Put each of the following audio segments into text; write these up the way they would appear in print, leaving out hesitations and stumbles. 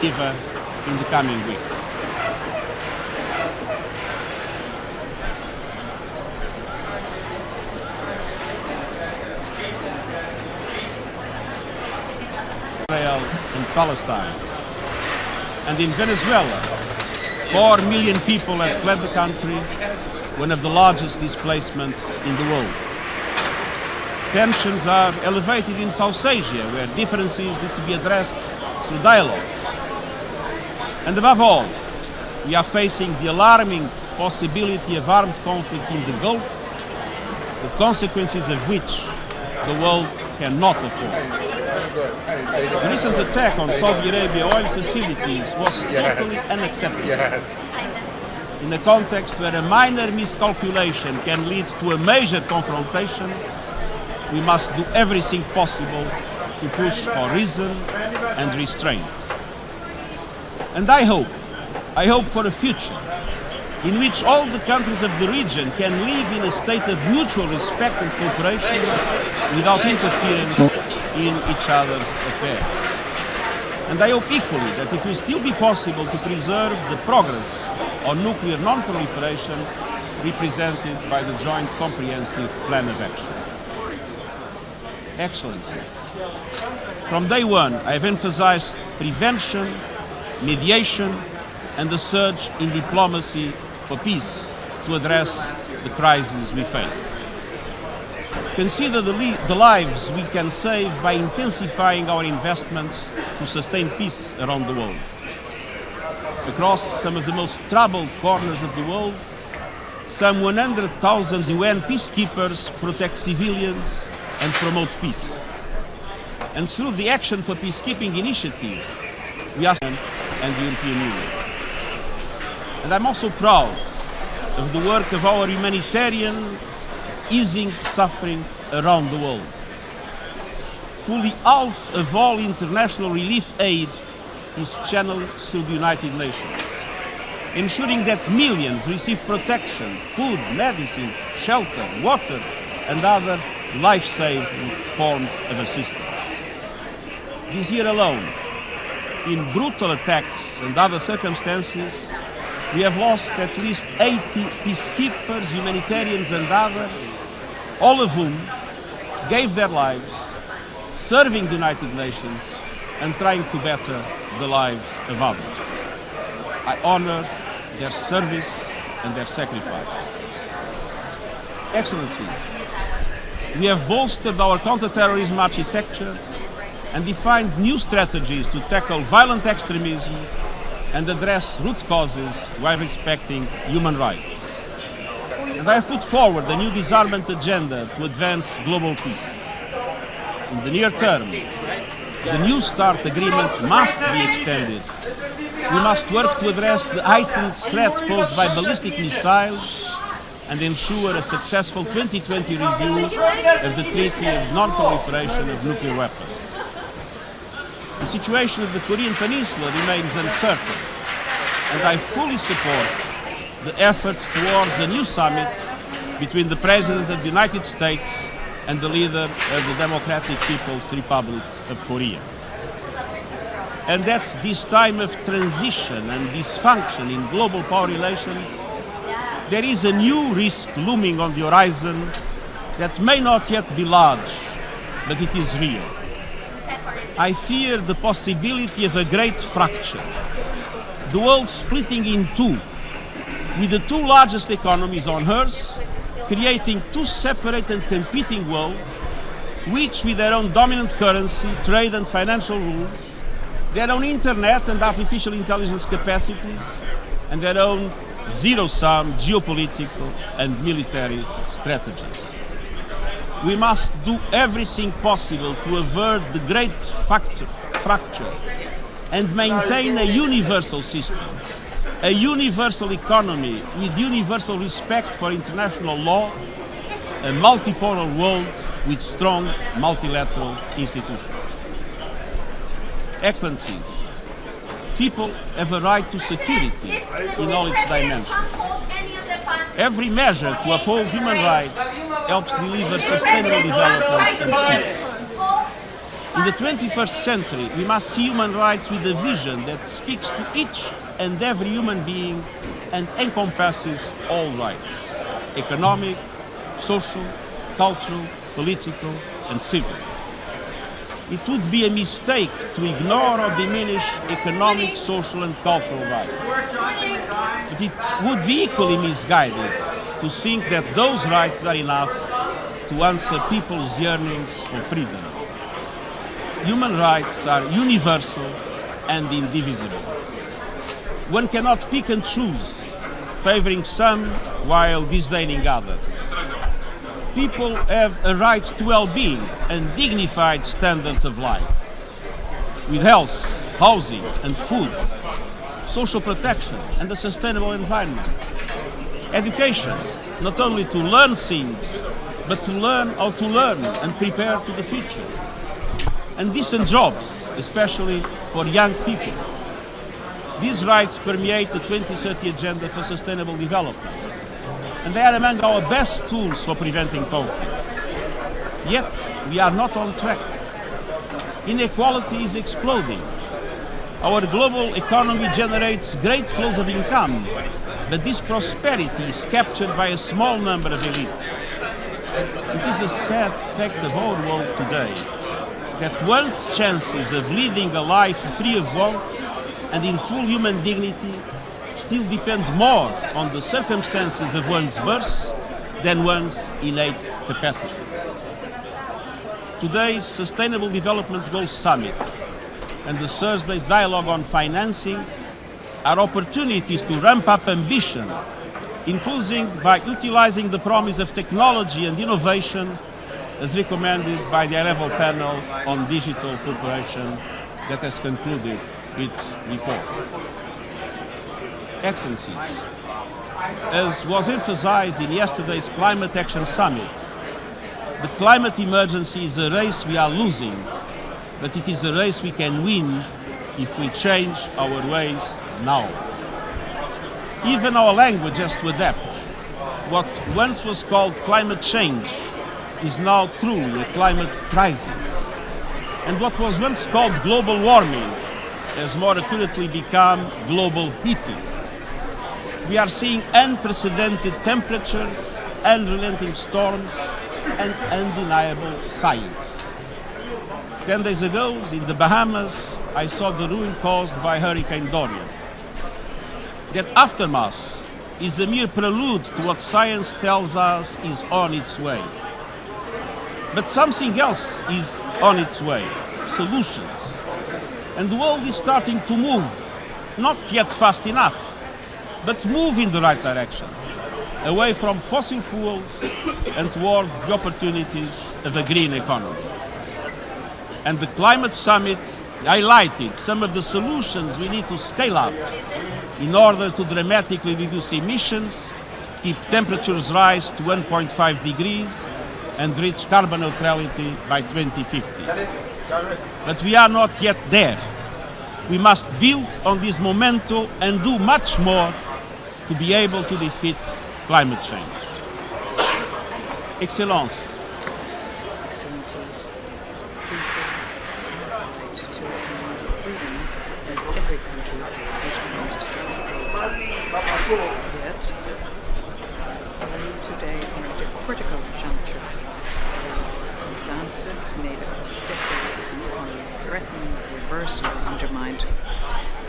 Geneva in the coming weeks. Israel and Palestine. And in Venezuela, 4 million people have fled the country, one of the largest displacements in the world. Tensions are elevated in South Asia, where differences need to be addressed through dialogue. And above all, we are facing the alarming possibility of armed conflict in the Gulf, the consequences of which the world cannot afford. The recent attack on Saudi Arabia oil facilities was totally unacceptable. In a context where a minor miscalculation can lead to a major confrontation, we must do everything possible to push for reason and restraint. And I hope for a future in which all the countries of the region can live in a state of mutual respect and cooperation without interference in each other's affairs. And I hope equally that it will still be possible to preserve the progress on nuclear non-proliferation represented by the Joint Comprehensive Plan of Action. Excellencies, from day one I have emphasized prevention, mediation and the surge in diplomacy for peace to address the crises we face. Consider the lives we can save by intensifying our investments to sustain peace around the world. Across some of the most troubled corners of the world, some 100,000 UN peacekeepers protect civilians and promote peace. And through the Action for Peacekeeping initiative, we are and the European Union. And I'm also proud of the work of our humanitarians easing suffering around the world. Fully half of all international relief aid is channeled through the United Nations, ensuring that millions receive protection, food, medicine, shelter, water, and other life-saving forms of assistance. This year alone, in brutal attacks and other circumstances, we have lost at least 80 peacekeepers, humanitarians and others, all of whom gave their lives serving the United Nations and trying to better the lives of others. I honor their service and their sacrifice. Excellencies, we have bolstered our counter-terrorism architecture and defined new strategies to tackle violent extremism and address root causes while respecting human rights. And I have put forward a new disarmament agenda to advance global peace. In the near term, the New START agreement must be extended. We must work to address the heightened threat posed by ballistic missiles and ensure a successful 2020 review of the Treaty of Non-Proliferation of Nuclear Weapons. The situation of the Korean Peninsula remains uncertain, and I fully support the efforts towards a new summit between the President of the United States and the leader of the Democratic People's Republic of Korea. And at this time of transition and dysfunction in global power relations, there is a new risk looming on the horizon that may not yet be large, but it is real. I fear the possibility of a great fracture, the world splitting in two, with the two largest economies on Earth creating two separate and competing worlds, which with their own dominant currency, trade and financial rules, their own internet and artificial intelligence capacities, and their own zero-sum geopolitical and military strategies. We must do everything possible to avert the great fracture and maintain a universal system, a universal economy with universal respect for international law, a multipolar world with strong multilateral institutions. Excellencies, people have a right to security in all its dimensions. Every measure to uphold human rights helps deliver sustainable development and peace. In the 21st century, we must see human rights with a vision that speaks to each and every human being and encompasses all rights: economic, social, cultural, political, and civil. It would be a mistake to ignore or diminish economic, social, and cultural rights. But it would be equally misguided to think that those rights are enough to answer people's yearnings for freedom. Human rights are universal and indivisible. One cannot pick and choose, favoring some while disdaining others. People have a right to well-being and dignified standards of life, with health, housing and food, social protection and a sustainable environment. Education, not only to learn things, but to learn how to learn and prepare to the future. And decent jobs, especially for young people. These rights permeate the 2030 Agenda for Sustainable Development, and they are among our best tools for preventing conflict. Yet, we are not on track. Inequality is exploding. Our global economy generates great flows of income, but this prosperity is captured by a small number of elites. It is a sad fact of our world today that one's chances of leading a life free of want and in full human dignity still depend more on the circumstances of one's birth than one's innate capacities. Today's Sustainable Development Goals Summit and the Thursday's dialogue on financing are opportunities to ramp up ambition, including by utilizing the promise of technology and innovation as recommended by the high-level panel on digital cooperation that has concluded its report. Excellencies, as was emphasized in yesterday's Climate Action Summit, the climate emergency is a race we are losing, but it is a race we can win if we change our ways now. Even our language has to adapt. What once was called climate change is now truly a climate crisis. And what was once called global warming has more accurately become global heating. We are seeing unprecedented temperatures, unrelenting storms, and undeniable science. 10 days ago, in the Bahamas, I saw the ruin caused by Hurricane Dorian. That aftermath is a mere prelude to what science tells us is on its way. But something else is on its way: solutions. And the world is starting to move, not yet fast enough, but move in the right direction, away from fossil fuels and towards the opportunities of a green economy. And the Climate Summit highlighted some of the solutions we need to scale up in order to dramatically reduce emissions, keep temperatures rise to 1.5 degrees, and reach carbon neutrality by 2050. But we are not yet there. We must build on this momentum and do much more to be able to defeat climate change. Excellences, people have rights to economic freedoms that every country has promised to uphold. Yet, we today are at a critical juncture. The advances made across decades are threatened, reversed, or undermined.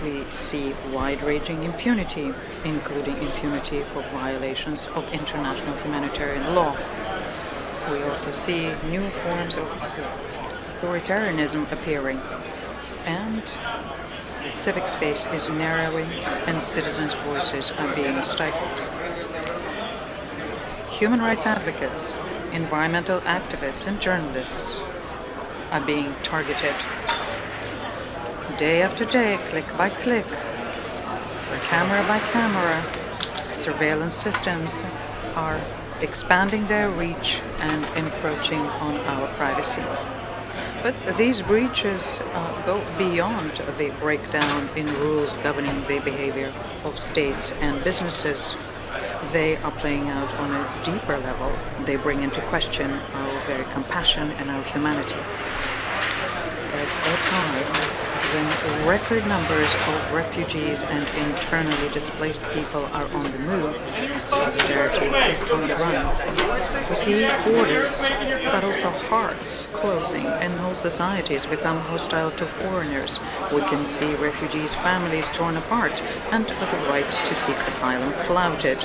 We see wide-ranging impunity, including impunity for violations of international humanitarian law. We also see new forms of authoritarianism appearing, and the civic space is narrowing and citizens' voices are being stifled. Human rights advocates, environmental activists, and journalists are being targeted. Day after day, click by click, camera by camera, surveillance systems are expanding their reach and encroaching on our privacy. But these breaches go beyond the breakdown in rules governing the behavior of states and businesses. They are playing out on a deeper level. They bring into question our very compassion and our humanity. at a time when record numbers of refugees and internally displaced people are on the move, solidarity is on the run. We see borders, but also hearts closing and whole societies become hostile to foreigners. We can see refugees' families torn apart and the right to seek asylum flouted.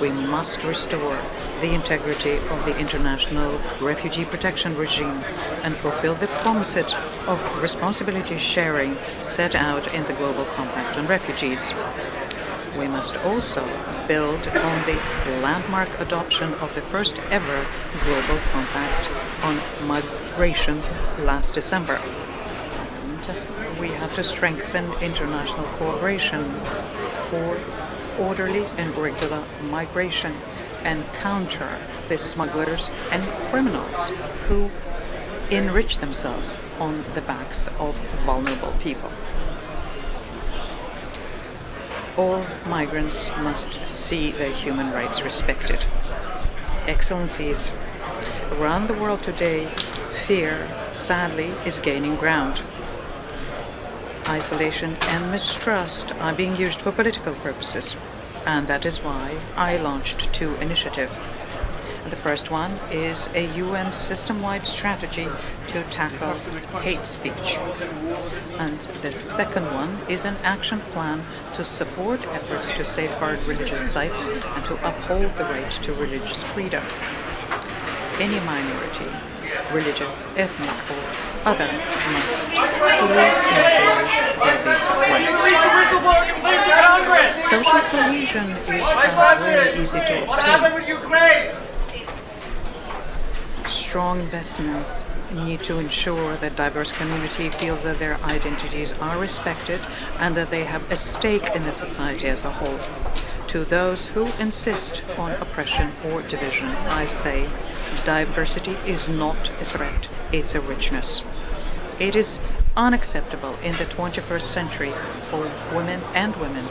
We must restore the integrity of the international refugee protection regime and fulfill the promises of responsibility sharing set out in the Global Compact on Refugees. We must also build on the landmark adoption of the first ever Global Compact on Migration last December. And we have to strengthen international cooperation for orderly and regular migration and counter the smugglers and criminals who enrich themselves on the backs of vulnerable people. All migrants must see their human rights respected. Excellencies, around the world today, fear, sadly, is gaining ground. Isolation and mistrust are being used for political purposes, and that is why I launched two initiatives. The first one is a UN system-wide strategy to tackle hate speech. And the second one is an action plan to support efforts to safeguard religious sites and to uphold the right to religious freedom. Any minority, religious, ethnic, or other, must fully enjoy their basic rights. Social cohesion is really easy to obtain. Strong investments need to ensure that diverse community feels that their identities are respected and that they have a stake in the society as a whole. To those who insist on oppression or division, I say, diversity is not a threat, it's a richness. It is unacceptable in the 21st century for women and men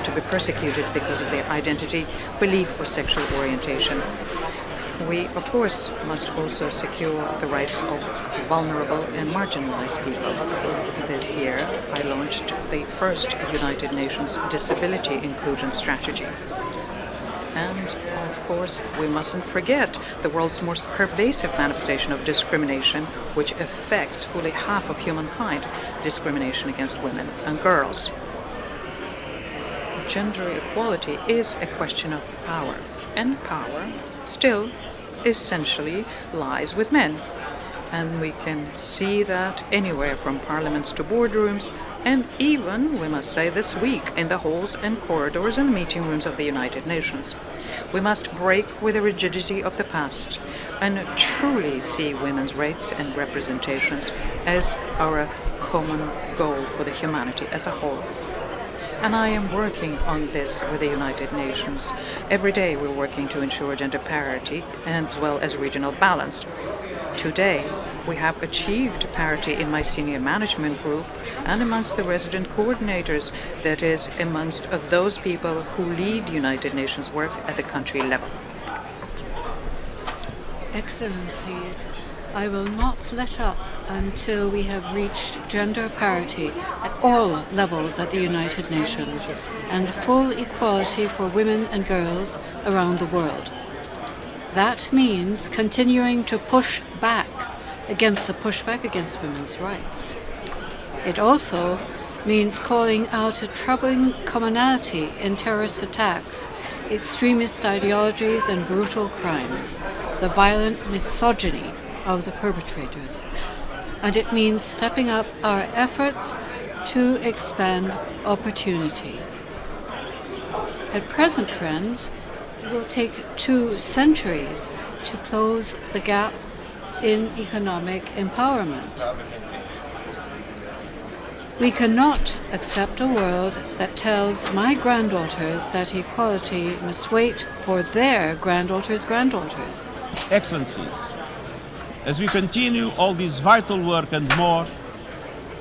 to be persecuted because of their identity, belief, or sexual orientation. We, of course, must also secure the rights of vulnerable and marginalized people. This year, I launched the first United Nations Disability Inclusion Strategy. And, of course, we mustn't forget the world's most pervasive manifestation of discrimination, which affects fully half of humankind, discrimination against women and girls. Gender equality is a question of power, and power still essentially lies with men. And we can see that anywhere from parliaments to boardrooms, and even, we must say, this week in the halls and corridors and meeting rooms of the United Nations. We must break with the rigidity of the past and truly see women's rights and representations as our common goal for the humanity as a whole. And I am working on this with the United Nations. Every day we're working to ensure gender parity as well as regional balance. Today, we have achieved parity in my senior management group and amongst the resident coordinators, that is, amongst those people who lead United Nations work at the country level. Excellencies, I will not let up until we have reached gender parity at all levels at the United Nations and full equality for women and girls around the world. That means continuing to push back against the pushback against women's rights. It also means calling out a troubling commonality in terrorist attacks, extremist ideologies and brutal crimes, the violent misogyny of the perpetrators. And it means stepping up our efforts to expand opportunity. At present trends, it will take 2 centuries to close the gap in economic empowerment. We cannot accept a world that tells my granddaughters that equality must wait for their granddaughters' granddaughters. Excellencies, as we continue all this vital work and more,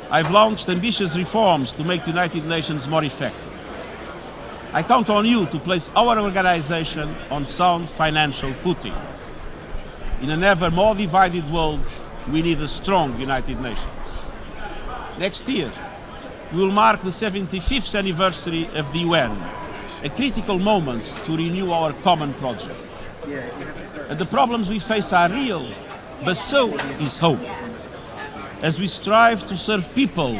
I've launched ambitious reforms to make the United Nations more effective. I count on you to place our organization on sound financial footing. In an ever more divided world, we need a strong United Nations. Next year, we will mark the 75th anniversary of the UN, a critical moment to renew our common project. And the problems we face are real, but so is hope. As we strive to serve people,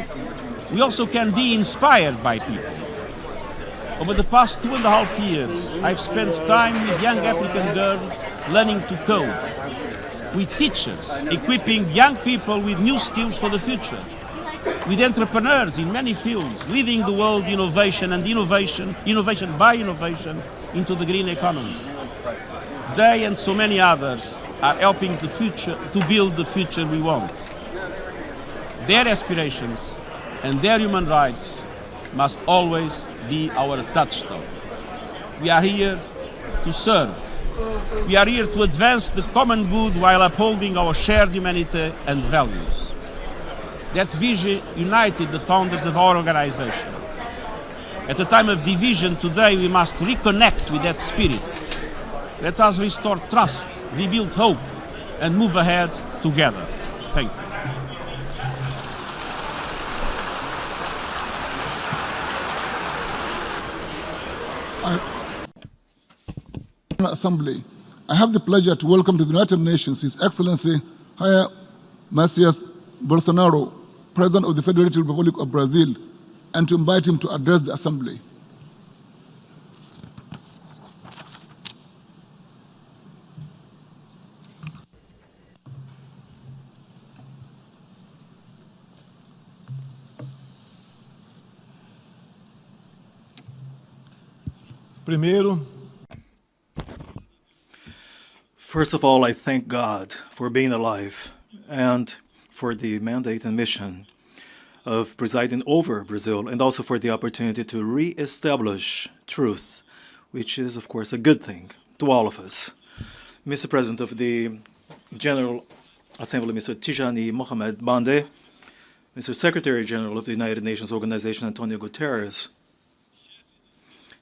we also can be inspired by people. Over the past 2.5 years, I've spent time with young African girls learning to code, with teachers equipping young people with new skills for the future, with entrepreneurs in many fields leading the world innovation by innovation into the green economy. They and so many others are helping to build the future we want. Their aspirations and their human rights must always be our touchstone. We are here to serve. We are here to advance the common good while upholding our shared humanity and values. That vision united the founders of our organization. At a time of division today, we must reconnect with that spirit. Let us restore trust, rebuild hope, and move ahead together. Thank you. Assembly, I have the pleasure to welcome to the United Nations His Excellency Jair Messias Bolsonaro, President of the Federative Republic of Brazil, and to invite him to address the Assembly. First of all, I thank God for being alive and for the mandate and mission of presiding over Brazil, and also for the opportunity to re-establish truth, which is, of course, a good thing to all of us. Mr. President of the General Assembly, Mr. Tijani Mohamed Bande, Mr. Secretary General of the United Nations Organization, Antonio Guterres,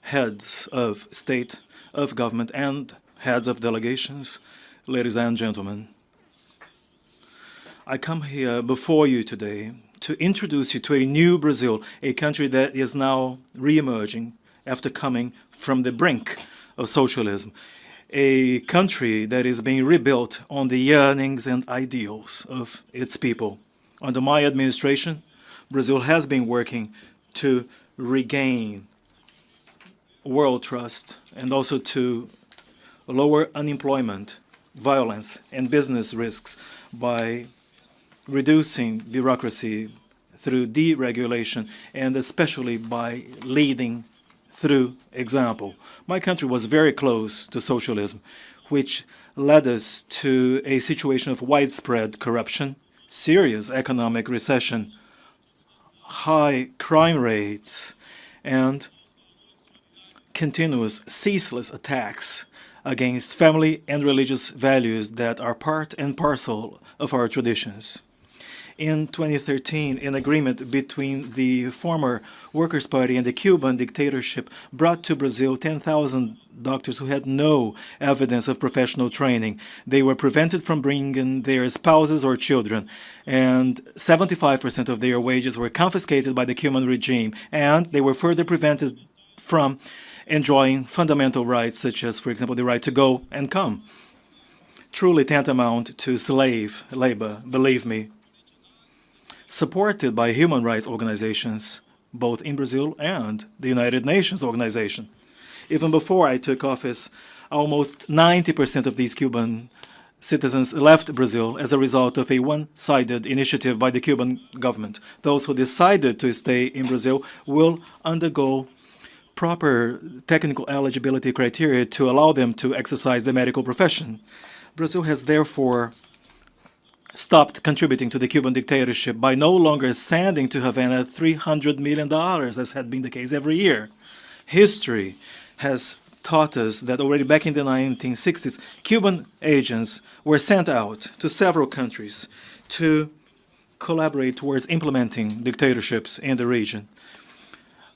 heads of state, of government, and heads of delegations, ladies and gentlemen. I come here before you today to introduce you to a new Brazil, a country that is now re-emerging after coming from the brink of socialism, a country that is being rebuilt on the yearnings and ideals of its people. Under my administration, Brazil has been working to regain world trust and also to lower unemployment, violence, and business risks by reducing bureaucracy through deregulation, and especially by leading through example. My country was very close to socialism, which led us to a situation of widespread corruption, serious economic recession, high crime rates, and continuous, ceaseless attacks against family and religious values that are part and parcel of our traditions. In 2013, an agreement between the former Workers' Party and the Cuban dictatorship brought to Brazil 10,000 doctors who had no evidence of professional training. They were prevented from bringing their spouses or children, and 75% of their wages were confiscated by the Cuban regime, and they were further prevented from enjoying fundamental rights such as, for example, the right to go and come. Truly tantamount to slave labor, believe me. Supported by human rights organizations, both in Brazil and the United Nations organization. Even before I took office, almost 90% of these Cuban citizens left Brazil as a result of a one-sided initiative by the Cuban government. Those who decided to stay in Brazil will undergo proper technical eligibility criteria to allow them to exercise the medical profession. Brazil has therefore stopped contributing to the Cuban dictatorship by no longer sending to Havana $300 million, as had been the case every year. History has taught us that already back in the 1960s, Cuban agents were sent out to several countries to collaborate towards implementing dictatorships in the region.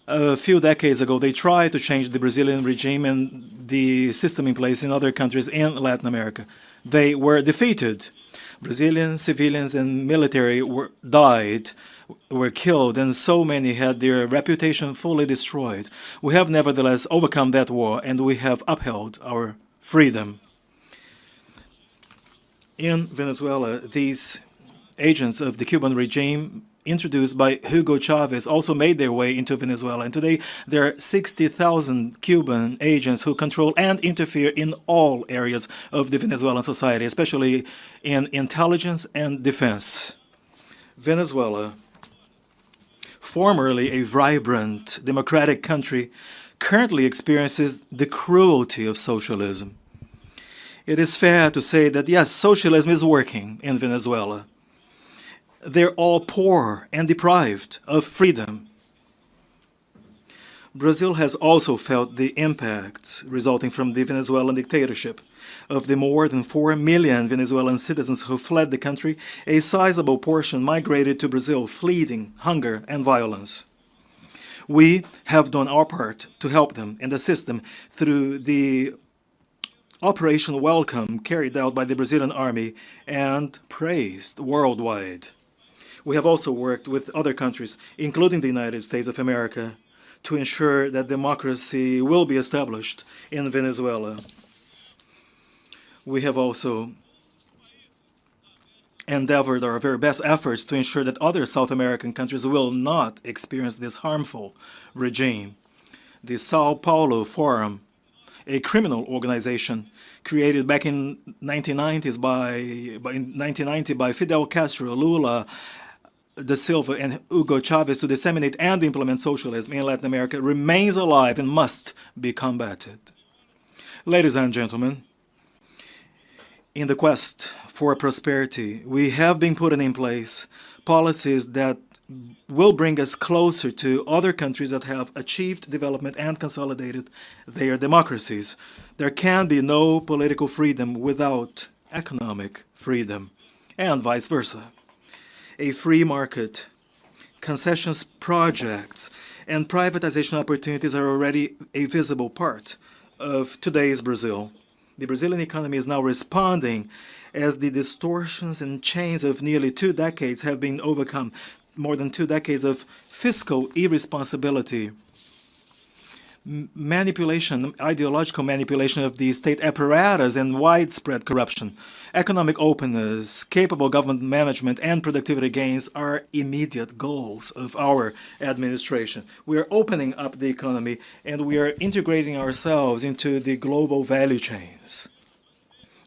A few decades ago, they tried to change the Brazilian regime and the system in place in other countries in Latin America. They were defeated. Brazilian civilians and military were killed, and so many had their reputation fully destroyed. We have nevertheless overcome that war, and we have upheld our freedom. In Venezuela, these agents of the Cuban regime introduced by Hugo Chavez also made their way into Venezuela. And today there are 60,000 Cuban agents who control and interfere in all areas of the Venezuelan society, especially in intelligence and defense. Venezuela, formerly a vibrant democratic country, currently experiences the cruelty of socialism. It is fair to say that, yes, socialism is working in Venezuela. They're all poor and deprived of freedom. Brazil has also felt the impacts resulting from the Venezuelan dictatorship. Of the more than 4 million Venezuelan citizens who fled the country, a sizable portion migrated to Brazil, fleeing hunger and violence. We have done our part to help them and assist them through the Operation Welcome carried out by the Brazilian army and praised worldwide. We have also worked with other countries, including the United States of America, to ensure that democracy will be established in Venezuela. We have also endeavored our very best efforts to ensure that other South American countries will not experience this harmful regime. The Sao Paulo Forum, a criminal organization created back in 1990 by Fidel Castro, Lula da Silva, and Hugo Chavez to disseminate and implement socialism in Latin America, remains alive and must be combated. Ladies and gentlemen, in the quest for prosperity, we have been putting in place policies that will bring us closer to other countries that have achieved development and consolidated their democracies. There can be no political freedom without economic freedom, and vice versa. A free market, concessions projects, and privatization opportunities are already a visible part of today's Brazil. The Brazilian economy is now responding as the distortions and chains of nearly 2 decades have been overcome, more than 2 decades of fiscal irresponsibility, manipulation, ideological manipulation of the state apparatus, and widespread corruption. Economic openness, capable government management, and productivity gains are immediate goals of our administration. We are opening up the economy, and we are integrating ourselves into the global value chains.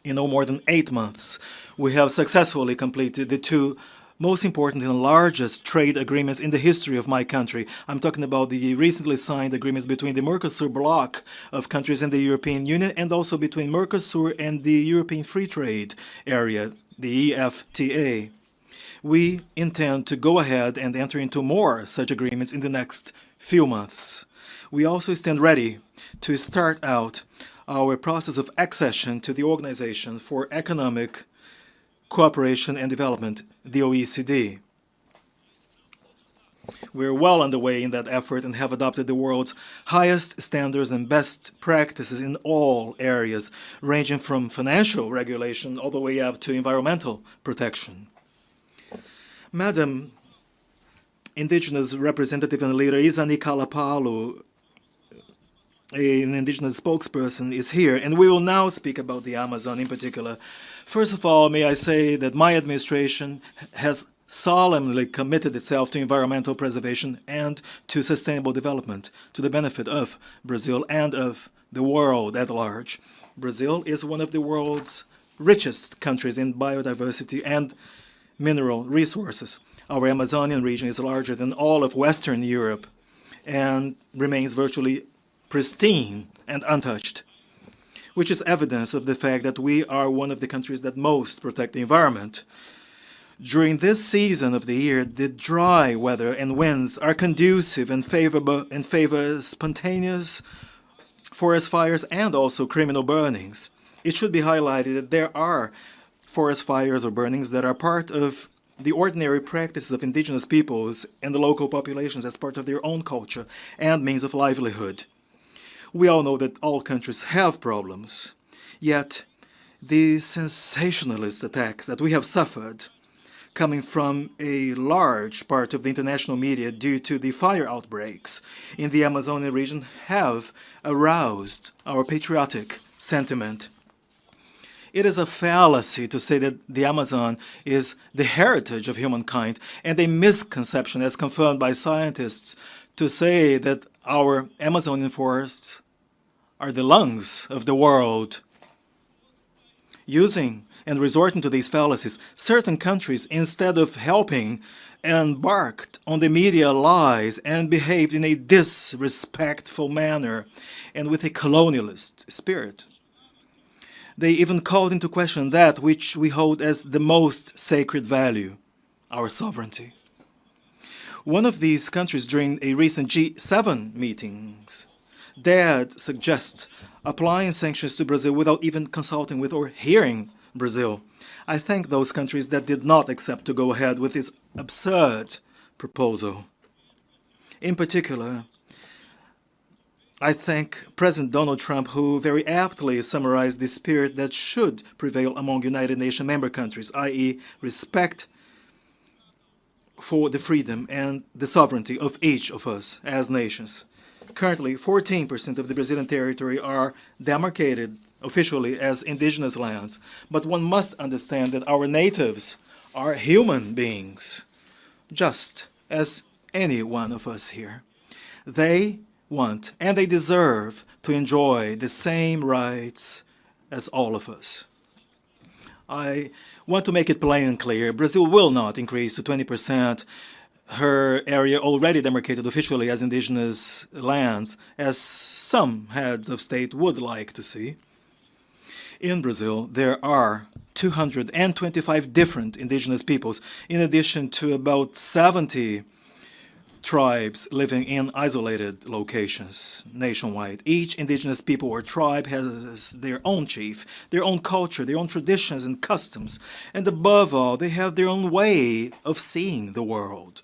In no more than 8 months, we have successfully completed the 2 most important and largest trade agreements in the history of my country. I'm talking about the recently signed agreements between the Mercosur bloc of countries in the European Union, and also between Mercosur and the European Free Trade Area, the EFTA. We intend to go ahead and enter into more such agreements in the next few months. We also stand ready to start out our process of accession to the Organization for Economic Cooperation and Development, the OECD. We're well underway in that effort and have adopted the world's highest standards and best practices in all areas, ranging from financial regulation all the way up to environmental protection. Madam Indigenous Representative and Leader Izani Kalapalu, an indigenous spokesperson, is here, and we will now speak about the Amazon in particular. First of all, may I say that my administration has solemnly committed itself to environmental preservation and to sustainable development to the benefit of Brazil and of the world at large. Brazil is one of the world's richest countries in biodiversity and mineral resources. Our Amazonian region is larger than all of Western Europe and remains virtually pristine and untouched, which is evidence of the fact that we are one of the countries that most protect the environment. During this season of the year, the dry weather and winds are conducive and favor spontaneous forest fires and also criminal burnings. It should be highlighted that there are forest fires or burnings that are part of the ordinary practices of indigenous peoples and the local populations as part of their own culture and means of livelihood. We all know that all countries have problems, yet the sensationalist attacks that we have suffered coming from a large part of the international media due to the fire outbreaks in the Amazonian region have aroused our patriotic sentiment. It is a fallacy to say that the Amazon is the heritage of humankind, and a misconception as confirmed by scientists to say that our Amazonian forests are the lungs of the world. Using and resorting to these fallacies, certain countries, instead of helping, embarked on the media lies and behaved in a disrespectful manner and with a colonialist spirit. They even called into question that which we hold as the most sacred value, our sovereignty. One of these countries during a recent G7 meetings dared suggest applying sanctions to Brazil without even consulting with or hearing Brazil. I thank those countries that did not accept to go ahead with this absurd proposal. In particular, I thank President Donald Trump, who very aptly summarized the spirit that should prevail among United Nations member countries, i.e. respect for the freedom and the sovereignty of each of us as nations. Currently, 14% of the Brazilian territory are demarcated officially as indigenous lands, but one must understand that our natives are human beings, just as any one of us here. They want and they deserve to enjoy the same rights as all of us. I want to make it plain and clear, Brazil will not increase to 20% her area already demarcated officially as indigenous lands, as some heads of state would like to see. In Brazil, there are 225 different indigenous peoples, in addition to about 70 tribes living in isolated locations nationwide. Each indigenous people or tribe has their own chief, their own culture, their own traditions and customs, and above all, they have their own way of seeing the world.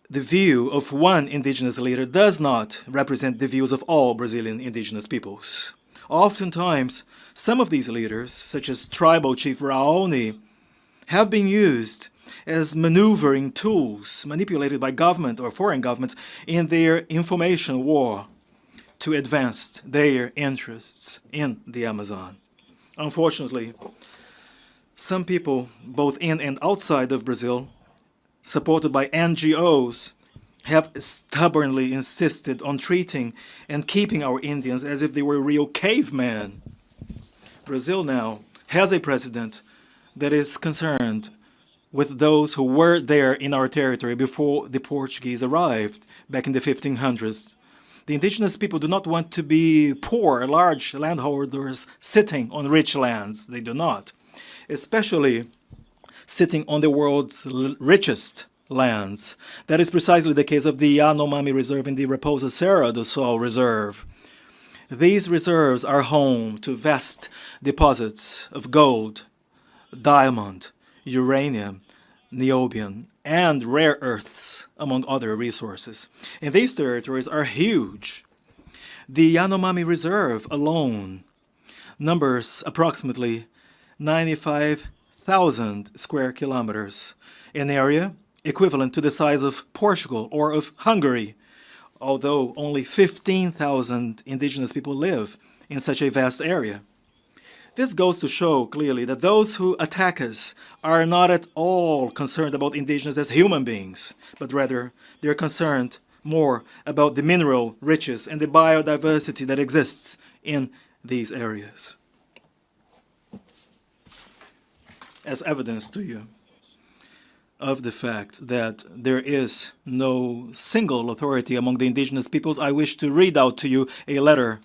The view of one indigenous leader does not represent the views of all Brazilian indigenous peoples. Oftentimes, some of these leaders, such as tribal chief Raoni, have been used as maneuvering tools manipulated by government or foreign governments in their information war to advance their interests in the Amazon. Unfortunately, some people, both in and outside of Brazil, supported by NGOs, have stubbornly insisted on treating and keeping our Indians as if they were real cavemen. Brazil now has a president that is concerned with those who were there in our territory before the Portuguese arrived back in the 1500s. The indigenous people do not want to be poor, large landholders sitting on rich lands. They do not. Especially sitting on the world's richest lands. That is precisely the case of the Yanomami Reserve and the Raposa Serra do Sol Reserve. These reserves are home to vast deposits of gold, diamond, uranium, niobium, and rare earths, among other resources. And these territories are huge. The Yanomami Reserve alone numbers approximately 95,000 square kilometers, an area equivalent to the size of Portugal or of Hungary, although only 15,000 indigenous people live in such a vast area. This goes to show clearly that those who attack us are not at all concerned about indigenous as human beings, but rather they are concerned more about the mineral riches and the biodiversity that exists in these areas. As evidence to you of the fact that there is no single authority among the indigenous peoples, I wish to read out to you a letter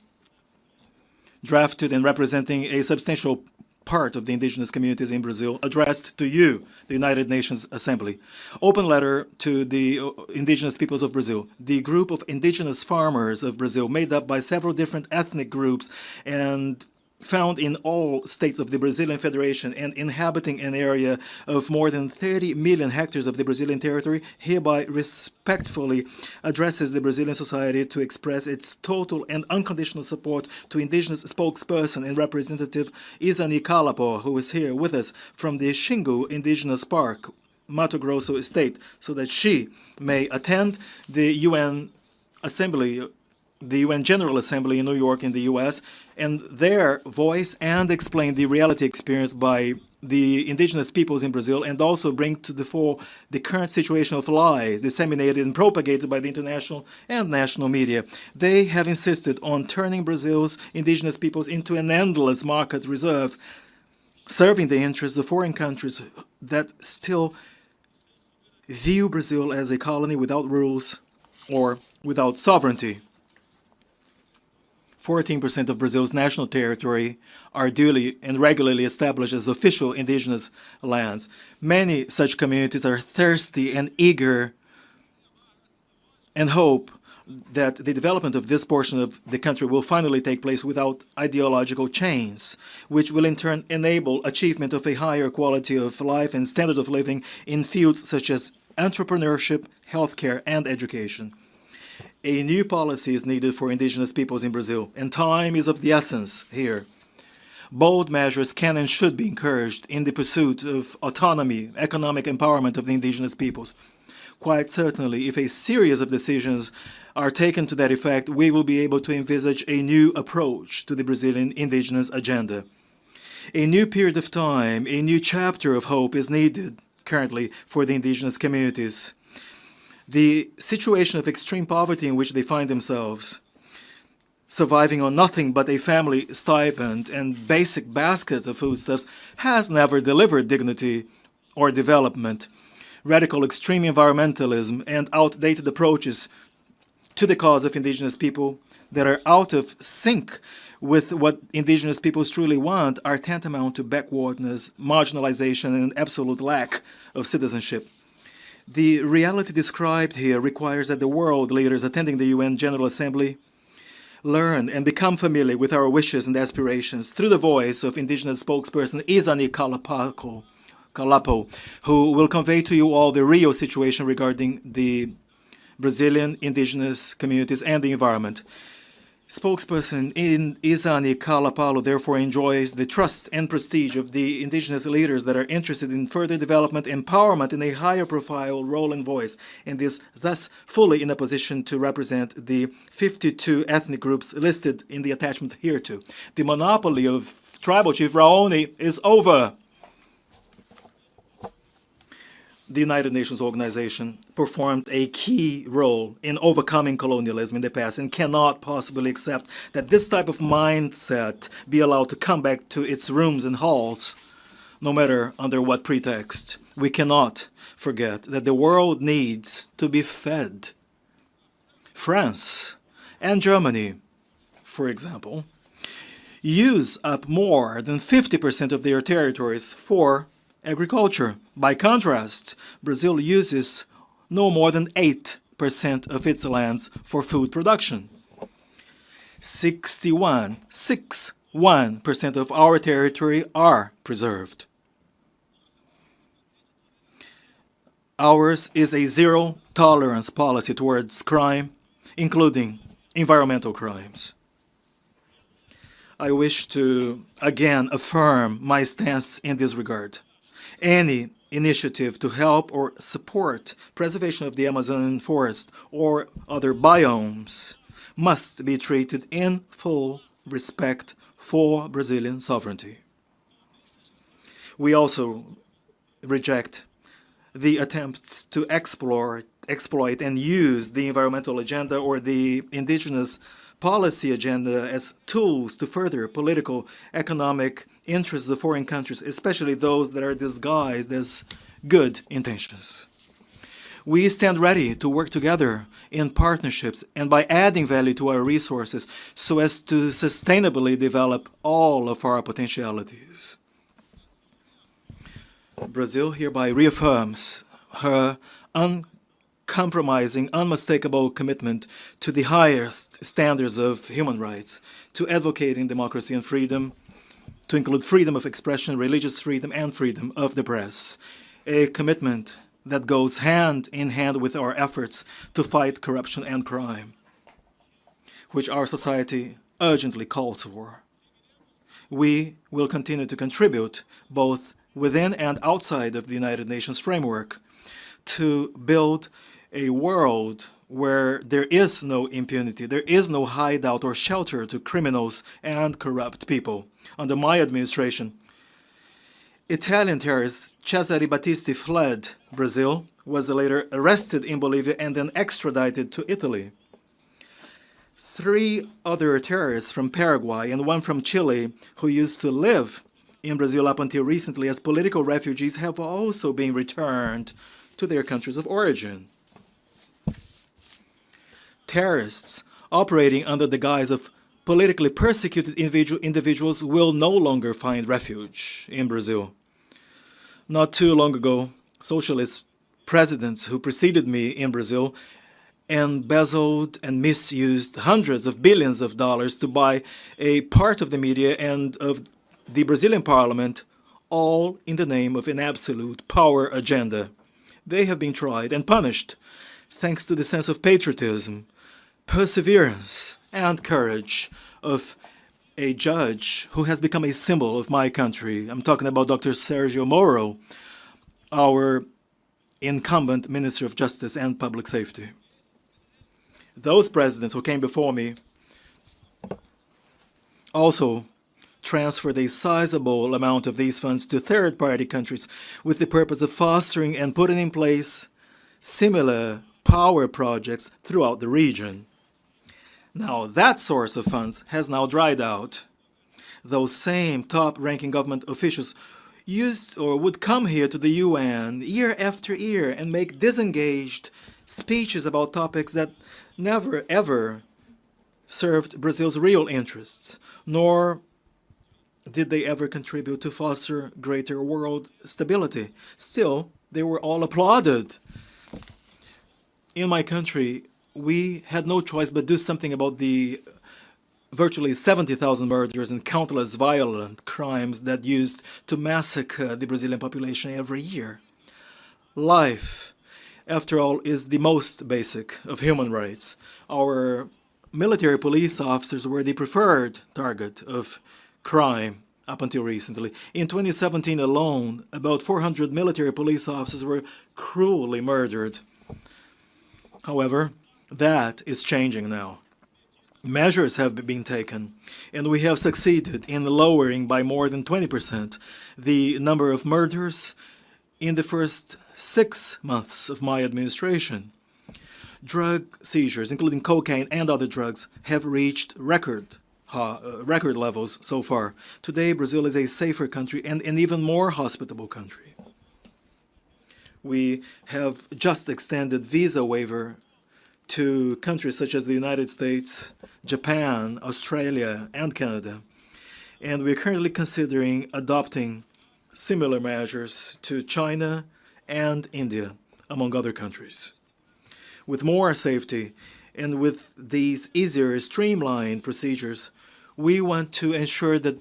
drafted and representing a substantial part of the indigenous communities in Brazil, addressed to you, the United Nations Assembly. Open letter to the indigenous peoples of Brazil. The group of indigenous farmers of Brazil, made up by several different ethnic groups and found in all states of the Brazilian Federation and inhabiting an area of more than 30 million hectares of the Brazilian territory, hereby respectfully addresses the Brazilian society to express its total and unconditional support to indigenous spokesperson and representative Izani Calapo, who is here with us from the Xingu Indigenous Park, Mato Grosso State, so that she may attend the UN Assembly, the UN General Assembly in New York in the US, and there voice and explain the reality experienced by the indigenous peoples in Brazil, and also bring to the fore the current situation of lies disseminated and propagated by the international and national media. They have insisted on turning Brazil's indigenous peoples into an endless market reserve, serving the interests of foreign countries that still view Brazil as a colony without rules or without sovereignty. 14% of Brazil's national territory are duly and regularly established as official indigenous lands. Many such communities are thirsty and eager and hope that the development of this portion of the country will finally take place without ideological chains, which will in turn enable achievement of a higher quality of life and standard of living in fields such as entrepreneurship, healthcare, and education. A new policy is needed for indigenous peoples in Brazil, and time is of the essence here. Bold measures can and should be encouraged in the pursuit of autonomy, economic empowerment of the indigenous peoples. Quite certainly, if a series of decisions are taken to that effect, we will be able to envisage a new approach to the Brazilian indigenous agenda. A new period of time, a new chapter of hope is needed currently for the indigenous communities. The situation of extreme poverty in which they find themselves, surviving on nothing but a family stipend and basic baskets of foodstuffs, has never delivered dignity or development. Radical extreme environmentalism and outdated approaches to the cause of indigenous people that are out of sync with what indigenous peoples truly want are tantamount to backwardness, marginalization, and absolute lack of citizenship. The reality described here requires that the world leaders attending the UN General Assembly learn and become familiar with our wishes and aspirations through the voice of indigenous spokesperson Izani Calapo, who will convey to you all the real situation regarding the Brazilian indigenous communities and the environment. Spokesperson Izani Calapo therefore enjoys the trust and prestige of the indigenous leaders that are interested in further development, empowerment, in a higher profile role and voice, and is thus fully in a position to represent the 52 ethnic groups listed in the attachment hereto. The monopoly of Tribal Chief Raoni is over. The United Nations organization performed a key role in overcoming colonialism in the past and cannot possibly accept that this type of mindset be allowed to come back to its rooms and halls, no matter under what pretext. We cannot forget that the world needs to be fed. France and Germany, for example, use up more than 50% of their territories for agriculture. By contrast, Brazil uses no more than 8% of its lands for food production. 61% of our territory are preserved. Ours is a zero-tolerance policy towards crime, including environmental crimes. I wish to again affirm my stance in this regard. Any initiative to help or support preservation of the Amazonian forest or other biomes must be treated in full respect for Brazilian sovereignty. We also reject the attempts to exploit and use the environmental agenda or the indigenous policy agenda as tools to further political, economic interests of foreign countries, especially those that are disguised as good intentions. We stand ready to work together in partnerships and by adding value to our resources so as to sustainably develop all of our potentialities. Brazil hereby reaffirms her uncompromising, unmistakable commitment to the highest standards of human rights, to advocating democracy and freedom, to include freedom of expression, religious freedom, and freedom of the press. A commitment that goes hand in hand with our efforts to fight corruption and crime, which our society urgently calls for. We will continue to contribute, both within and outside of the United Nations framework, to build a world where there is no impunity, there is no hideout or shelter to criminals and corrupt people. Under my administration, Italian terrorist Cesare Battisti fled Brazil, was later arrested in Bolivia, and then extradited to Italy. 3 other terrorists from Paraguay and 1 from Chile, who used to live in Brazil up until recently as political refugees, have also been returned to their countries of origin. Terrorists operating under the guise of politically persecuted individuals will no longer find refuge in Brazil. Not too long ago, socialist presidents who preceded me in Brazil embezzled and misused hundreds of billions of dollars to buy a part of the media and of the Brazilian parliament, all in the name of an absolute power agenda. They have been tried and punished thanks to the sense of patriotism, perseverance, and courage of a judge who has become a symbol of my country. I'm talking about Dr. Sergio Moro, our incumbent Minister of Justice and Public Safety. Those presidents who came before me also transferred a sizable amount of these funds to third-party countries with the purpose of fostering and putting in place similar power projects throughout the region. Now, that source of funds has now dried out. Those same top-ranking government officials used or would come here to the UN year after year and make disengaged speeches about topics that never ever served Brazil's real interests, nor did they ever contribute to foster greater world stability. Still, they were all applauded. In my country, we had no choice but do something about the virtually 70,000 murders and countless violent crimes that used to massacre the Brazilian population every year. Life, after all, is the most basic of human rights. Our military police officers were the preferred target of crime up until recently. In 2017 alone, about 400 military police officers were cruelly murdered. However, that is changing now. Measures have been taken, and we have succeeded in lowering by more than 20% the number of murders in the first 6 months of my administration. Drug seizures, including cocaine and other drugs, have reached record levels so far. Today, Brazil is a safer country and an even more hospitable country. We have just extended visa waiver to countries such as the United States, Japan, Australia, and Canada. And we're currently considering adopting similar measures to China and India, among other countries. With more safety and with these easier, streamlined procedures, we want to ensure that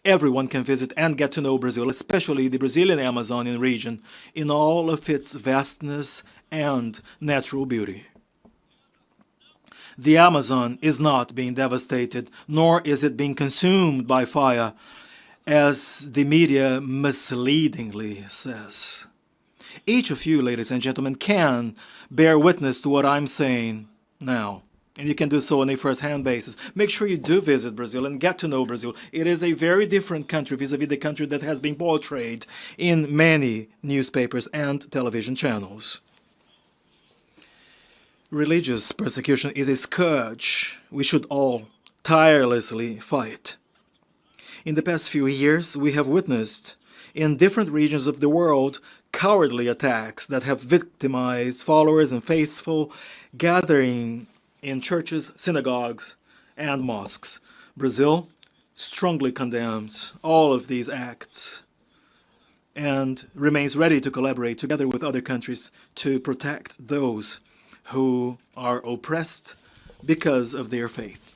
everyone can visit and get to know Brazil, especially the Brazilian Amazonian region, in all of its vastness and natural beauty. The Amazon is not being devastated, nor is it being consumed by fire, as the media misleadingly says. Each of you, ladies and gentlemen, can bear witness to what I'm saying now, and you can do so on a first-hand basis. Make sure you do visit Brazil and get to know Brazil. It is a very different country vis-à-vis the country that has been portrayed in many newspapers and television channels. Religious persecution is a scourge we should all tirelessly fight. In the past few years, we have witnessed in different regions of the world cowardly attacks that have victimized followers and faithful gathering in churches, synagogues, and mosques. Brazil strongly condemns all of these acts and remains ready to collaborate together with other countries to protect those who are oppressed because of their faith.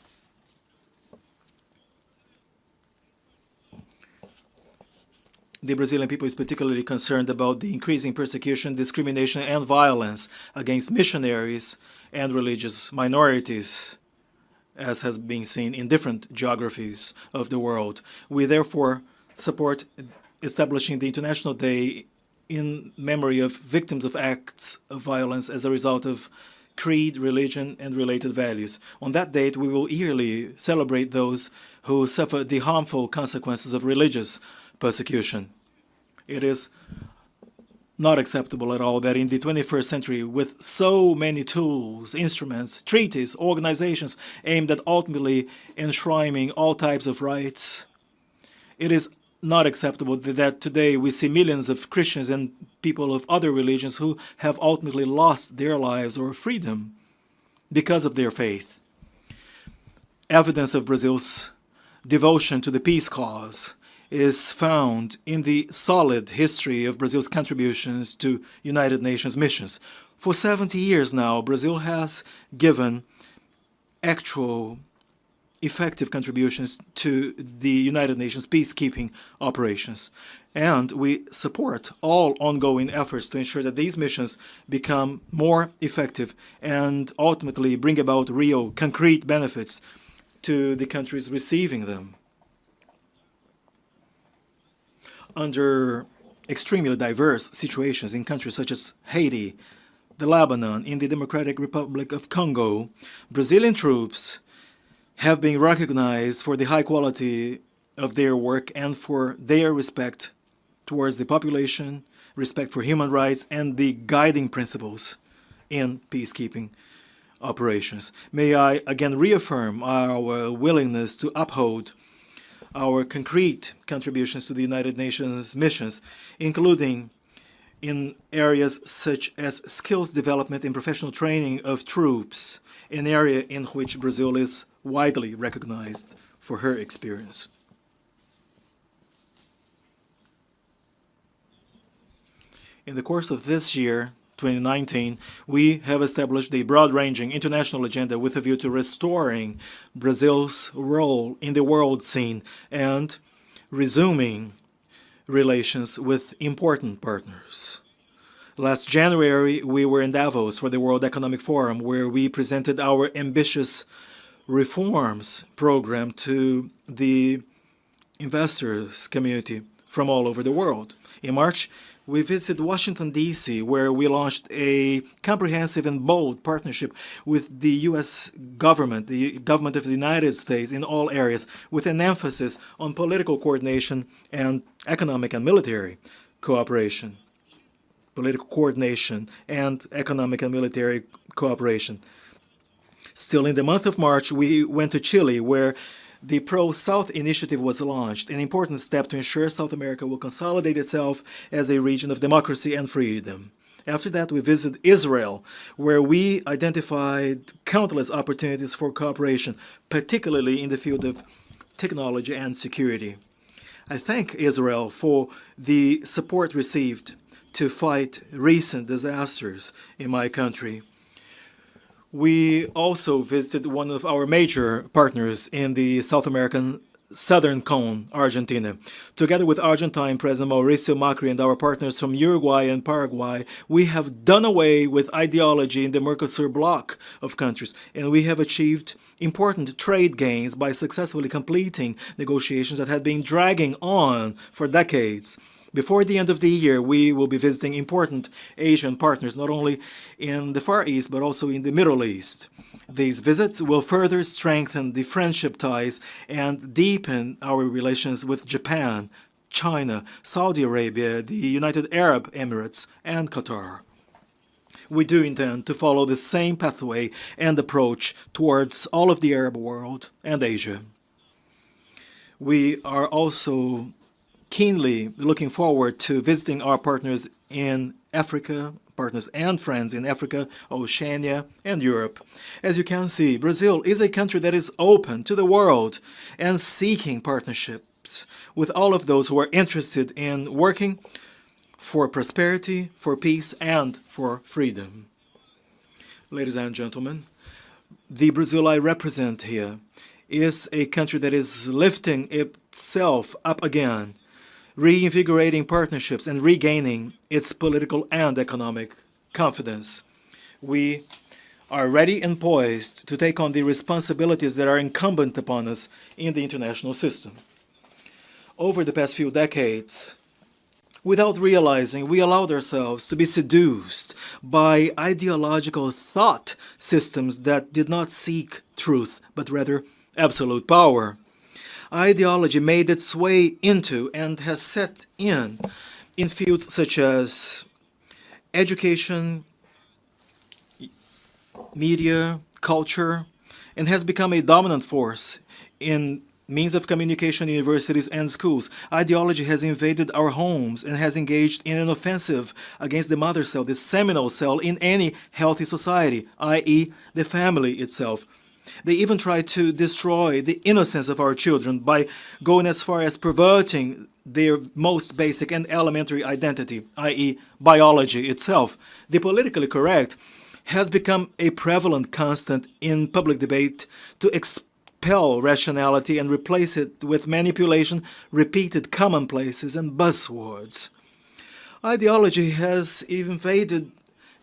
The Brazilian people is particularly concerned about the increasing persecution, discrimination, and violence against missionaries and religious minorities, as has been seen in different geographies of the world. We therefore support establishing the International Day in memory of victims of acts of violence as a result of creed, religion, and related values. On that date, we will yearly celebrate those who suffer the harmful consequences of religious persecution. It is not acceptable at all that in the 21st century, with so many tools, instruments, treaties, organizations aimed at ultimately enshrining all types of rights, it is not acceptable that today we see millions of Christians and people of other religions who have ultimately lost their lives or freedom because of their faith. Evidence of Brazil's devotion to the peace cause is found in the solid history of Brazil's contributions to United Nations missions. For 70 years now, Brazil has given actual effective contributions to the United Nations peacekeeping operations. And we support all ongoing efforts to ensure that these missions become more effective and ultimately bring about real, concrete benefits to the countries receiving them. Under extremely diverse situations in countries such as Haiti, the Lebanon, in the Democratic Republic of Congo, Brazilian troops have been recognized for the high quality of their work and for their respect towards the population, respect for human rights, and the guiding principles in peacekeeping operations. May I again reaffirm our willingness to uphold our concrete contributions to the United Nations missions, including in areas such as skills development and professional training of troops, an area in which Brazil is widely recognized for her experience. In the course of this year, 2019, we have established a broad-ranging international agenda with a view to restoring Brazil's role in the world scene and resuming relations with important partners. Last January, we were in Davos for the World Economic Forum, where we presented our ambitious reforms program to the investors community from all over the world. In March, we visited Washington, D.C., where we launched a comprehensive and bold partnership with the U.S. government, the government of the United States in all areas, with an emphasis on political coordination and economic and military cooperation. Political coordination and economic and military cooperation. Still, in the month of March, we went to Chile, where the Pro-South Initiative was launched, an important step to ensure South America will consolidate itself as a region of democracy and freedom. After that, we visited Israel, where we identified countless opportunities for cooperation, particularly in the field of technology and security. I thank Israel for the support received to fight recent disasters in my country. We also visited one of our major partners in the South American Southern Cone, Argentina. Together with Argentine President Mauricio Macri and our partners from Uruguay and Paraguay, we have done away with ideology in the Mercosur bloc of countries, and we have achieved important trade gains by successfully completing negotiations that had been dragging on for decades. Before the end of the year, we will be visiting important Asian partners, not only in the Far East, but also in the Middle East. These visits will further strengthen the friendship ties and deepen our relations with Japan, China, Saudi Arabia, the United Arab Emirates, and Qatar. We do intend to follow the same pathway and approach towards all of the Arab world and Asia. We are also keenly looking forward to visiting our partners in Africa, partners and friends in Africa, Oceania, and Europe. As you can see, Brazil is a country that is open to the world and seeking partnerships partnerships with all of those who are interested in working for prosperity, for peace, and for freedom. Ladies and gentlemen, the Brazil I represent here is a country that is lifting itself up again, reinvigorating partnerships and regaining its political and economic confidence. We are ready and poised to take on the responsibilities that are incumbent upon us in the international system. Over the past few decades, without realizing, we allowed ourselves to be seduced by ideological thought systems that did not seek truth, but rather absolute power. Ideology made its way into and has set in fields such as education, media, culture, and has become a dominant force in means of communication, universities, and schools. Ideology has invaded our homes and has engaged in an offensive against the mother cell, the seminal cell in any healthy society, i.e., the family itself. They even try to destroy the innocence of our children by going as far as perverting their most basic and elementary identity, i.e., biology itself. The politically correct has become a prevalent constant in public debate to expel rationality and replace it with manipulation, repeated commonplaces, and buzzwords. Ideology has invaded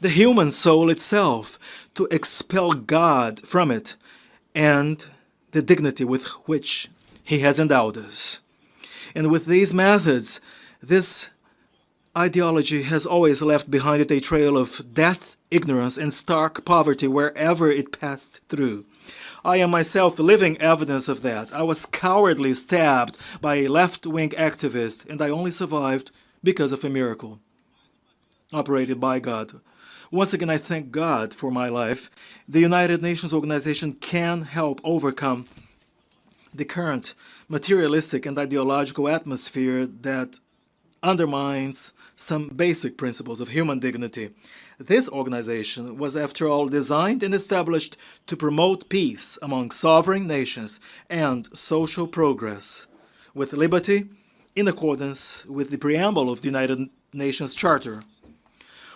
the human soul itself to expel God from it and the dignity with which He has endowed us. And with these methods, this ideology has always left behind it a trail of death, ignorance, and stark poverty wherever it passed through. I am myself living evidence of that. I was cowardly stabbed by a left-wing activist, and I only survived because of a miracle operated by God. Once again, I thank God for my life. The United Nations organization can help overcome the current materialistic and ideological atmosphere that undermines some basic principles of human dignity. This organization was, after all, designed and established to promote peace among sovereign nations and social progress, with liberty in accordance with the preamble of the United Nations Charter.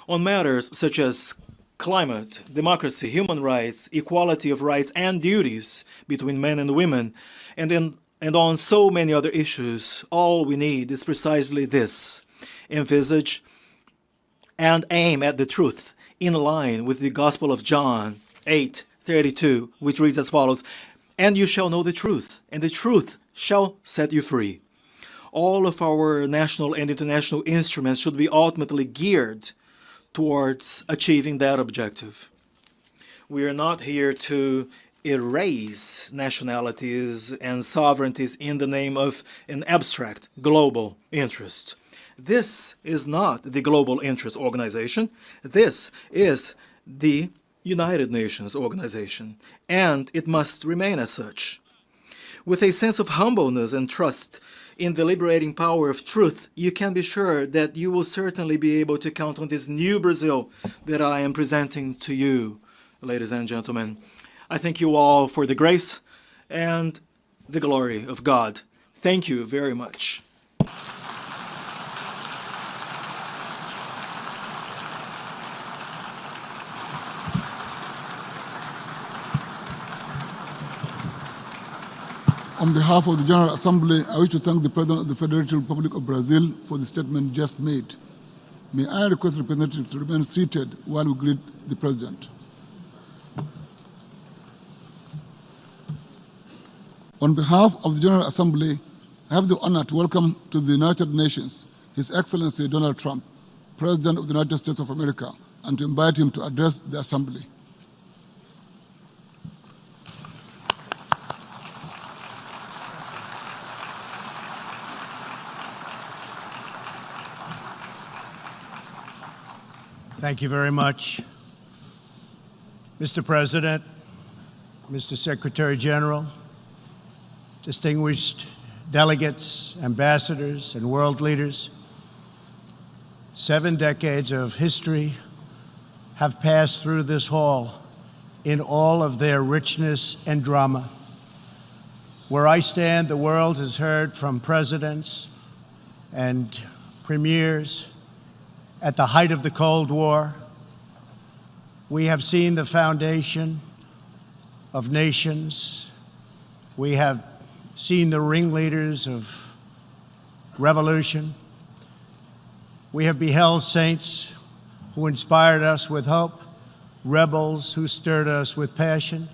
On matters such as climate, democracy, human rights, equality of rights and duties between men and women, and on so many other issues, all we need is precisely this: envisage and aim at the truth in line with the Gospel of John 8:32, which reads as follows: "And you shall know the truth, and the truth shall set you free." All of our national and international instruments should be ultimately geared towards achieving that objective. We are not here to erase nationalities and sovereignties in the name of an abstract global interest. This is not the Global Interest Organization. This is the United Nations Organization, and it must remain as such. With a sense of humbleness and trust in the liberating power of truth, you can be sure that you will certainly be able to count on this new Brazil that I am presenting to you, ladies and gentlemen. I thank you all for the grace and the glory of God. Thank you very much. On behalf of the General Assembly, I wish to thank the President of the Federative Republic of Brazil for the statement just made. May I request representatives to remain seated while we greet the President. On behalf of the General Assembly, I have the honor to welcome to the United Nations His Excellency Donald Trump, President of the United States of America, and to invite him to address the Assembly. Thank you very much. Mr. President, Mr. Secretary General, distinguished delegates, ambassadors, and world leaders, 7 decades of history have passed through this hall in all of their richness and drama. Where I stand, the world has heard from presidents and premiers at the height of the Cold War. We have seen the foundation of nations. We have seen the ringleaders of revolution. We have beheld saints who inspired us with hope, rebels who stirred us with passion,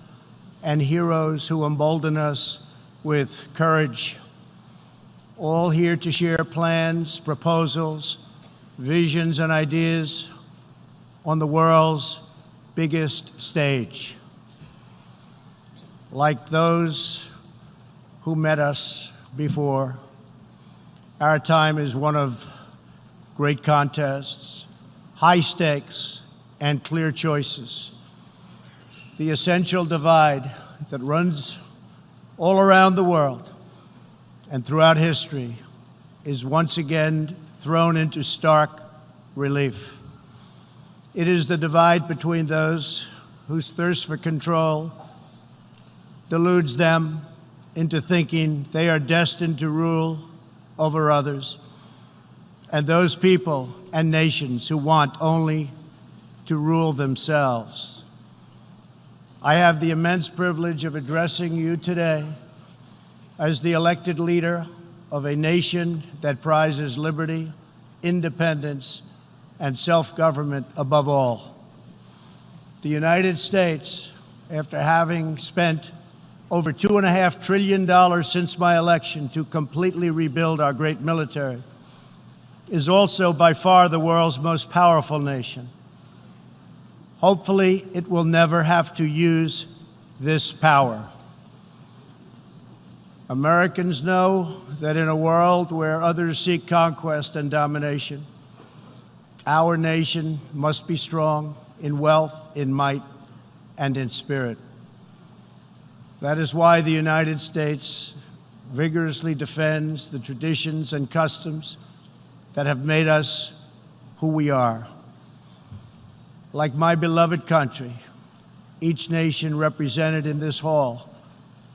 and heroes who emboldened us with courage, all here to share plans, proposals, visions, and ideas on the world's biggest stage. Like those who met us before, our time is one of great contests, high stakes, and clear choices. The essential divide that runs all around the world and throughout history is once again thrown into stark relief. It is the divide between those whose thirst for control deludes them into thinking they are destined to rule over others, and those people and nations who want only to rule themselves. I have the immense privilege of addressing you today as the elected leader of a nation that prizes liberty, independence, and self-government above all. The United States, after having spent over $2.5 trillion since my election to completely rebuild our great military, is also by far the world's most powerful nation. Hopefully, it will never have to use this power. Americans know that in a world where others seek conquest and domination, our nation must be strong in wealth, in might, and in spirit. That is why the United States vigorously defends the traditions and customs that have made us who we are. Like my beloved country, each nation represented in this hall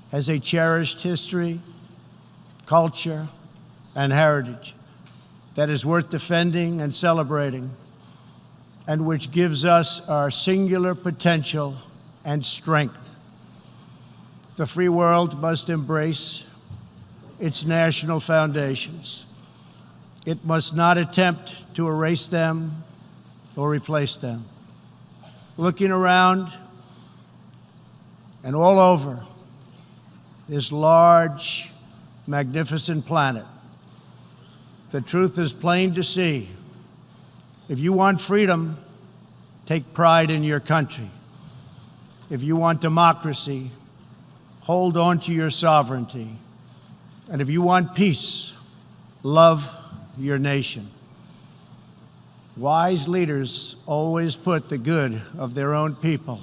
has a cherished history, culture, and heritage that is worth defending and celebrating, and which gives us our singular potential and strength. The free world must embrace its national foundations. It must not attempt to erase them or replace them. Looking around and all over this large, magnificent planet, the truth is plain to see. If you want freedom, take pride in your country. If you want democracy, hold on to your sovereignty. And if you want peace, love your nation. Wise leaders always put the good of their own people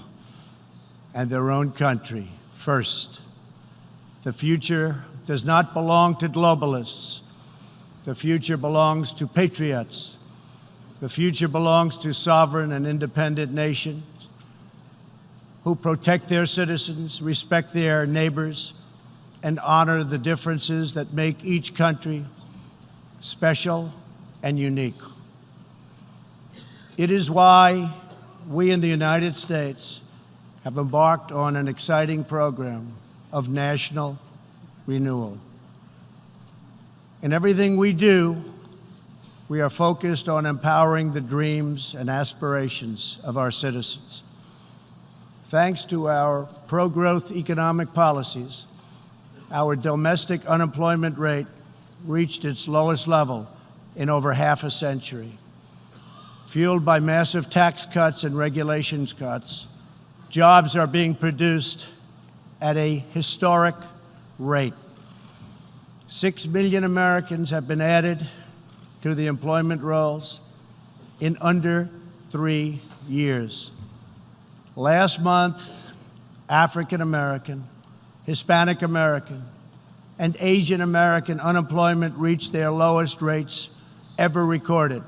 and their own country first. The future does not belong to globalists. The future belongs to patriots. The future belongs to sovereign and independent nations who protect their citizens, respect their neighbors, and honor the differences that make each country special and unique. It is why we in the United States have embarked on an exciting program of national renewal. In everything we do, we are focused on empowering the dreams and aspirations of our citizens. Thanks to our pro-growth economic policies, our domestic unemployment rate reached its lowest level in over half a century. Fueled by massive tax cuts and regulations cuts, jobs are being produced at a historic rate. 6 million Americans have been added to the employment rolls in under 3 years. Last month, African American, Hispanic American, and Asian American unemployment reached their lowest rates ever recorded.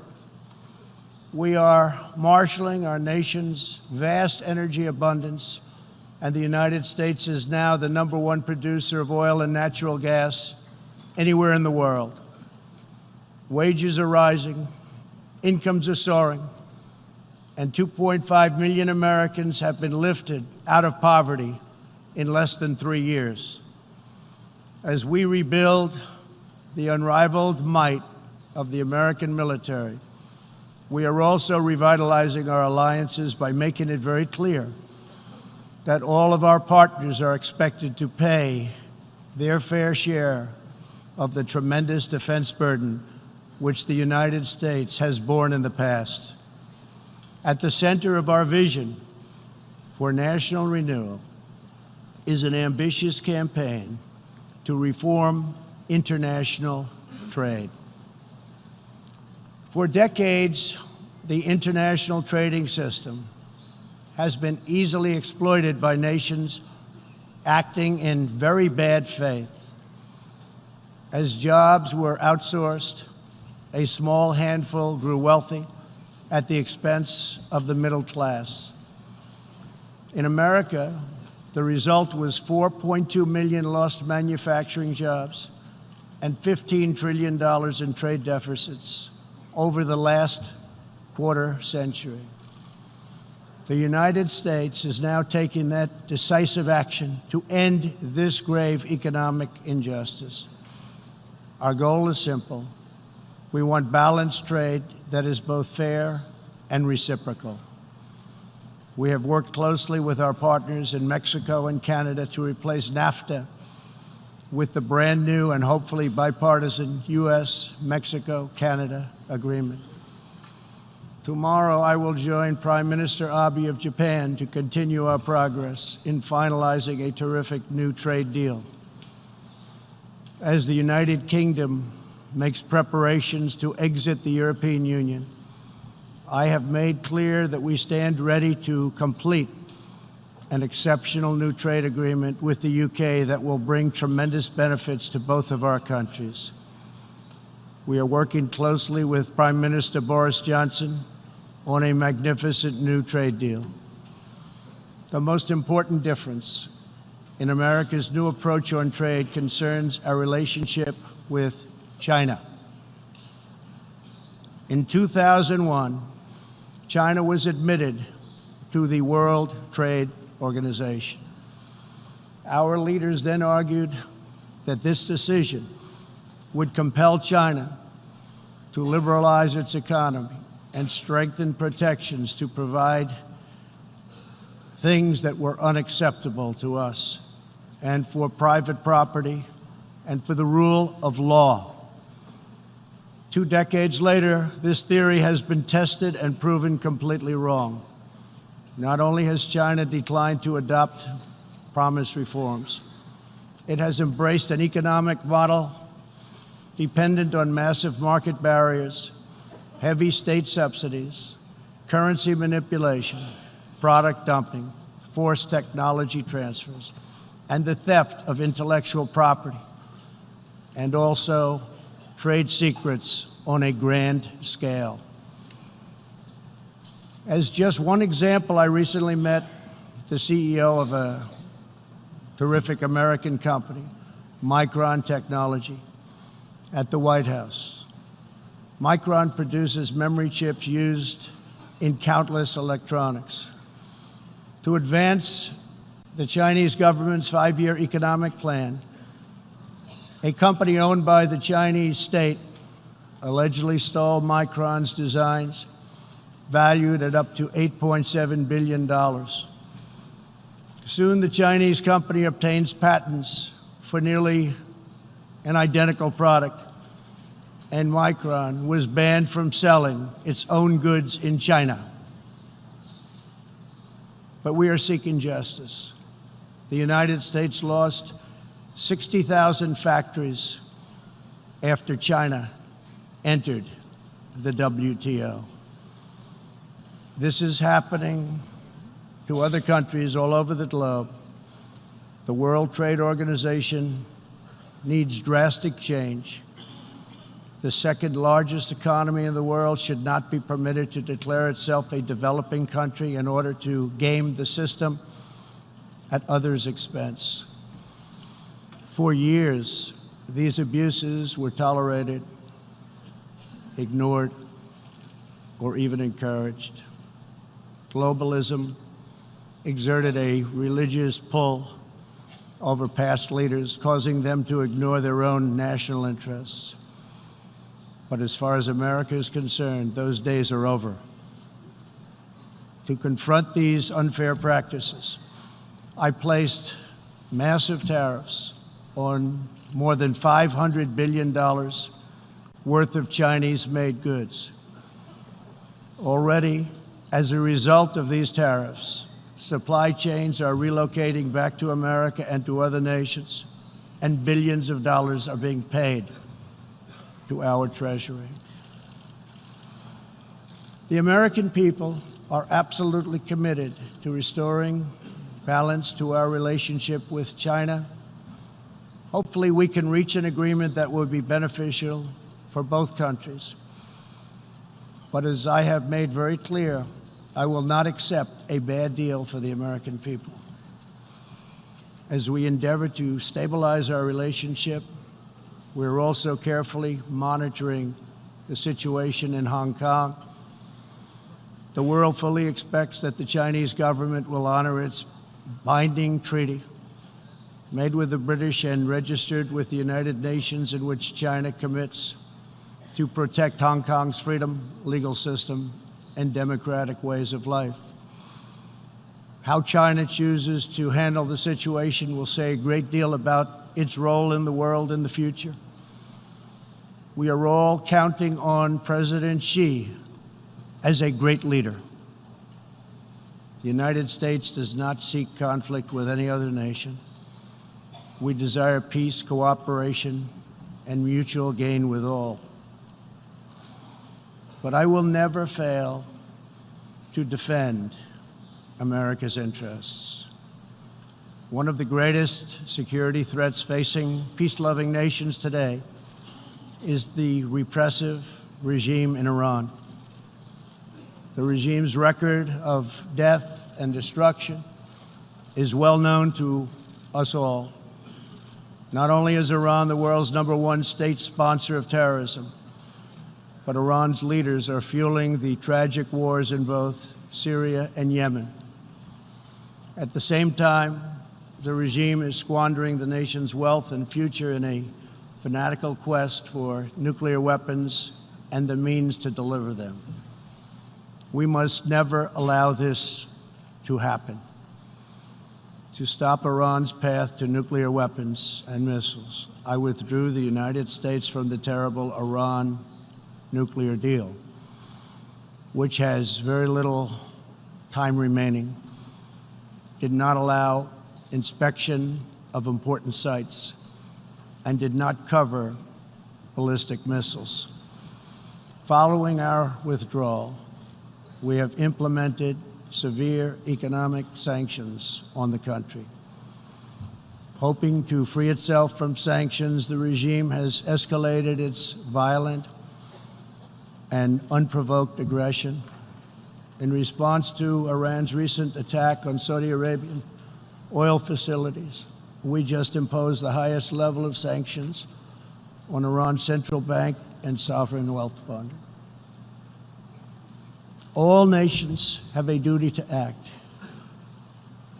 We are marshaling our nation's vast energy abundance and the United States is now the #1 producer of oil and natural gas anywhere in the world. Wages are rising, incomes are soaring, and 2.5 million Americans have been lifted out of poverty in less than 3 years. As we rebuild the unrivaled might of the American military, we are also revitalizing our alliances by making it very clear that all of our partners are expected to pay their fair share of the tremendous defense burden which the United States has borne in the past. At the center of our vision for national renewal is an ambitious campaign to reform international trade. For decades, the international trading system has been easily exploited by nations acting in very bad faith. As jobs were outsourced, a small handful grew wealthy at the expense of the middle class. In America, the result was 4.2 million lost manufacturing jobs and $15 trillion in trade deficits over the last quarter century. The United States is now taking that decisive action to end this grave economic injustice. Our goal is simple. We want balanced trade that is both fair and reciprocal. We have worked closely with our partners in Mexico and Canada to replace NAFTA with the brand new and hopefully bipartisan U.S.-Mexico-Canada agreement. Tomorrow, I will join Prime Minister Abe of Japan to continue our progress in finalizing a terrific new trade deal. As the United Kingdom makes preparations to exit the European Union, I have made clear that we stand ready to complete an exceptional new trade agreement with the UK that will bring tremendous benefits to both of our countries. We are working closely with Prime Minister Boris Johnson on a magnificent new trade deal. The most important difference in America's new approach on trade concerns our relationship with China. In 2001, China was admitted to the World Trade Organization. Our leaders then argued that this decision would compel China to liberalize its economy and strengthen protections to provide things that were unacceptable to us, and for private property, and for the rule of law. 2 decades later, this theory has been tested and proven completely wrong. Not only has China declined to adopt promised reforms, it has embraced an economic model dependent on massive market barriers, heavy state subsidies, currency manipulation, product dumping, forced technology transfers, and the theft of intellectual property, and also trade secrets on a grand scale. As just one example, I recently met the CEO of a terrific American company, Micron Technology, at the White House. Micron produces memory chips used in countless electronics. To advance the Chinese government's 5-year economic plan, a company owned by the Chinese state allegedly stole Micron's designs, valued at up to $8.7 billion. Soon, the Chinese company obtains patents for nearly an identical product, and Micron was banned from selling its own goods in China. But we are seeking justice. The United States lost 60,000 factories after China entered the WTO. This is happening to other countries all over the globe. The World Trade Organization needs drastic change. The second largest economy in the world should not be permitted to declare itself a developing country in order to game the system. at others' expense. For years, these abuses were tolerated, ignored, or even encouraged. Globalism exerted a religious pull over past leaders, causing them to ignore their own national interests. But as far as America is concerned, those days are over. To confront these unfair practices, I placed massive tariffs on more than $500 billion worth of Chinese-made goods. Already, as a result of these tariffs, supply chains are relocating back to America and to other nations, and billions of dollars are being paid to our Treasury. The American people are absolutely committed to restoring balance to our relationship with China. Hopefully, we can reach an agreement that will be beneficial for both countries. But as I have made very clear, I will not accept a bad deal for the American people. As we endeavor to stabilize our relationship, we're also carefully monitoring the situation in Hong Kong. The world fully expects that the Chinese government will honor its binding treaty made with the British and registered with the United Nations, in which China commits to protect Hong Kong's freedom, legal system, and democratic ways of life. How China chooses to handle the situation will say a great deal about its role in the world in the future. We are all counting on President Xi as a great leader. The United States does not seek conflict with any other nation. We desire peace, cooperation, and mutual gain with all. But I will never fail to defend America's interests. One of the greatest security threats facing peace-loving nations today is the repressive regime in Iran. The regime's record of death and destruction is well known to us all. Not only is Iran the world's #1 state sponsor of terrorism, but Iran's leaders are fueling the tragic wars in both Syria and Yemen. At the same time, the regime is squandering the nation's wealth and future in a fanatical quest for nuclear weapons and the means to deliver them. We must never allow this to happen. To stop Iran's path to nuclear weapons and missiles, I withdrew the United States from the terrible Iran nuclear deal, which has very little time remaining, did not allow inspection of important sites, and did not cover ballistic missiles. Following our withdrawal, we have implemented severe economic sanctions on the country. Hoping to free itself from sanctions, the regime has escalated its violent and unprovoked aggression. In response to Iran's recent attack on Saudi Arabian oil facilities, we just imposed the highest level of sanctions on Iran's central bank and sovereign wealth fund. All nations have a duty to act.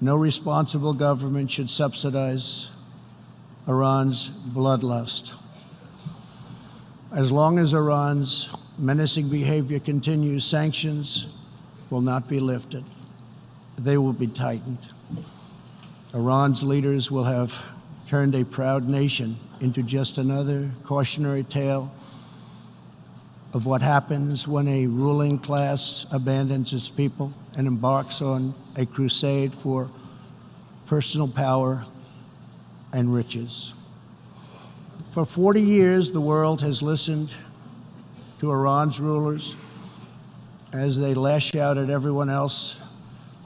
No responsible government should subsidize Iran's bloodlust. As long as Iran's menacing behavior continues, sanctions will not be lifted. They will be tightened. Iran's leaders will have turned a proud nation into just another cautionary tale of what happens when a ruling class abandons its people and embarks on a crusade for personal power and riches. For 40 years, the world has listened to Iran's rulers as they lash out at everyone else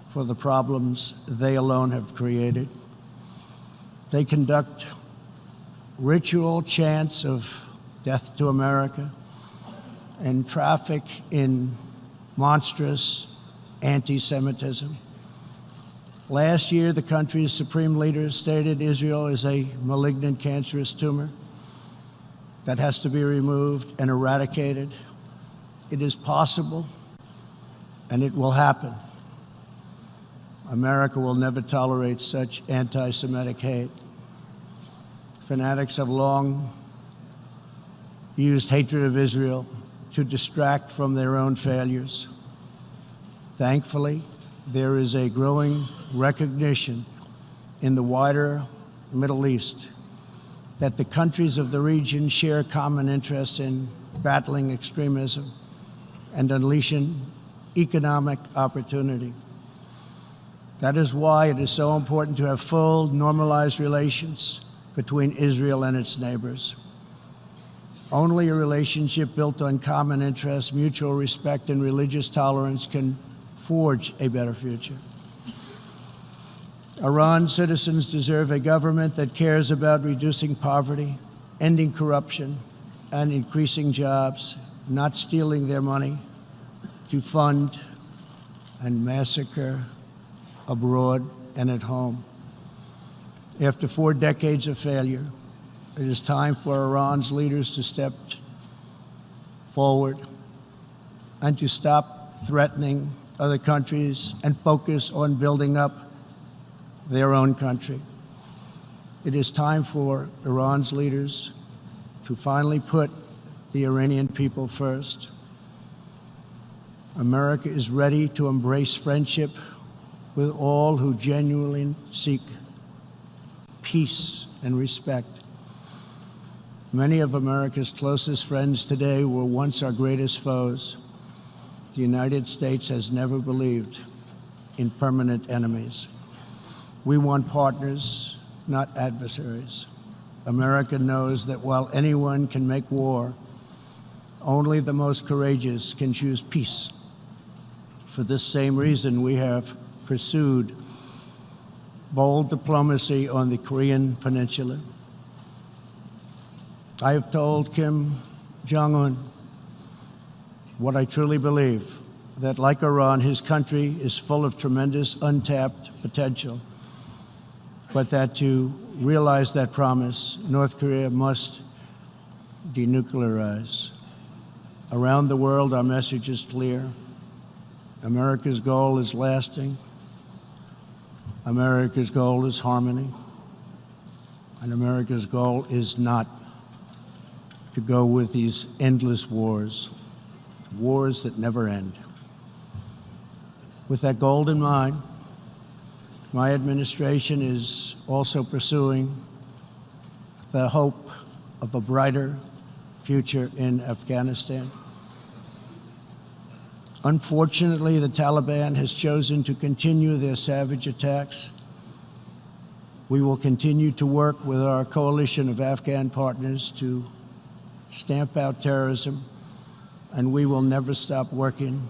for the problems they alone have created. They conduct ritual chants of death to America and traffic in monstrous anti-Semitism. Last year, the country's supreme leader stated Israel is a malignant cancerous tumor that has to be removed and eradicated. It is possible, and it will happen. America will never tolerate such anti-Semitic hate. Fanatics have long used hatred of Israel to distract from their own failures. Thankfully, there is a growing recognition in the wider Middle East that the countries of the region share common interests in battling extremism and unleashing economic opportunity. That is why it is so important to have full, normalized relations between Israel and its neighbors. Only a relationship built on common interests, mutual respect, and religious tolerance can forge a better future. Iran's citizens deserve a government that cares about reducing poverty, ending corruption, and increasing jobs, not stealing their money to fund and massacre abroad and at home. After 4 decades of failure, it is time for Iran's leaders to step forward and to stop threatening other countries and focus on building up their own country. It is time for Iran's leaders to finally put the Iranian people first. America is ready to embrace friendship with all who genuinely seek peace and respect. Many of America's closest friends today were once our greatest foes. The United States has never believed in permanent enemies. We want partners, not adversaries. America knows that while anyone can make war, only the most courageous can choose peace. For this same reason, we have pursued bold diplomacy on the Korean Peninsula. I have told Kim Jong-un what I truly believe, that like Iran, his country is full of tremendous untapped potential, but that to realize that promise, North Korea must denuclearize. Around the world, our message is clear. America's goal is lasting. America's goal is harmony. And America's goal is not to go with these endless wars, wars that never end. With that goal in mind, my administration is also pursuing the hope of a brighter future in Afghanistan. Unfortunately, the Taliban has chosen to continue their savage attacks. We will continue to work with our coalition of Afghan partners to stamp out terrorism, and we will never stop working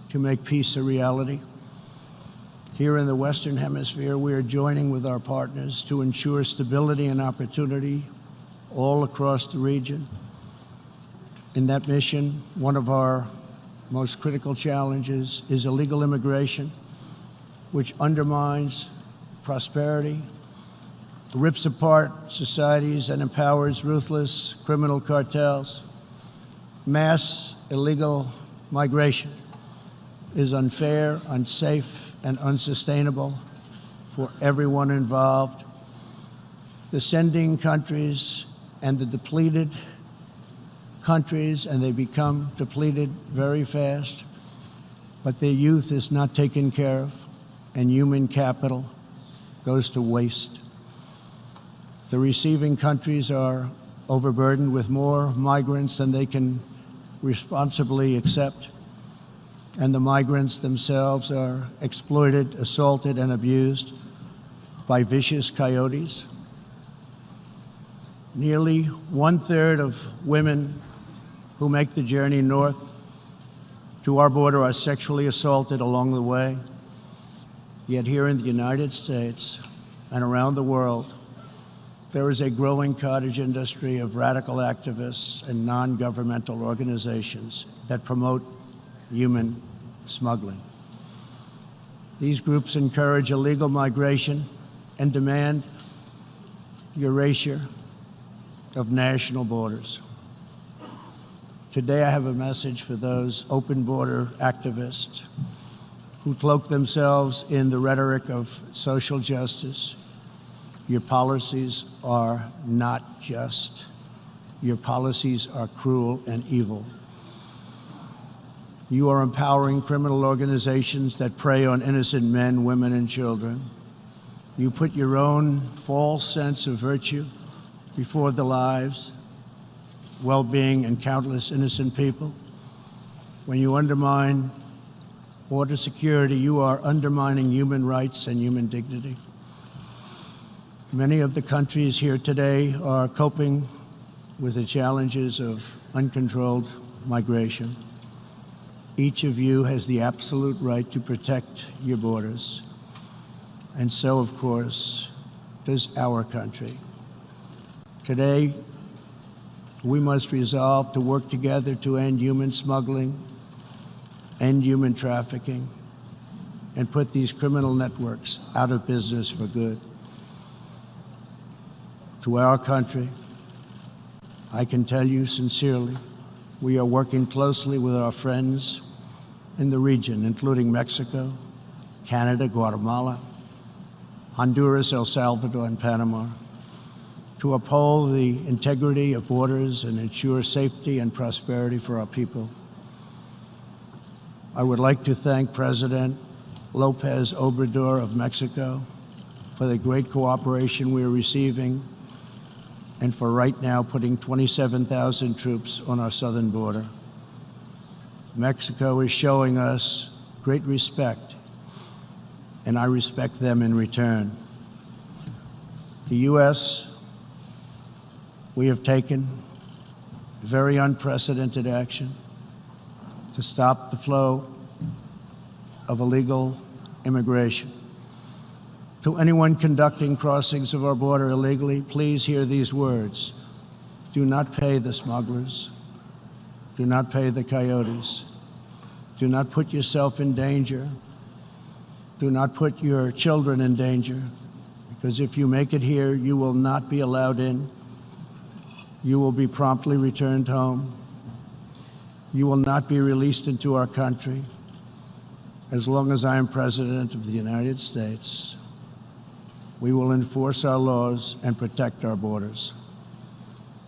to make peace a reality. Here in the Western Hemisphere, we are joining with our partners to ensure stability and opportunity all across the region. In that mission, one of our most critical challenges is illegal immigration, which undermines prosperity, rips apart societies, and empowers ruthless criminal cartels. Mass illegal migration is unfair, unsafe, and unsustainable for everyone involved. The sending countries and the depleted countries, and they become depleted very fast, but their youth is not taken care of, and human capital goes to waste. The receiving countries are overburdened with more migrants than they can responsibly accept, and the migrants themselves are exploited, assaulted, and abused by vicious coyotes. Nearly 1/3 of women who make the journey north to our border are sexually assaulted along the way. Yet here in the United States and around the world, there is a growing cottage industry of radical activists and non-governmental organizations that promote human smuggling. These groups encourage illegal migration and demand erasure of national borders. Today, I have a message for those open border activists who cloak themselves in the rhetoric of social justice. Your policies are not just. Your policies are cruel and evil. You are empowering criminal organizations that prey on innocent men, women, and children. You put your own false sense of virtue before the lives, well-being, and countless innocent people. When you undermine border security, you are undermining human rights and human dignity. Many of the countries here today are coping with the challenges of uncontrolled migration. Each of you has the absolute right to protect your borders. And so, of course, does our country. Today, we must resolve to work together to end human smuggling, end human trafficking, and put these criminal networks out of business for good. To our country, I can tell you sincerely, we are working closely with our friends in the region, including Mexico, Canada, Guatemala, Honduras, El Salvador, and Panama, to uphold the integrity of borders and ensure safety and prosperity for our people. I would like to thank President Lopez Obrador of Mexico for the great cooperation we are receiving and for right now putting 27,000 troops on our southern border. Mexico is showing us great respect, and I respect them in return. The U.S., we have taken very unprecedented action to stop the flow of illegal immigration. To anyone conducting crossings of our border illegally, please hear these words. Do not pay the smugglers. Do not pay the coyotes. Do not put yourself in danger. Do not put your children in danger, because if you make it here, you will not be allowed in. You will be promptly returned home. You will not be released into our country. As long as I am President of the United States, we will enforce our laws and protect our borders.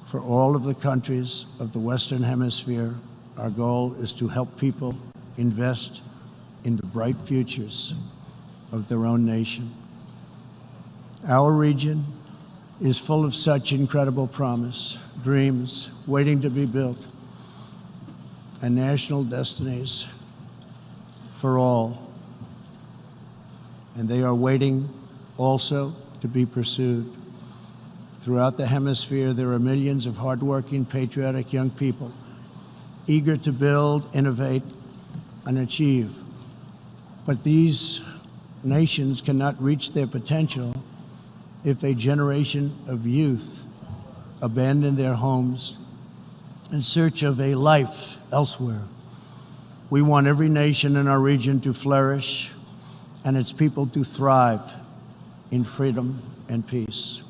For all of the countries of the Western Hemisphere, our goal is to help people invest in the bright futures of their own nation. Our region is full of such incredible promise, dreams waiting to be built, and national destinies for all. And they are waiting also to be pursued. Throughout the hemisphere, there are millions of hardworking, patriotic young people eager to build, innovate, and achieve. But these nations cannot reach their potential if a generation of youth abandon their homes in search of a life elsewhere. We want every nation in our region to flourish and its people to thrive in freedom and peace.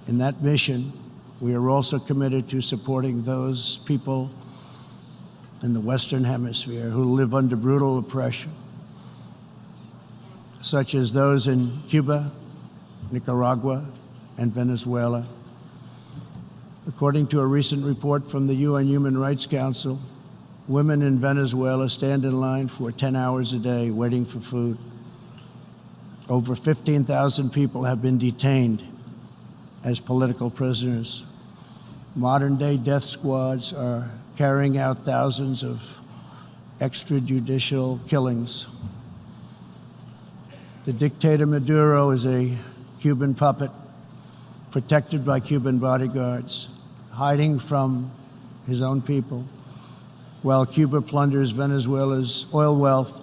In that mission, we are also committed to supporting those people in the Western Hemisphere who live under brutal oppression, such as those in Cuba, Nicaragua, and Venezuela. According to a recent report from the UN Human Rights Council, women in Venezuela stand in line for 10 hours a day waiting for food. Over 15,000 people have been detained as political prisoners. Modern-day death squads are carrying out thousands of extrajudicial killings. The dictator Maduro is a Cuban puppet protected by Cuban bodyguards, hiding from his own people, while Cuba plunders Venezuela's oil wealth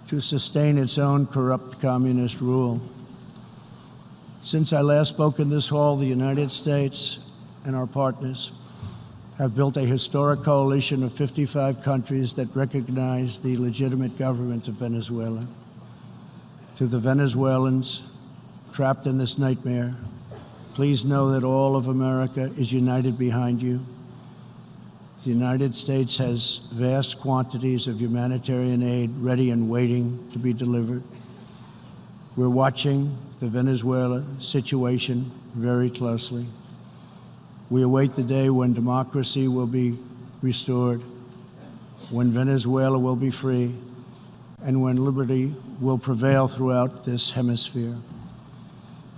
to sustain its own corrupt communist rule. Since I last spoke in this hall, the United States and our partners have built a historic coalition of 55 countries that recognize the legitimate government of Venezuela. To the Venezuelans trapped in this nightmare, please know that all of America is united behind you. The United States has vast quantities of humanitarian aid ready and waiting to be delivered. We're watching the Venezuela situation very closely. We await the day when democracy will be restored, when Venezuela will be free, and when liberty will prevail throughout this hemisphere.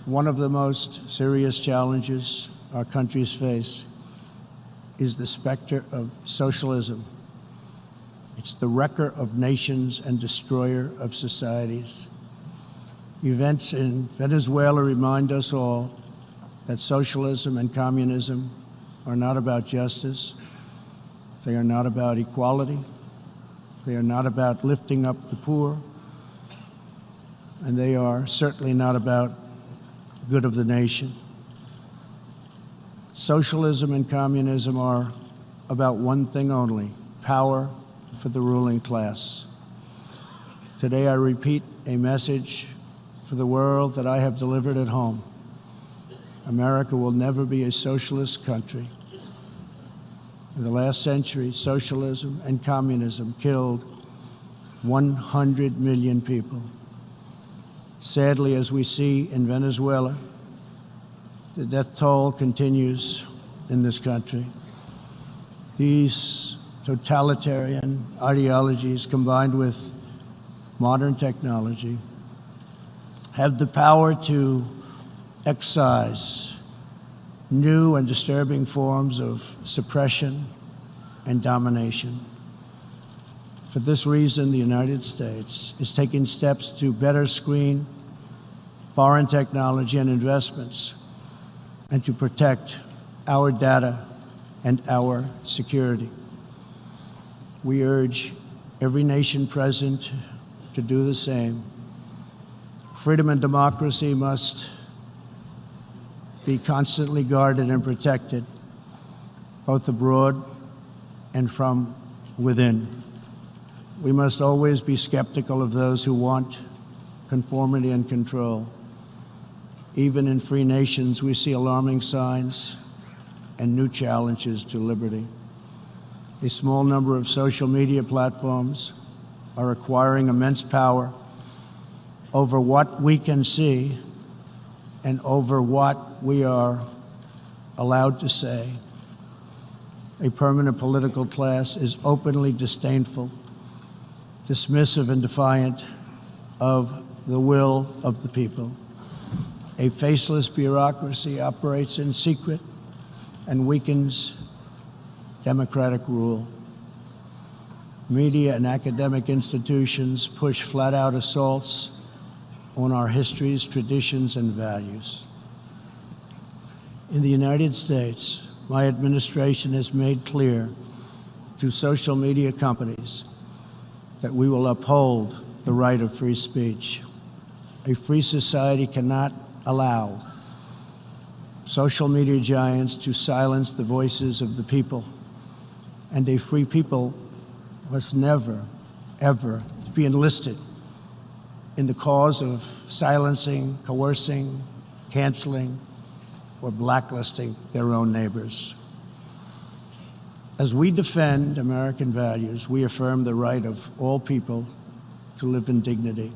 One of the most serious challenges our countries face is the specter of socialism. It's the wrecker of nations and destroyer of societies. Events in Venezuela remind us all that socialism and communism are not about justice. They are not about equality. They are not about lifting up the poor. And they are certainly not about the good of the nation. Socialism and communism are about one thing only: power for the ruling class. Today I repeat a message for the world that I have delivered at home. America will never be a socialist country. In the last century, socialism and communism killed 100 million people. Sadly, as we see in Venezuela, the death toll continues in this country. These totalitarian ideologies, combined with modern technology, have the power to excise new and disturbing forms of suppression and domination. For this reason, the United States is taking steps to better screen foreign technology and investments and to protect our data and our security. We urge every nation present to do the same. Freedom and democracy must be constantly guarded and protected, both abroad and from within. We must always be skeptical of those who want conformity and control. Even in free nations, we see alarming signs and new challenges to liberty. A small number of social media platforms are acquiring immense power over what we can see and over what we are allowed to say. A permanent political class is openly disdainful, dismissive, and defiant of the will of the people. A faceless bureaucracy operates in secret and weakens democratic rule. Media and academic institutions push flat-out assaults on our histories, traditions, and values. In the United States, my administration has made clear to social media companies that we will uphold the right of free speech. A free society cannot allow social media giants to silence the voices of the people, and a free people must never, ever be enlisted in the cause of silencing, coercing, canceling, or blacklisting their own neighbors. As we defend American values, we affirm the right of all people to live in dignity.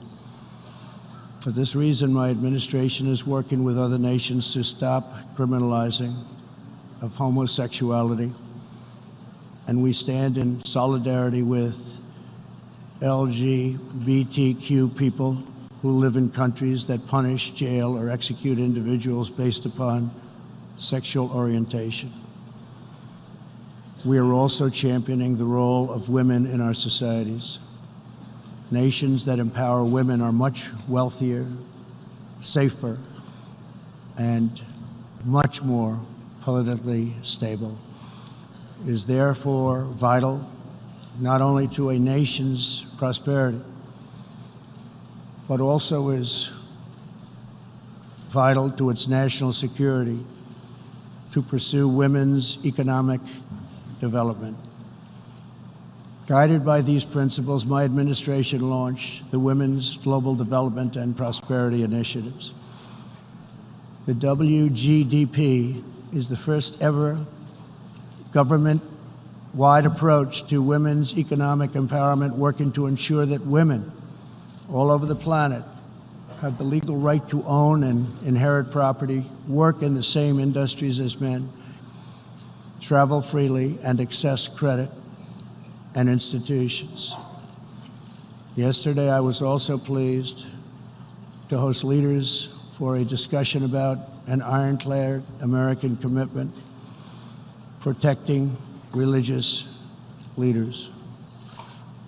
For this reason, my administration is working with other nations to stop criminalizing of homosexuality, and we stand in solidarity with LGBTQ people who live in countries that punish, jail, or execute individuals based upon sexual orientation. We are also championing the role of women in our societies. Nations that empower women are much wealthier, safer, and much more politically stable. It is therefore vital not only to a nation's prosperity, but also is vital to its national security to pursue women's economic development. Guided by these principles, my administration launched the Women's Global Development and Prosperity Initiatives. The WGDP is the first ever government-wide approach to women's economic empowerment, working to ensure that women all over the planet have the legal right to own and inherit property, work in the same industries as men, travel freely, and access credit and institutions. Yesterday, I was also pleased to host leaders for a discussion about an ironclad American commitment protecting religious leaders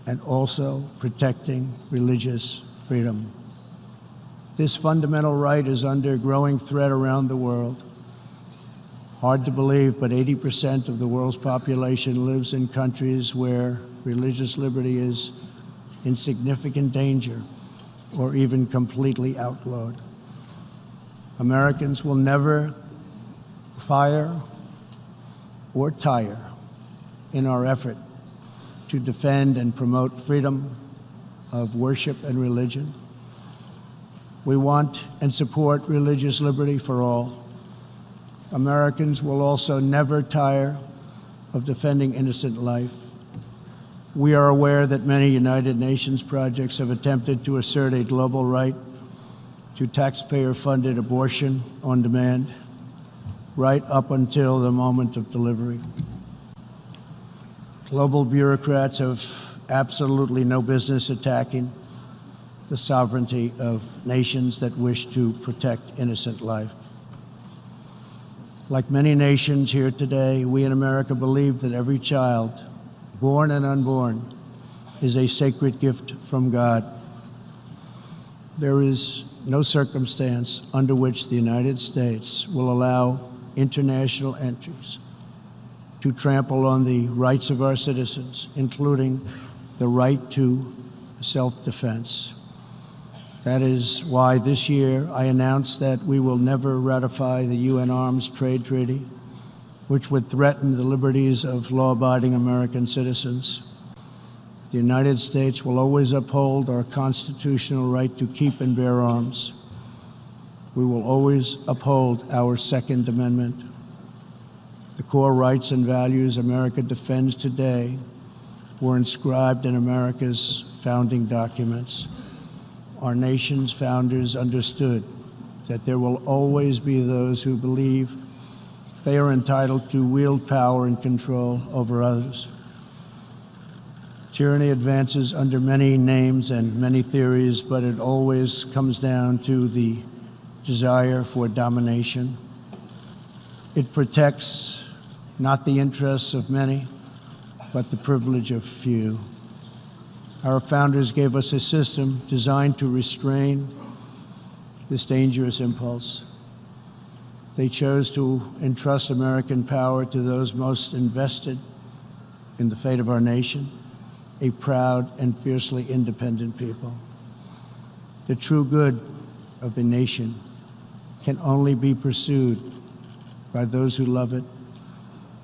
and also protecting religious freedom. This fundamental right is under growing threat around the world. Hard to believe, but 80% of the world's population lives in countries where religious liberty is in significant danger or even completely outlawed. Americans will never fire or tire in our effort to defend and promote freedom of worship and religion. We want and support religious liberty for all. Americans will also never tire of defending innocent life. We are aware that many United Nations projects have attempted to assert a global right to taxpayer-funded abortion on demand, right up until the moment of delivery. Global bureaucrats have absolutely no business attacking the sovereignty of nations that wish to protect innocent life. Like many nations here today, we in America believe that every child, born and unborn, is a sacred gift from God. There is no circumstance under which the United States will allow international entries to trample on the rights of our citizens, including the right to self-defense. That is why this year I announced that we will never ratify the UN Arms Trade Treaty, which would threaten the liberties of law-abiding American citizens. The United States will always uphold our constitutional right to keep and bear arms. We will always uphold our Second Amendment. The core rights and values America defends today were inscribed in America's founding documents. Our nation's founders understood that there will always be those who believe they are entitled to wield power and control over others. Tyranny advances under many names and many theories, but it always comes down to the desire for domination. It protects not the interests of many, but the privilege of few. Our founders gave us a system designed to restrain this dangerous impulse. They chose to entrust American power to those most invested in the fate of our nation, a proud and fiercely independent people. The true good of a nation can only be pursued by those who love it,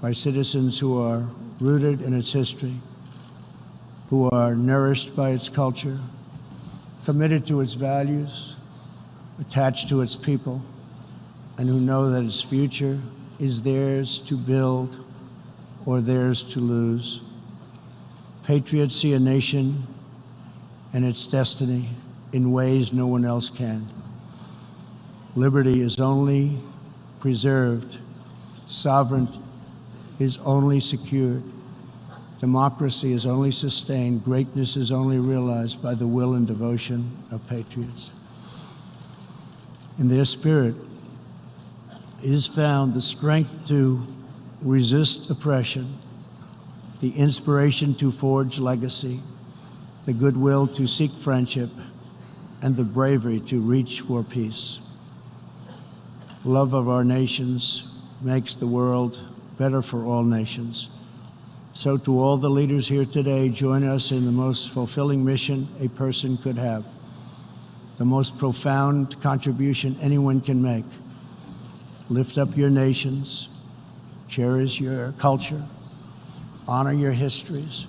by citizens who are rooted in its history, who are nourished by its culture, committed to its values, attached to its people, and who know that its future is theirs to build or theirs to lose. Patriots see a nation and its destiny in ways no one else can. Liberty is only preserved, sovereignty is only secured, democracy is only sustained, greatness is only realized by the will and devotion of patriots. In their spirit is found the strength to resist oppression, the inspiration to forge legacy, the goodwill to seek friendship, and the bravery to reach for peace. Love of our nations makes the world better for all nations. So to all the leaders here today, join us in the most fulfilling mission a person could have, the most profound contribution anyone can make. Lift up your nations, cherish your culture, honor your histories,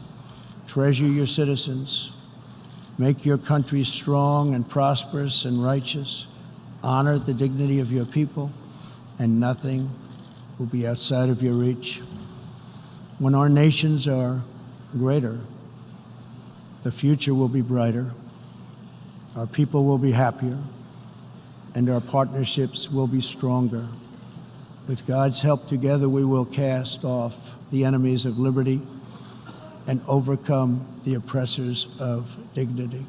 Treasure your citizens. Make your country strong and prosperous and righteous. Honor the dignity of your people, and nothing will be outside of your reach. When our nations are greater, the future will be brighter, our people will be happier, and our partnerships will be stronger. With God's help, together we will cast off the enemies of liberty and overcome the oppressors of dignity.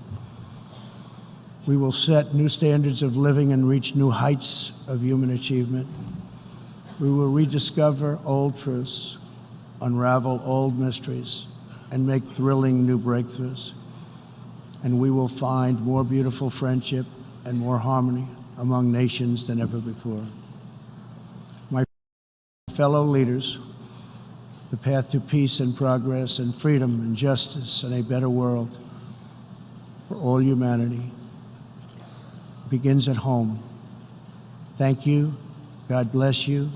We will set new standards of living and reach new heights of human achievement. We will rediscover old truths, unravel old mysteries, and make thrilling new breakthroughs. And we will find more beautiful friendship and more harmony among nations than ever before. My fellow leaders, the path to peace and progress and freedom and justice and a better world for all humanity begins at home. Thank you. God bless you.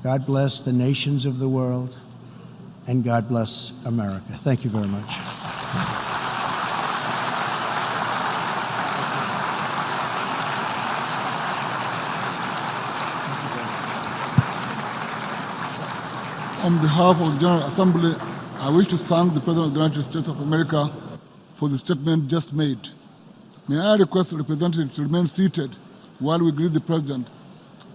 God bless the nations of the world. And God bless America. Thank you very much. On behalf of the General Assembly, I wish to thank the President of the United States of America for the statement just made. May I request the representatives to remain seated while we greet the President,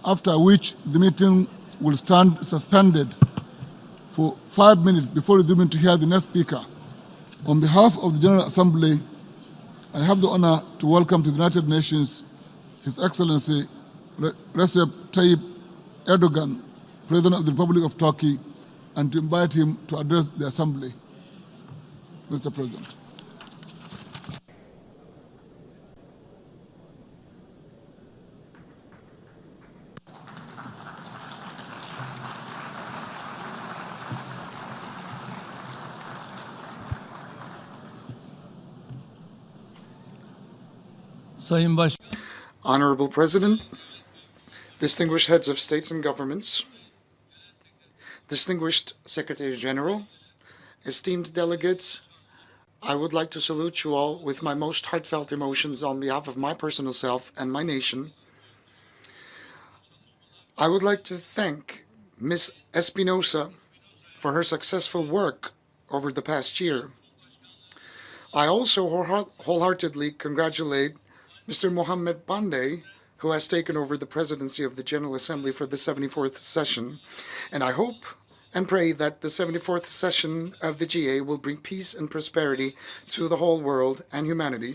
after which the meeting will stand suspended for 5 minutes before resuming to hear the next speaker. On behalf of the General Assembly, I have the honor to welcome to the United Nations His Excellency Recep Tayyip Erdogan, President of the Republic of Turkey, and to invite him to address the Assembly. Mr. President. Sayın Başkan. Honorable President, distinguished heads of states and governments, distinguished Secretary General, esteemed delegates, I would like to salute you all with my most heartfelt emotions on behalf of my personal self and my nation. I would like to thank Ms. Espinosa for her successful work over the past year. I also wholeheartedly congratulate Mr. Mohammed Pandey, who has taken over the presidency of the General Assembly for the 74th session, and I hope and pray that the 74th session of the GA will bring peace and prosperity to the whole world and humanity.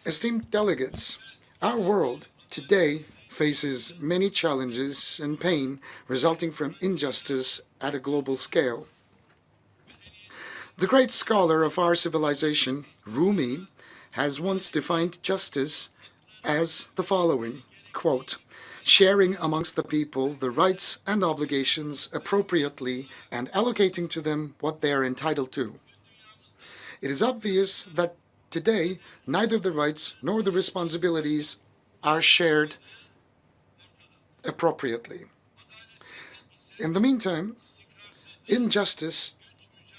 Esteemed delegates, our world today faces many challenges and pain resulting from injustice at a global scale. The great scholar of our civilization, Rumi, has once defined justice as the following, quote, sharing amongst the people the rights and obligations appropriately and allocating to them what they are entitled to. It is obvious that today neither the rights nor the responsibilities are shared appropriately. In the meantime, injustice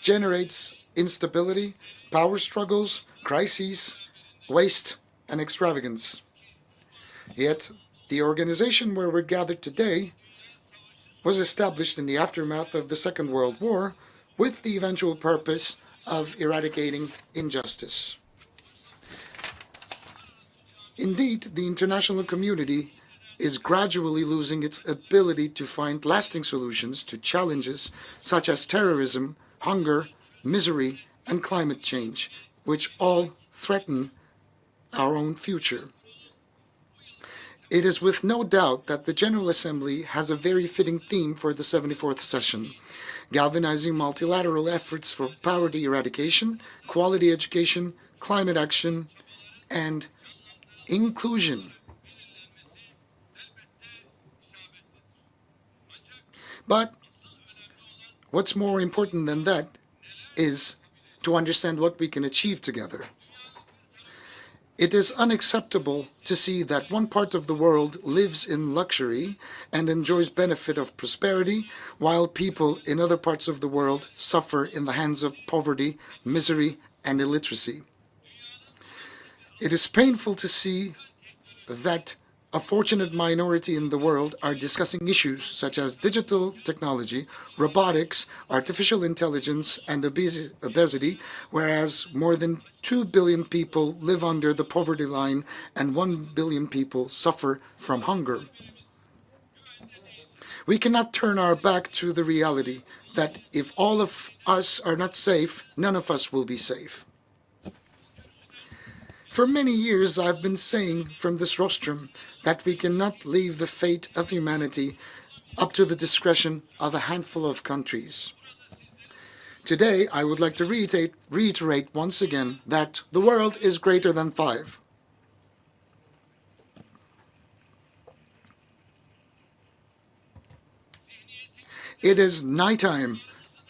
generates instability, power struggles, crises, waste, and extravagance. Yet, the organization where we're gathered today was established in the aftermath of the Second World War with the eventual purpose of eradicating injustice. Indeed, the international community is gradually losing its ability to find lasting solutions to challenges such as terrorism, hunger, misery, and climate change, which all threaten our own future. It is with no doubt that the General Assembly has a very fitting theme for the 74th session, galvanizing multilateral efforts for poverty eradication, quality education, climate action, and inclusion. But what's more important than that is to understand what we can achieve together. It is unacceptable to see that one part of the world lives in luxury and enjoys benefit of prosperity, while people in other parts of the world suffer in the hands of poverty, misery, and illiteracy. It is painful to see that a fortunate minority in the world are discussing issues such as digital technology, robotics, artificial intelligence, and obesity, whereas more than 2 billion people live under the poverty line and 1 billion people suffer from hunger. We cannot turn our back to the reality that if all of us are not safe, none of us will be safe. For many years, I've been saying from this rostrum that we cannot leave the fate of humanity up to the discretion of a handful of countries. Today, I would like to reiterate once again that the world is greater than 5. It is nighttime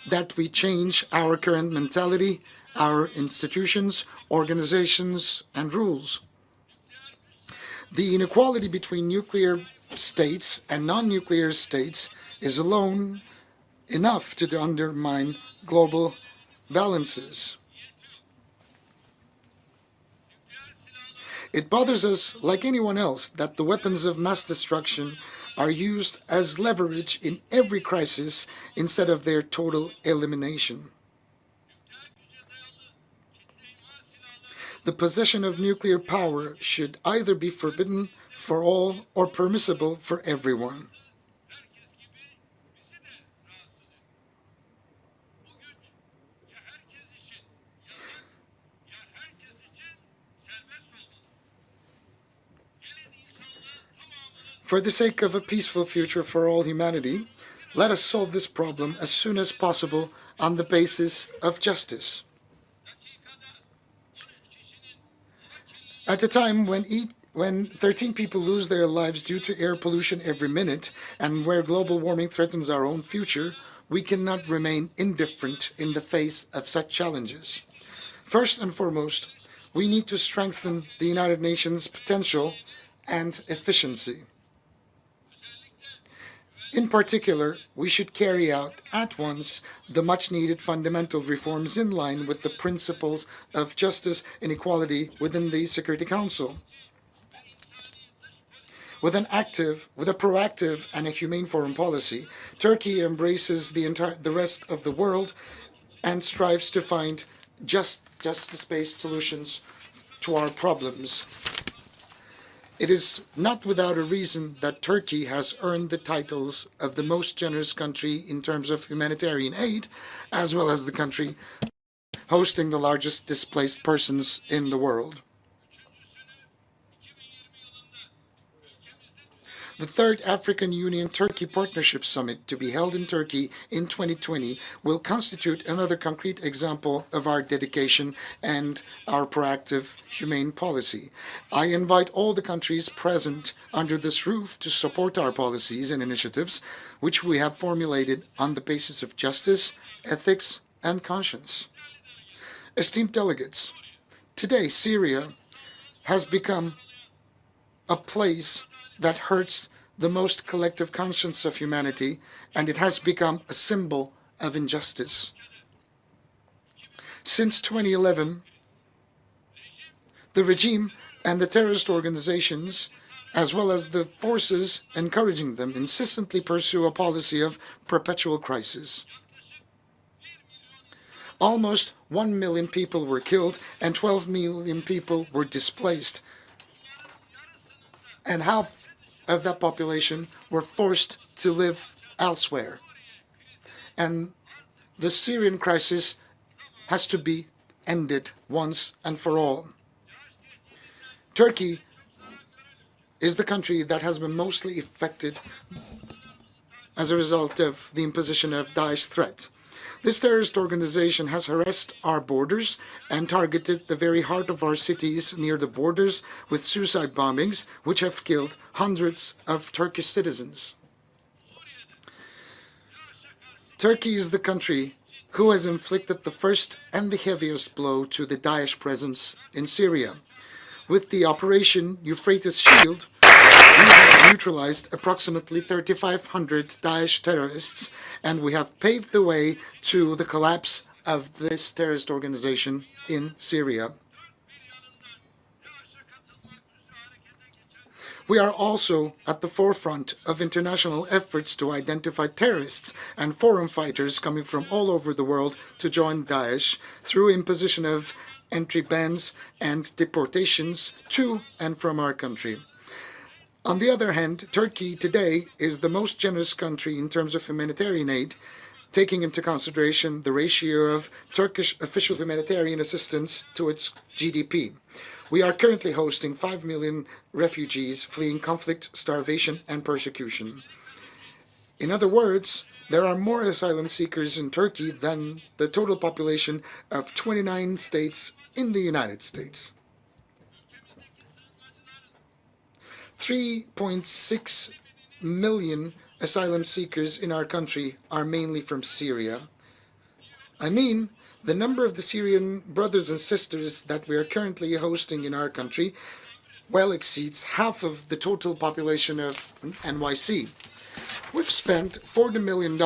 that we change our current mentality, our institutions, organizations, and rules. The inequality between nuclear states and non-nuclear states is alone enough to undermine global balances. It bothers us, like anyone else, that the weapons of mass destruction are used as leverage in every crisis instead of their total elimination. The possession of nuclear power should either be forbidden for all or permissible for everyone. For the sake of a peaceful future for all humanity, let us solve this problem as soon as possible on the basis of justice. At a time when 13 people lose their lives due to air pollution every minute, and where global warming threatens our own future, we cannot remain indifferent in the face of such challenges. First and foremost, we need to strengthen the United Nations' potential and efficiency. In particular, we should carry out at once the much-needed fundamental reforms in line with the principles of justice and equality within the Security Council. With a proactive and a humane foreign policy, Turkey embraces the rest of the world and strives to find justice-based solutions to our problems. It is not without a reason that Turkey has earned the titles of the most generous country in terms of humanitarian aid, as well as the country hosting the largest displaced persons in the world. The third African Union-Turkey Partnership Summit, to be held in Turkey in 2020, will constitute another concrete example of our dedication and our proactive, humane policy. I invite all the countries present under this roof to support our policies and initiatives, which we have formulated on the basis of justice, ethics, and conscience. Esteemed delegates, today Syria has become a place that hurts the most collective conscience of humanity, and it has become a symbol of injustice. Since 2011, the regime and the terrorist organizations, as well as the forces encouraging them, insistently pursue a policy of perpetual crisis. Almost 1 million people were killed and 12 million people were displaced, and half of that population were forced to live elsewhere. And the Syrian crisis has to be ended once and for all. Turkey is the country that has been mostly affected as a result of the imposition of Daesh threat. This terrorist organization has harassed our borders and targeted the very heart of our cities near the borders with suicide bombings, which have killed hundreds of Turkish citizens. Turkey is the country who has inflicted the first and the heaviest blow to the Daesh presence in Syria. With the Operation Euphrates Shield, we have neutralized approximately 3,500 Daesh terrorists, and we have paved the way to the collapse of this terrorist organization in Syria. We are also at the forefront of international efforts to identify terrorists and foreign fighters coming from all over the world to join Daesh through imposition of entry bans and deportations to and from our country. On the other hand, Turkey today is the most generous country in terms of humanitarian aid, taking into consideration the ratio of Turkish official humanitarian assistance to its GDP. We are currently hosting 5 million refugees fleeing conflict, starvation, and persecution. In other words, there are more asylum seekers in Turkey than the total population of 29 states in the United States. 3.6 million asylum seekers in our country are mainly from Syria. I mean, the number of the Syrian brothers and sisters that we are currently hosting in our country well exceeds half of the total population of NYC. We've spent $40 million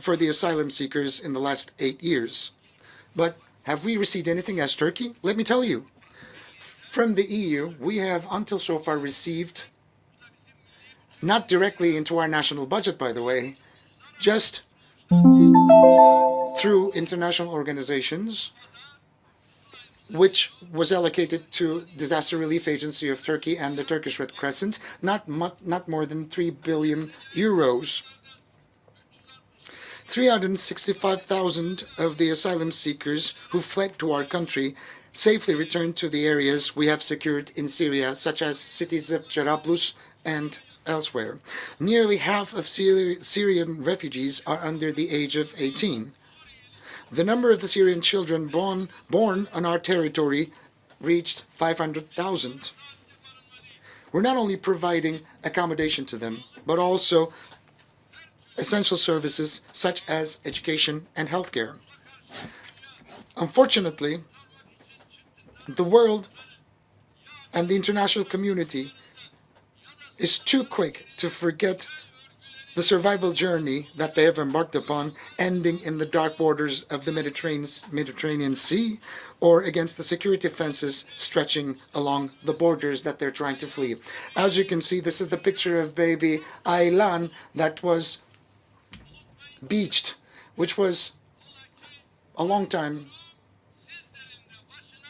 for the asylum seekers in the last 8 years. But have we received anything as Turkey? Let me tell you. From the EU, we have until so far received, not directly into our national budget, by the way, just through international organizations, which was allocated to Disaster Relief Agency of Turkey and the Turkish Red Crescent, not more than 3 billion euros. 365,000 of the asylum seekers who fled to our country safely returned to the areas we have secured in Syria, such as cities of Jarablus and elsewhere. Nearly half of Syrian refugees are under the age of 18. The number of the Syrian children born on our territory reached 500,000. We're not only providing accommodation to them, but also essential services such as education and healthcare. Unfortunately, the world and the international community is too quick to forget the survival journey that they have embarked upon, ending in the dark waters of the Mediterranean Sea or against the security fences stretching along the borders that they're trying to flee. As you can see, this is the picture of baby Aylan that was beached, which was a long time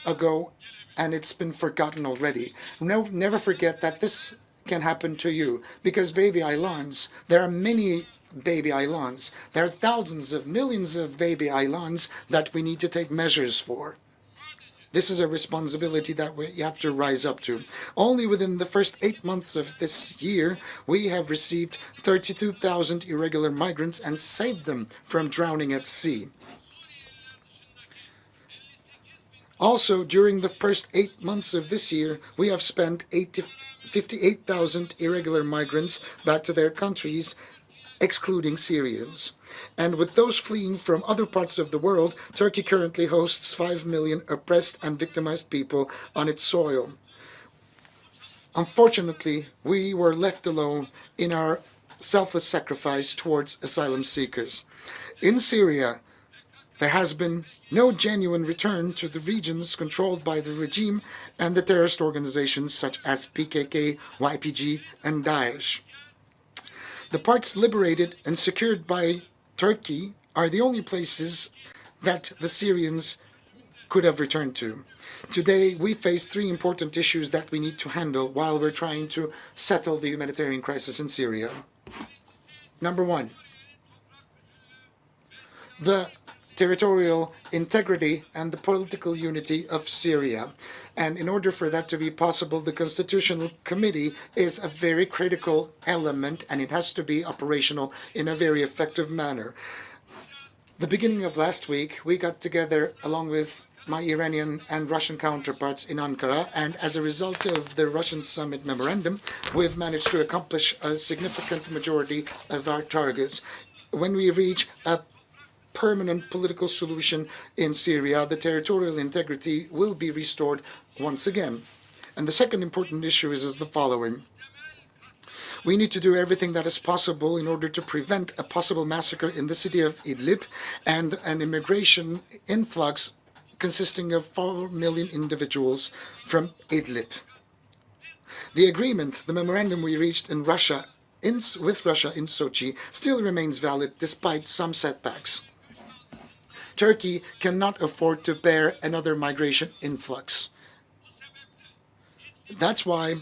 ago, and it's been forgotten already. No, never forget that this can happen to you, because baby Aylans, there are many baby Aylans. There are thousands of millions of baby Aylans that we need to take measures for. This is a responsibility that we have to rise up to. Only within the first 8 months of this year, we have received 32,000 irregular migrants and saved them from drowning at sea. Also, during the first 8 months of this year, we have spent 58,000 irregular migrants back to their countries, excluding Syrians. And with those fleeing from other parts of the world, Turkey currently hosts 5 million oppressed and victimized people on its soil. Unfortunately, we were left alone in our selfless sacrifice towards asylum seekers. In Syria, there has been no genuine return to the regions controlled by the regime and the terrorist organizations such as PKK, YPG, and Daesh. The parts liberated and secured by Turkey are the only places that the Syrians could have returned to. Today, we face 3 important issues that we need to handle while we're trying to settle the humanitarian crisis in Syria. Number 1, the territorial integrity and the political unity of Syria. And in order for that to be possible, the Constitutional Committee is a very critical element, and it has to be operational in a very effective manner. The beginning of last week, we got together along with my Iranian and Russian counterparts in Ankara, and as a result of the Russian summit memorandum, we've managed to accomplish a significant majority of our targets. When we reach a permanent political solution in Syria, the territorial integrity will be restored once again. And the second important issue is the following. We need to do everything that is possible in order to prevent a possible massacre in the city of Idlib and an immigration influx consisting of 4 million individuals from Idlib. The agreement, the memorandum we reached with Russia in Sochi, still remains valid despite some setbacks. Turkey cannot afford to bear another migration influx. That's why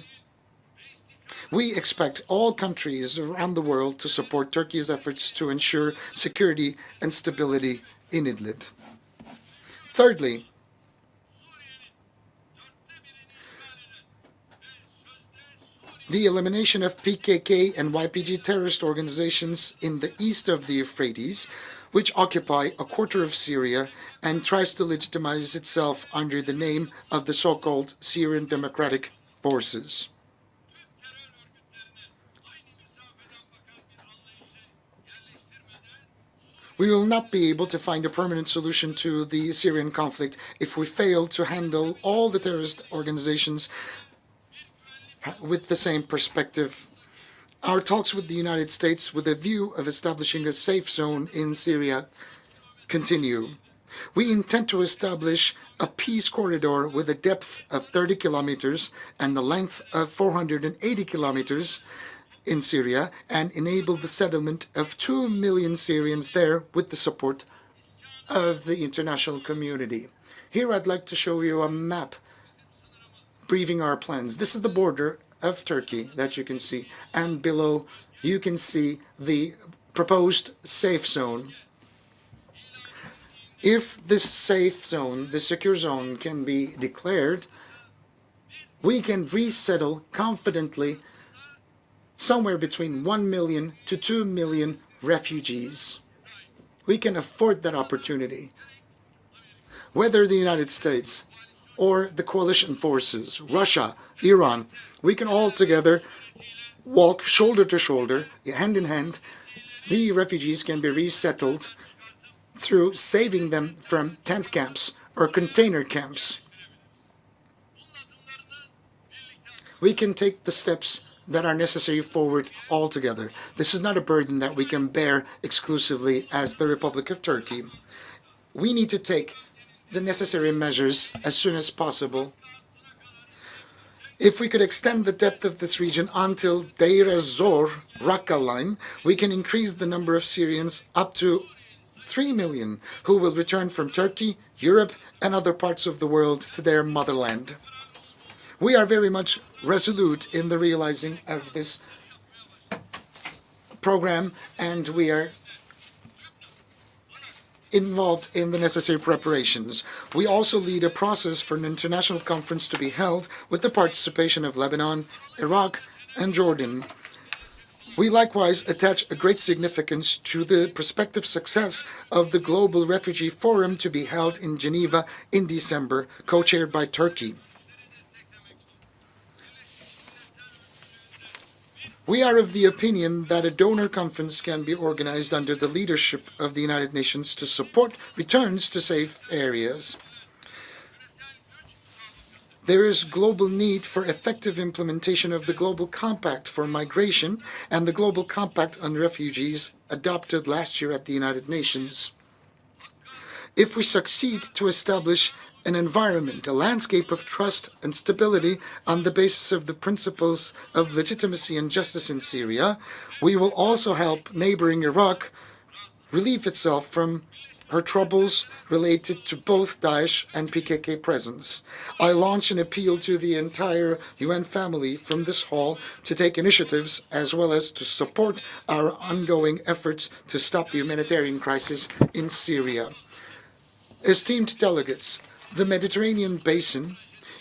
we expect all countries around the world to support Turkey's efforts to ensure security and stability in Idlib. Thirdly, the elimination of PKK and YPG terrorist organizations in the east of the Euphrates, which occupy a quarter of Syria and tries to legitimize itself under the name of the so-called Syrian Democratic Forces. We will not be able to find a permanent solution to the Syrian conflict if we fail to handle all the terrorist organizations with the same perspective. Our talks with the United States with a view of establishing a safe zone in Syria continue. We intend to establish a peace corridor with a depth of 30 kilometers and the length of 480 kilometers in Syria and enable the settlement of 2 million Syrians there with the support of the international community. Here I'd like to show you a map briefing our plans. This is the border of Turkey that you can see, and below you can see the proposed safe zone. If this safe zone, the secure zone, can be declared, we can resettle confidently somewhere between 1 million to 2 million refugees. We can afford that opportunity. Whether the United States or the coalition forces, Russia, Iran, we can all together walk shoulder to shoulder, hand in hand. The refugees can be resettled through saving them from tent camps or container camps. We can take the steps that are necessary forward altogether. This is not a burden that we can bear exclusively as the Republic of Turkey. We need to take the necessary measures as soon as possible. If we could extend the depth of this region until Deir ez-Zor, Raqqa line, we can increase the number of Syrians up to 3 million who will return from Turkey, Europe, and other parts of the world to their motherland. We are very much resolute in the realizing of this program, and we are involved in the necessary preparations. We also lead a process for an international conference to be held with the participation of Lebanon, Iraq, and Jordan. We likewise attach a great significance to the prospective success of the Global Refugee Forum to be held in Geneva in December, co-chaired by Turkey. We are of the opinion that a donor conference can be organized under the leadership of the United Nations to support returns to safe areas. There is global need for effective implementation of the Global Compact for Migration and the Global Compact on Refugees adopted last year at the United Nations. If we succeed to establish an environment, a landscape of trust and stability on the basis of the principles of legitimacy and justice in Syria, we will also help neighboring Iraq relieve itself from her troubles related to both Daesh and PKK presence. I launch an appeal to the entire UN family from this hall to take initiatives as well as to support our ongoing efforts to stop the humanitarian crisis in Syria. Esteemed delegates, the Mediterranean basin,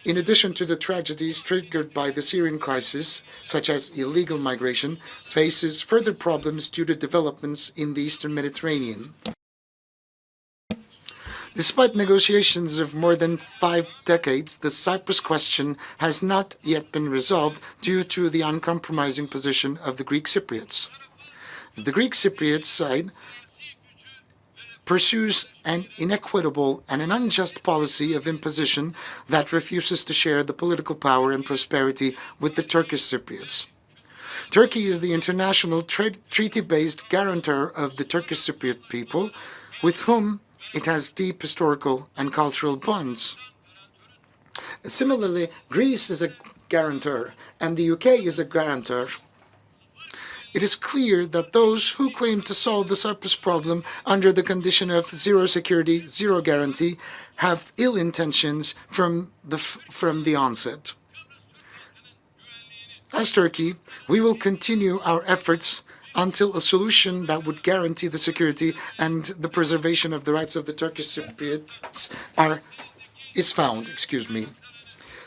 in addition to the tragedies triggered by the Syrian crisis, such as illegal migration, faces further problems due to developments in the Eastern Mediterranean. Despite negotiations of more than 5 decades, the Cyprus question has not yet been resolved due to the uncompromising position of the Greek Cypriots. The Greek Cypriot side pursues an inequitable and an unjust policy of imposition that refuses to share the political power and prosperity with the Turkish Cypriots. Turkey is the international treaty-based guarantor of the Turkish Cypriot people, with whom it has deep historical and cultural bonds. Similarly, Greece is a guarantor, and the UK is a guarantor. It is clear that those who claim to solve the Cyprus problem under the condition of zero security, zero guarantee, have ill intentions from the onset. As Turkey, we will continue our efforts until a solution that would guarantee the security and the preservation of the rights of the Turkish Cypriots is found.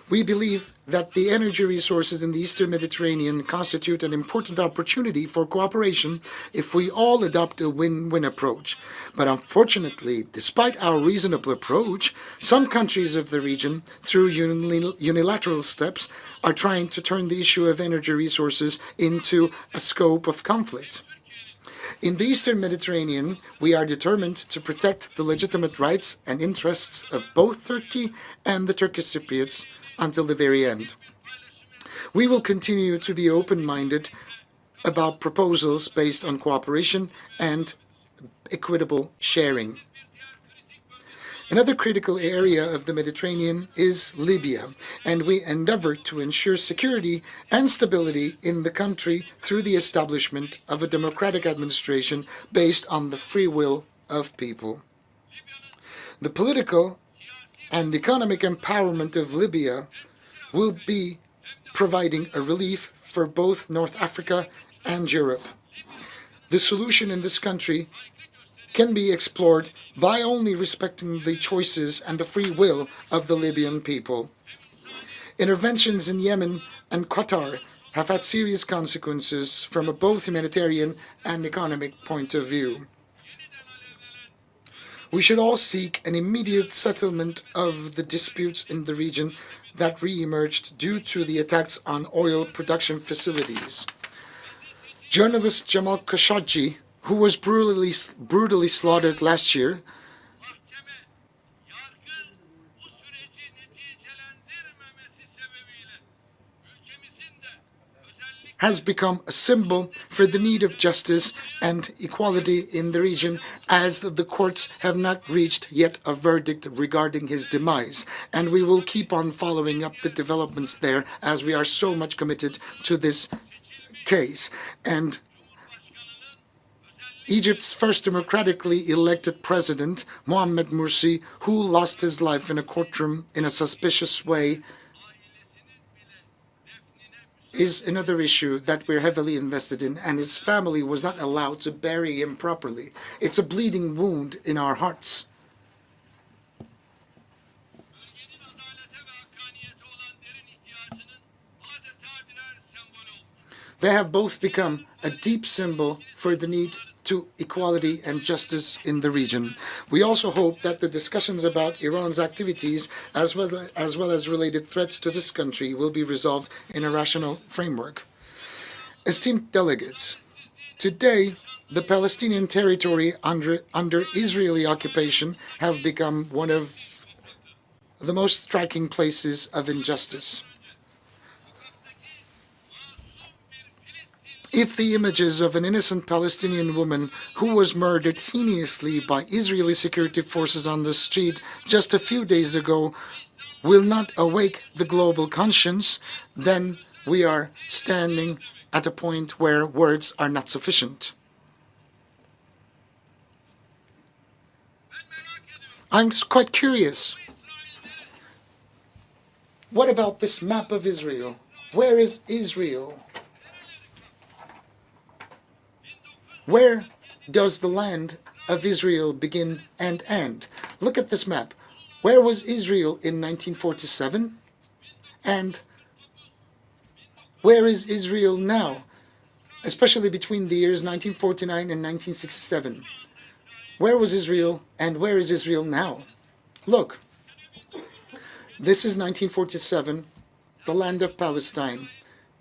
We believe that the energy resources in the Eastern Mediterranean constitute an important opportunity for cooperation if we all adopt a win-win approach. But unfortunately, despite our reasonable approach, some countries of the region, through unilateral steps, are trying to turn the issue of energy resources into a scope of conflict. In the Eastern Mediterranean, we are determined to protect the legitimate rights and interests of both Turkey and the Turkish Cypriots until the very end. We will continue to be open-minded about proposals based on cooperation and equitable sharing. Another critical area of the Mediterranean is Libya, and we endeavor to ensure security and stability in the country through the establishment of a democratic administration based on the free will of people. The political and economic empowerment of Libya will be providing a relief for both North Africa and Europe. The solution in this country can be explored by only respecting the choices and the free will of the Libyan people. Interventions in Yemen and Qatar have had serious consequences from a both humanitarian and economic point of view. We should all seek an immediate settlement of the disputes in the region that re-emerged due to the attacks on oil production facilities. Journalist Jamal Khashoggi, who was brutally slaughtered last year, has become a symbol for the need of justice and equality in the region, as the courts have not reached yet a verdict regarding his demise. And we will keep on following up the developments there, as we are so much committed to this case. And Egypt's first democratically elected president, Mohamed Morsi, who lost his life in a courtroom in a suspicious way, is another issue that we're heavily invested in, and his family was not allowed to bury him properly. It's a bleeding wound in our hearts. They have both become a deep symbol for the need to equality and justice in the region. We also hope that the discussions about Iran's activities, as well as related threats to this country, will be resolved in a rational framework. Esteemed delegates, today the Palestinian territory under Israeli occupation have become one of the most striking places of injustice. If the images of an innocent Palestinian woman who was murdered heinously by Israeli security forces on the street just a few days ago will not awake the global conscience, then we are standing at a point where words are not sufficient. I'm quite curious. What about this map of Israel? Where is Israel? Where does the land of Israel begin and end? Look at this map. Where was Israel in 1947? And where is Israel now, especially between the years 1949 and 1967? Where was Israel and where is Israel now? Look, this is 1947, the land of Palestine.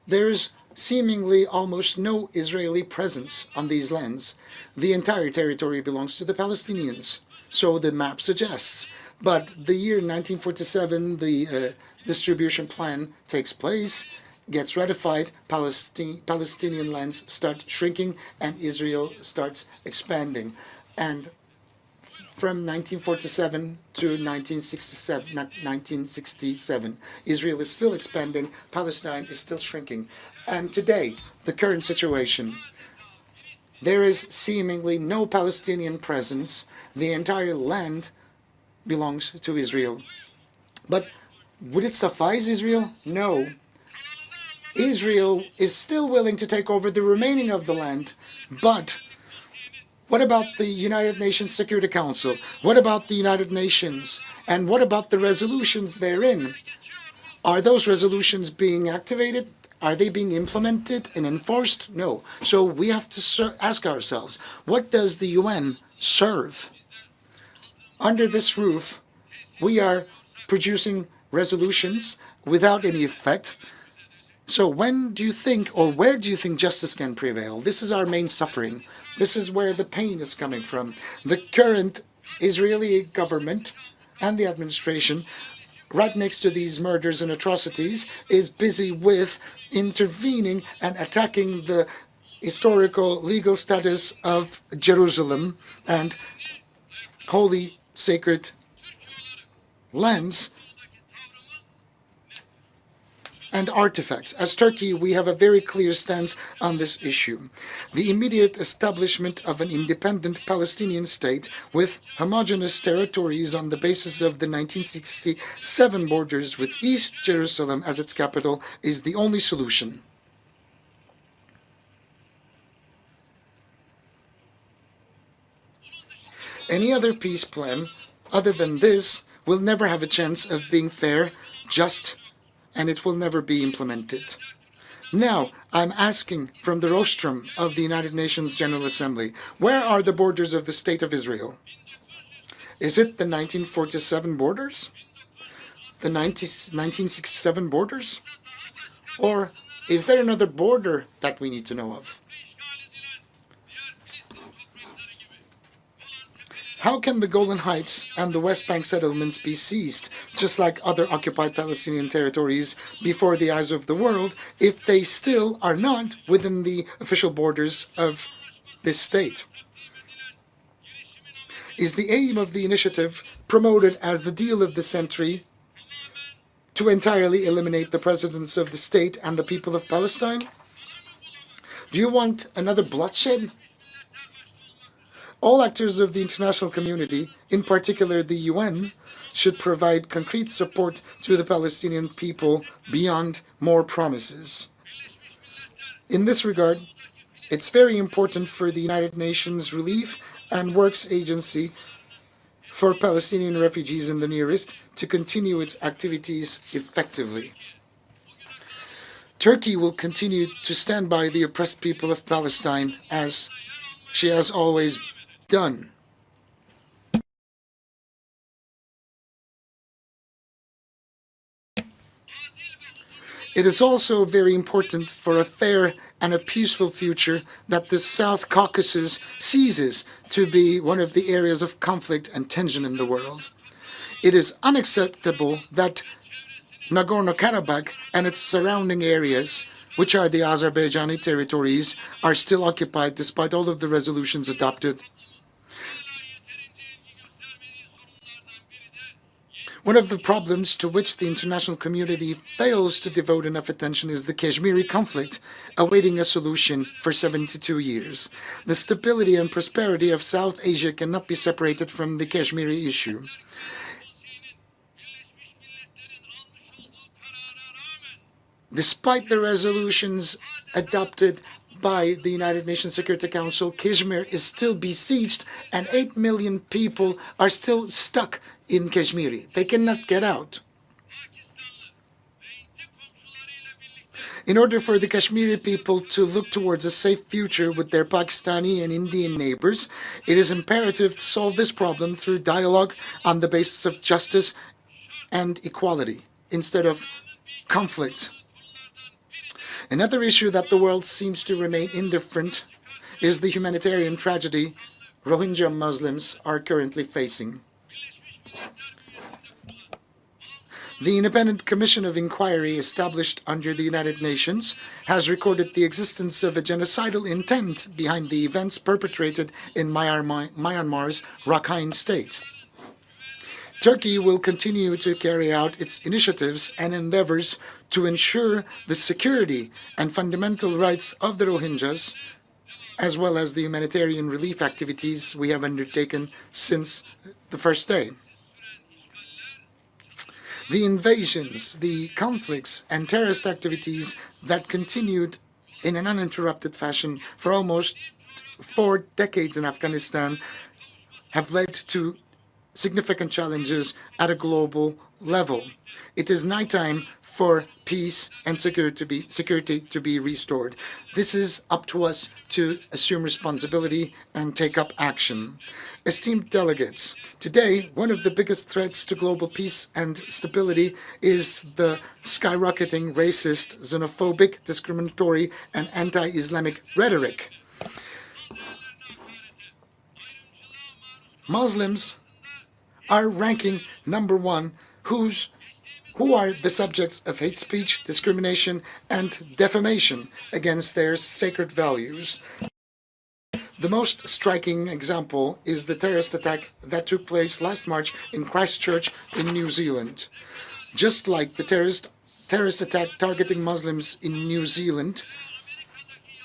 There's seemingly almost no Israeli presence on these lands. The entire territory belongs to the Palestinians, so the map suggests. But the year 1947, the distribution plan takes place, gets ratified, Palestinian lands start shrinking, and Israel starts expanding. And from 1947 to 1967, Israel is still expanding, Palestine is still shrinking. And today, the current situation, there is seemingly no Palestinian presence. The entire land belongs to Israel. But would it suffice Israel? No. Israel is still willing to take over the remaining of the land, but what about the United Nations Security Council? What about the United Nations? And what about the resolutions therein? Are those resolutions being activated? Are they being implemented and enforced? No. So we have to ask ourselves, what does the UN serve? Under this roof, we are producing resolutions without any effect. So when do you think, or where do you think justice can prevail? This is our main suffering. This is where the pain is coming from. The current Israeli government and the administration, right next to these murders and atrocities, is busy with intervening and attacking the historical legal status of Jerusalem and holy sacred lands and artifacts. As Turkey, we have a very clear stance on this issue. The immediate establishment of an independent Palestinian state with homogeneous territories on the basis of the 1967 borders with East Jerusalem as its capital is the only solution. Any other peace plan other than this will never have a chance of being fair, just, and it will never be implemented. Now, I'm asking from the rostrum of the United Nations General Assembly, where are the borders of the State of Israel? Is it the 1947 borders? The 1967 borders? Or is there another border that we need to know of? How can the Golan Heights and the West Bank settlements be seized, just like other occupied Palestinian territories, before the eyes of the world, if they still are not within the official borders of this state? Is the aim of the initiative, promoted as the deal of the century, to entirely eliminate the presence of the state and the people of Palestine? Do you want another bloodshed? All actors of the international community, in particular the UN, should provide concrete support to the Palestinian people beyond more promises. In this regard, it's very important for the United Nations Relief and Works Agency for Palestinian refugees in the Near East to continue its activities effectively. Turkey will continue to stand by the oppressed people of Palestine as she has always done. It is also very important for a fair and a peaceful future that the South Caucasus ceases to be one of the areas of conflict and tension in the world. It is unacceptable that Nagorno-Karabakh and its surrounding areas, which are the Azerbaijani territories, are still occupied despite all of the resolutions adopted. One of the problems to which the international community fails to devote enough attention is the Kashmiri conflict, awaiting a solution for 72 years. The stability and prosperity of South Asia cannot be separated from the Kashmiri issue. Despite the resolutions adopted by the United Nations Security Council, Kashmir is still besieged and 8 million people are still stuck in Kashmir. They cannot get out. In order for the Kashmiri people to look towards a safe future with their Pakistani and Indian neighbors, it is imperative to solve this problem through dialogue on the basis of justice and equality instead of conflict. Another issue that the world seems to remain indifferent is the humanitarian tragedy Rohingya Muslims are currently facing. The Independent Commission of Inquiry established under the United Nations has recorded the existence of a genocidal intent behind the events perpetrated in Myanmar's Rakhine State. Turkey will continue to carry out its initiatives and endeavors to ensure the security and fundamental rights of the Rohingyas, as well as the humanitarian relief activities we have undertaken since the first day. The invasions, the conflicts, and terrorist activities that continued in an uninterrupted fashion for almost 4 decades in Afghanistan have led to significant challenges at a global level. It is nighttime for peace and security to be restored. This is up to us to assume responsibility and take up action. Esteemed delegates, today one of the biggest threats to global peace and stability is the skyrocketing racist, xenophobic, discriminatory, and anti-Islamic rhetoric. Muslims are ranking number 1 who are the subjects of hate speech, discrimination, and defamation against their sacred values. The most striking example is the terrorist attack that took place last March in Christchurch in New Zealand. Just like the terrorist attack targeting Muslims in New Zealand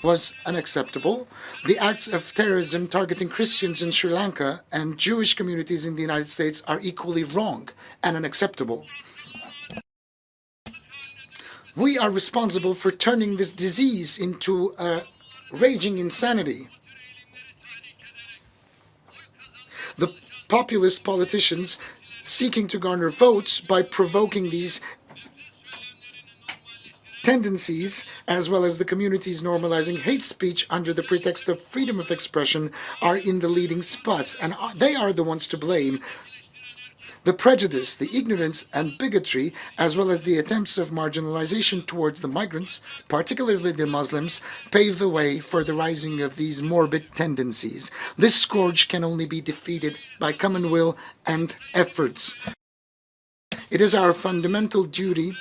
was unacceptable, the acts of terrorism targeting Christians in Sri Lanka and Jewish communities in the United States are equally wrong and unacceptable. We are responsible for turning this disease into a raging insanity. The populist politicians seeking to garner votes by provoking these tendencies, as well as the communities normalizing hate speech under the pretext of freedom of expression, are in the leading spots, and they are the ones to blame. The prejudice, the ignorance and bigotry, as well as the attempts of marginalization towards the migrants, particularly the Muslims, pave the way for the rising of these morbid tendencies. This scourge can only be defeated by common will and efforts. It is our fundamental duty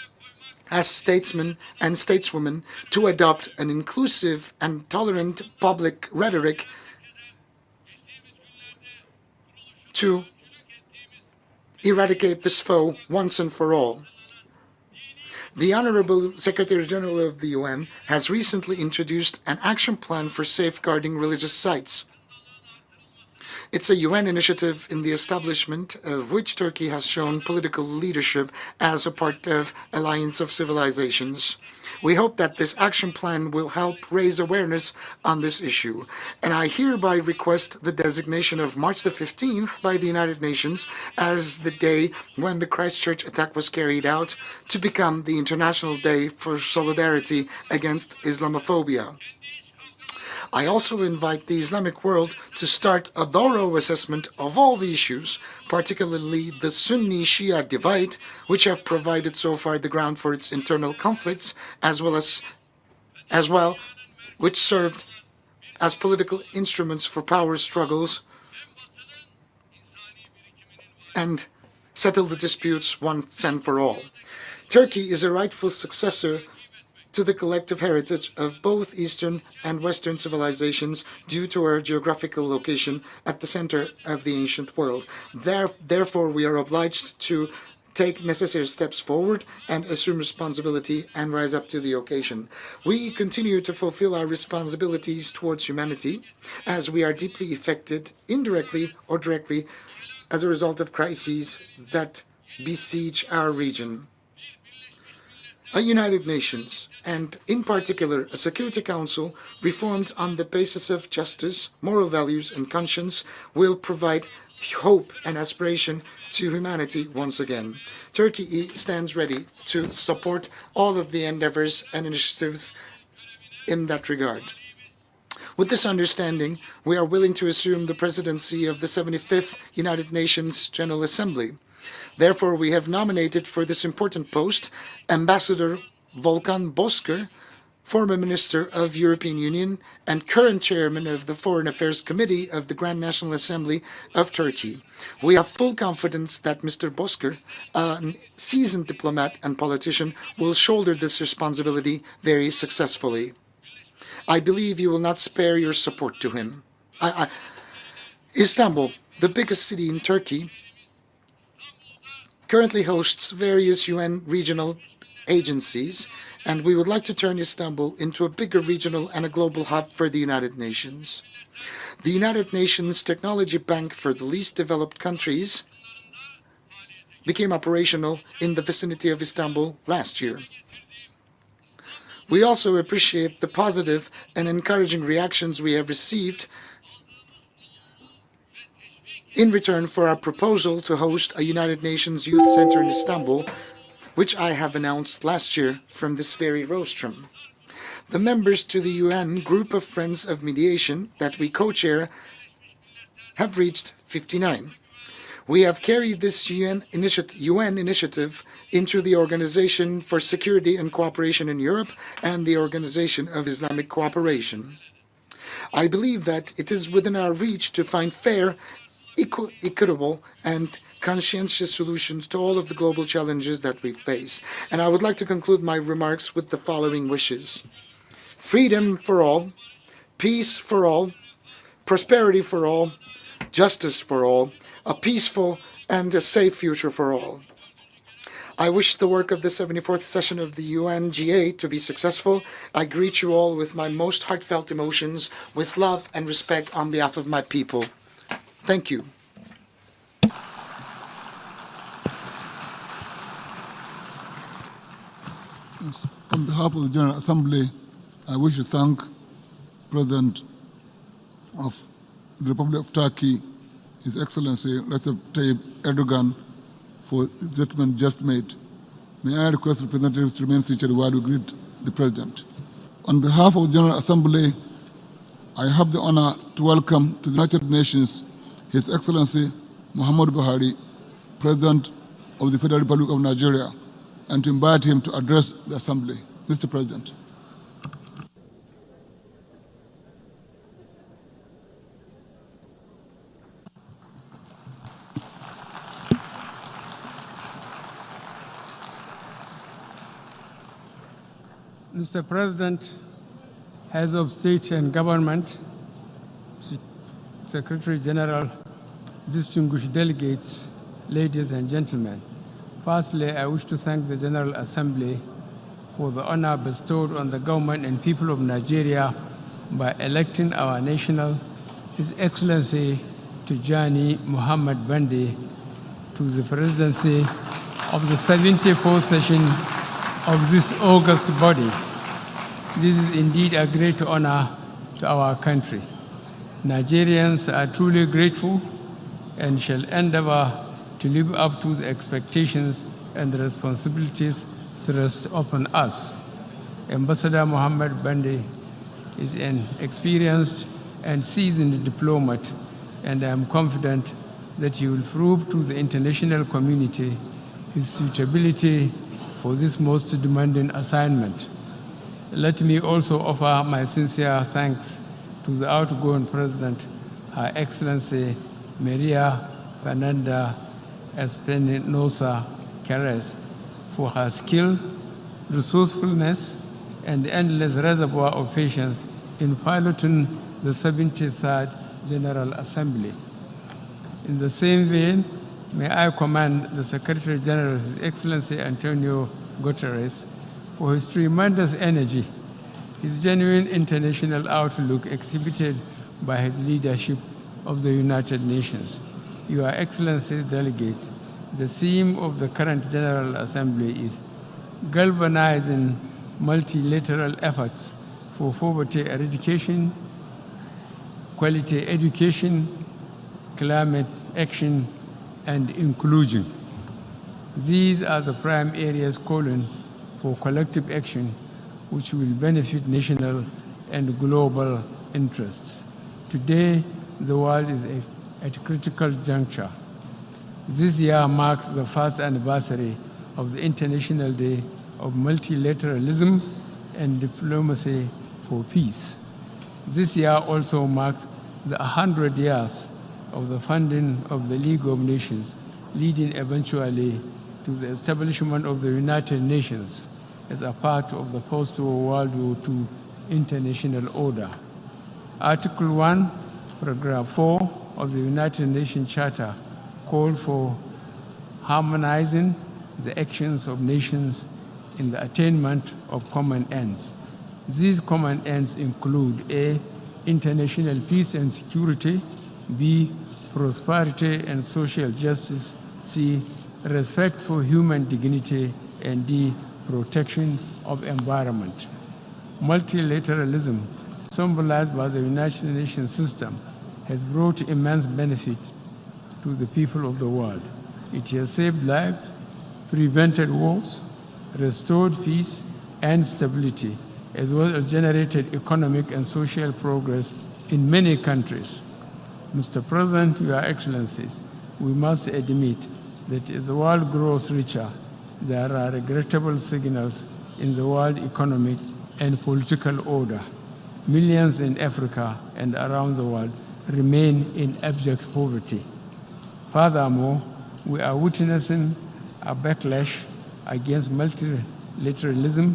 as statesmen and stateswomen to adopt an inclusive and tolerant public rhetoric to eradicate this foe once and for all. The Honorable Secretary General of the UN has recently introduced an action plan for safeguarding religious sites. It's a UN initiative in the establishment of which Turkey has shown political leadership as a part of Alliance of Civilizations. We hope that this action plan will help raise awareness on this issue, and I hereby request the designation of March the 15th by the United Nations as the day when the Christchurch attack was carried out to become the International Day for Solidarity Against Islamophobia. I also invite the Islamic world to start a thorough assessment of all the issues, particularly the Sunni-Shia divide, which have provided so far the ground for its internal conflicts, as well, which served as political instruments for power struggles and settle the disputes once and for all. Turkey is a rightful successor to the collective heritage of both Eastern and Western civilizations due to our geographical location at the center of the ancient world. Therefore, we are obliged to take necessary steps forward and assume responsibility and rise up to the occasion. We continue to fulfill our responsibilities towards humanity as we are deeply affected, indirectly or directly, as a result of crises that besiege our region. A United Nations, and in particular a Security Council reformed on the basis of justice, moral values and conscience will provide hope and aspiration to humanity once again. Turkey stands ready to support all of the endeavors and initiatives in that regard. With this understanding, we are willing to assume the presidency of the 75th United Nations General Assembly. Therefore, we have nominated for this important post Ambassador Volkan Bozkır, former Minister of European Union and current Chairman of the Foreign Affairs Committee of the Grand National Assembly of Turkey. We have full confidence that Mr. Bozkır, a seasoned diplomat and politician, will shoulder this responsibility very successfully. I believe you will not spare your support to him. Istanbul, the biggest city in Turkey, currently hosts various UN regional agencies, and we would like to turn Istanbul into a bigger regional and a global hub for the United Nations. The United Nations Technology Bank for the least developed countries became operational in the vicinity of Istanbul last year. We also appreciate the positive and encouraging reactions we have received in return for our proposal to host a United Nations Youth Center in Istanbul, which I have announced last year from this very rostrum. The members to the UN Group of Friends of Mediation that we co-chair have reached 59. We have carried this UN initiative into the Organization for Security and Cooperation in Europe and the Organization of Islamic Cooperation. I believe that it is within our reach to find fair, equitable, and conscientious solutions to all of the global challenges that we face. And I would like to conclude my remarks with the following wishes: freedom for all, peace for all, prosperity for all, justice for all, a peaceful and a safe future for all. I wish the work of the 74th session of the UNGA to be successful. I greet you all with my most heartfelt emotions, with love and respect on behalf of my people. Thank you. On behalf of the General Assembly, I wish to thank President of the Republic of Turkey, His Excellency Recep Tayyip Erdogan, for the statement just made. May I request representatives to remain seated while we greet the President. On behalf of the General Assembly, I have the honor to welcome to the United Nations His Excellency Muhammadu Buhari, President of the Federal Republic of Nigeria, and to invite him to address the Assembly. Mr. President. Mr. President, Heads of State and Government, Secretary General, distinguished delegates, ladies and gentlemen. Firstly, I wish to thank the General Assembly for the honor bestowed on the government and people of Nigeria by electing our national, His Excellency Tijani Muhammad Bande, to the presidency of the 74th session of this august body. This is indeed a great honor to our country. Nigerians are truly grateful and shall endeavor to live up to the expectations and the responsibilities thrust upon us. Ambassador Muhammad Bande is an experienced and seasoned diplomat, and I am confident that he will prove to the international community his suitability for this most demanding assignment. Let me also offer my sincere thanks to the outgoing President, Her Excellency Maria Fernanda Espinosa Carrez, for her skill, resourcefulness, and endless reservoir of patience in piloting the 73rd General Assembly. In the same vein, may I commend the Secretary General, His Excellency Antonio Guterres, for his tremendous energy, his genuine international outlook exhibited by his leadership of the United Nations. Your Excellencies, delegates, the theme of the current General Assembly is galvanizing multilateral efforts for poverty eradication, quality education, climate action, and inclusion. These are the prime areas calling for collective action which will benefit national and global interests. Today, the world is at a critical juncture. This year marks the first anniversary of the International Day of Multilateralism, and diplomacy for peace. This year also marks the 100 years of the founding of the League of Nations, leading eventually to the establishment of the United Nations as a part of the post-World War II international order. Article 1, Paragraph 4 of the United Nations Charter called for harmonizing the actions of nations in the attainment of common ends. These common ends include A, international peace and security, B, prosperity and social justice, C, respect for human dignity, and D, protection of environment. Multilateralism, symbolized by the United Nations system, has brought immense benefit to the people of the world. It has saved lives, prevented wars, restored peace and stability, as well as generated economic and social progress in many countries. Mr. President, Your Excellencies, we must admit that as the world grows richer, there are regrettable signals in the world economic and political order. Millions in Africa and around the world remain in abject poverty. Furthermore, we are witnessing a backlash against multilateralism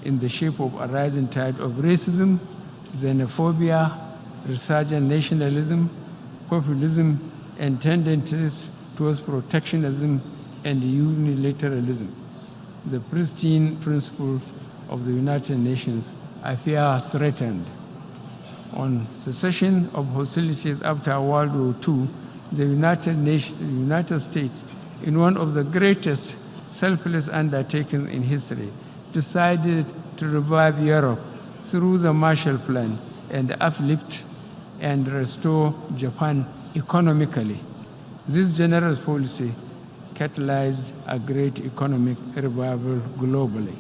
in the shape of a rising tide of racism, xenophobia, resurgent nationalism, populism, and tendencies towards protectionism and unilateralism. The pristine principles of the United Nations appear threatened. On cessation of hostilities after World War II, the United States, in one of the greatest selfless undertakings in history, decided to revive Europe through the Marshall Plan and uplift and restore Japan economically. This generous policy catalyzed a great economic revival globally.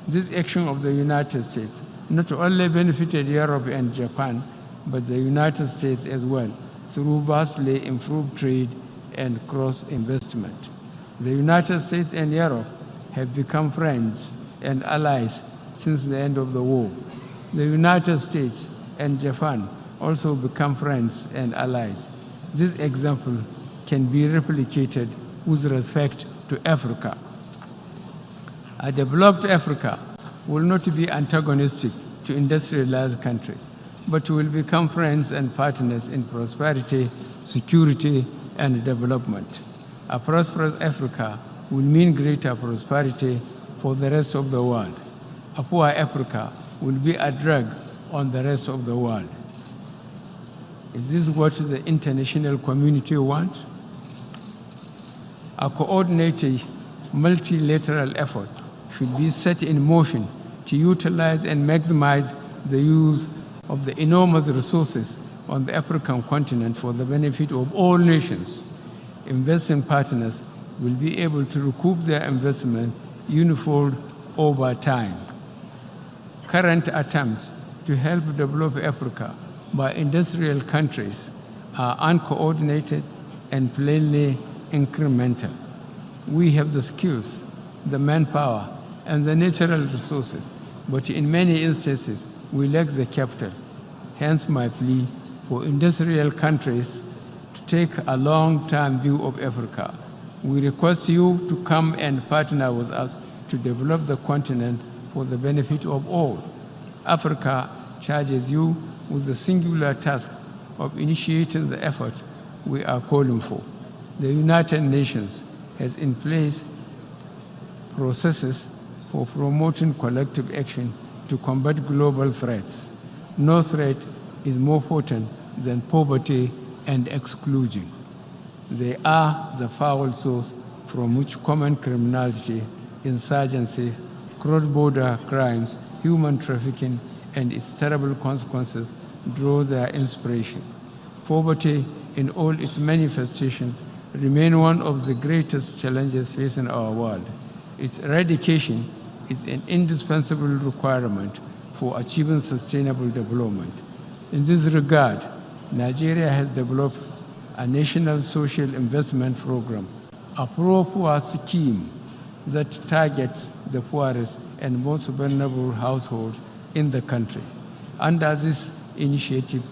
This action of the United States not only benefited Europe and Japan, but the United States as well, through vastly improved trade and cross-investment. The United States and Europe have become friends and allies since the end of the war. The United States and Japan also become friends and allies. This example can be replicated with respect to Africa. A developed Africa will not be antagonistic to industrialized countries, but will become friends and partners in prosperity, security, and development. A prosperous Africa will mean greater prosperity for the rest of the world. A poor Africa will be a drag on the rest of the world. Is this what the international community wants? A coordinated multilateral effort should be set in motion to utilize and maximize the use of the enormous resources on the African continent for the benefit of all nations. Investing partners will be able to recoup their investment unifold over time. Current attempts to help develop Africa by industrial countries are uncoordinated and plainly incremental. We have the skills, the manpower, and the natural resources, but in many instances, we lack the capital. Hence my plea for industrial countries to take a long-term view of Africa. We request you to come and partner with us to develop the continent for the benefit of all. Africa charges you with the singular task of initiating the effort we are calling for. The United Nations has in place processes for promoting collective action to combat global threats. No threat is more potent than poverty and exclusion. They are the foul source from which common criminality, insurgency, cross-border crimes, human trafficking, and its terrible consequences draw their inspiration. Poverty in all its manifestations remain one of the greatest challenges facing our world. Its eradication is an indispensable requirement for achieving sustainable development. In this regard, Nigeria has developed a national social investment program, a pro-poor scheme that targets the poorest and most vulnerable households in the country. Under this initiative,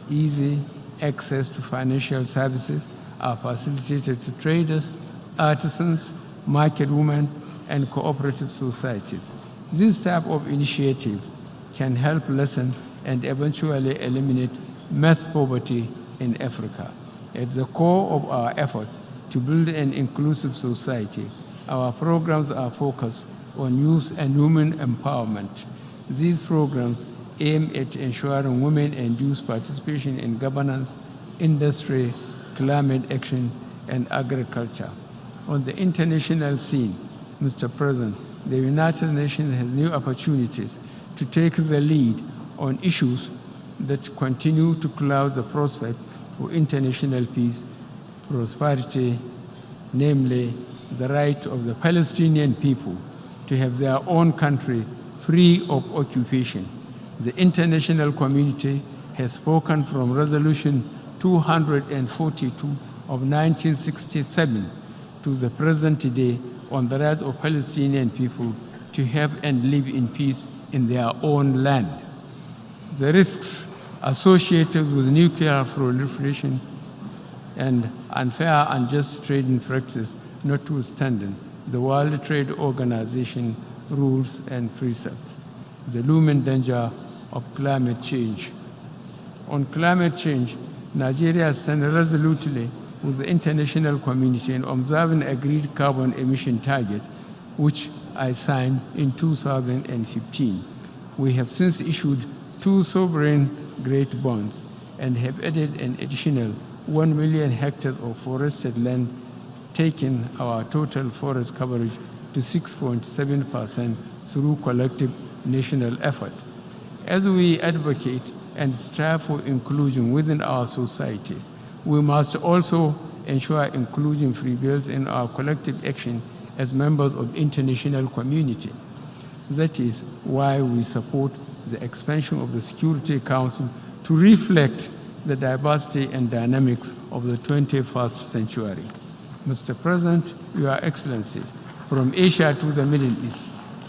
easy access to financial services are facilitated to traders, artisans, market women, and cooperative societies. This type of initiative can help lessen and eventually eliminate mass poverty in Africa. At the core of our efforts to build an inclusive society, our programs are focused on youth and women empowerment. These programs aim at ensuring women and youth participation in governance, industry, climate action, and agriculture. On the international scene, Mr. President, the United Nations has new opportunities to take the lead on issues that continue to cloud the prospect for international peace, prosperity, namely the right of the Palestinian people to have their own country free of occupation. The international community has spoken from Resolution 242 of 1967 to the present day on the rights of Palestinian people to have and live in peace in their own land. The risks associated with nuclear proliferation and unfair, unjust trading practice notwithstanding the World Trade Organization rules and precepts, the looming danger of climate change. On climate change, Nigeria stands resolutely with the international community in observing agreed carbon emission targets, which I signed in 2015. We have since issued 2 sovereign-grade bonds and have added an additional 1 million hectares of forested land, taking our total forest coverage to 6.7% through collective national effort. As we advocate and strive for inclusion within our societies, we must also ensure inclusion prevails in our collective action as members of the international community. That is why we support the expansion of the Security Council to reflect the diversity and dynamics of the 21st century. Mr. President, Your Excellencies, from Asia to the Middle East,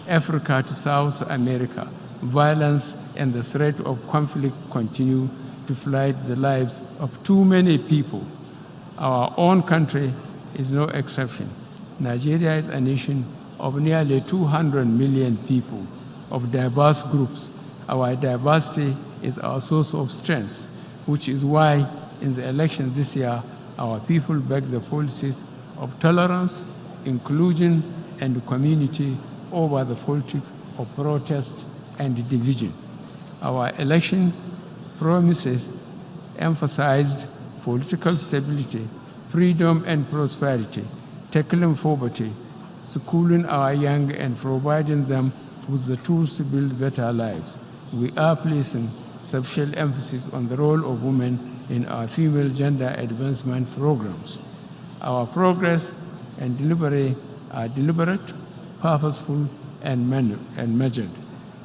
Africa to South America, violence and the threat of conflict continue to flight the lives of too many people. Our own country is no exception. Nigeria is a nation of nearly 200 million people of diverse groups. Our diversity is our source of strength, which is why in the elections this year, our people back the policies of tolerance, inclusion, and community over the politics of protest and division. Our election promises emphasized political stability, freedom and prosperity, tackling poverty, schooling our young and providing them with the tools to build better lives. We are placing special emphasis on the role of women in our female gender advancement programs. Our progress and delivery are deliberate, purposeful, and measured.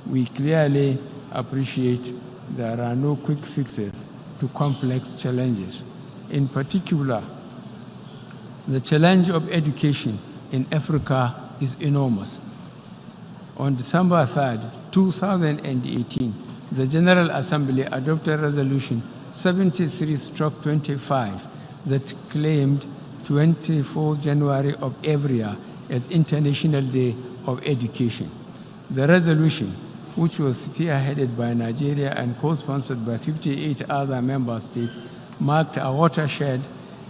We clearly appreciate there are no quick fixes to complex challenges. In particular, the challenge of education in Africa is enormous. On December 3, 2018, the General Assembly adopted Resolution 73/25 that claimed 24 January of every year as International Day of Education. The resolution, which was spearheaded by Nigeria and co-sponsored by 58 other member states, marked a watershed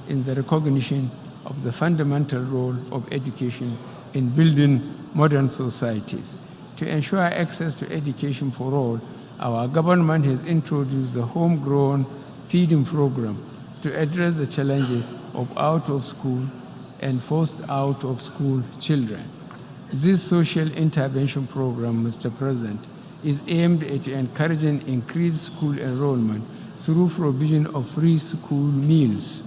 in the recognition of the fundamental role of education in building modern societies. To ensure access to education for all, our government has introduced the homegrown feeding program to address the challenges of out-of-school and forced out-of-school children. This social intervention program, Mr. President, is aimed at encouraging increased school enrollment through provision of free school meals.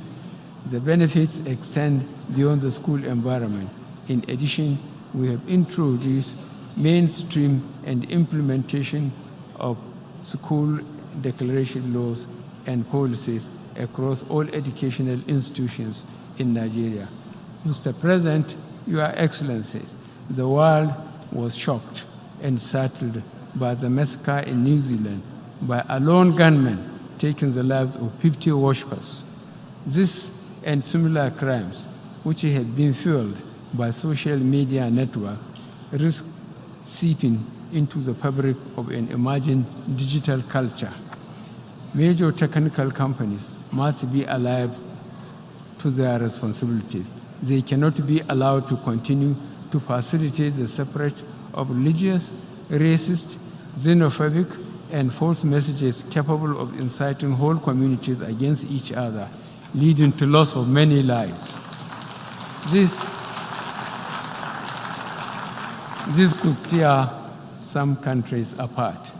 The benefits extend beyond the school environment. In addition, we have introduced mainstream and implementation of school declaration laws and policies across all educational institutions in Nigeria. Mr. President, Your Excellencies, the world was shocked and startled by the massacre in New Zealand by a lone gunman taking the lives of 50 worshippers. This and similar crimes, which had been fueled by social media networks, risk seeping into the fabric of an emerging digital culture. Major technical companies must be alive to their responsibilities. They cannot be allowed to continue to facilitate the spread of religious, racist, xenophobic, and false messages capable of inciting whole communities against each other, leading to loss of many lives. This could tear some countries apart.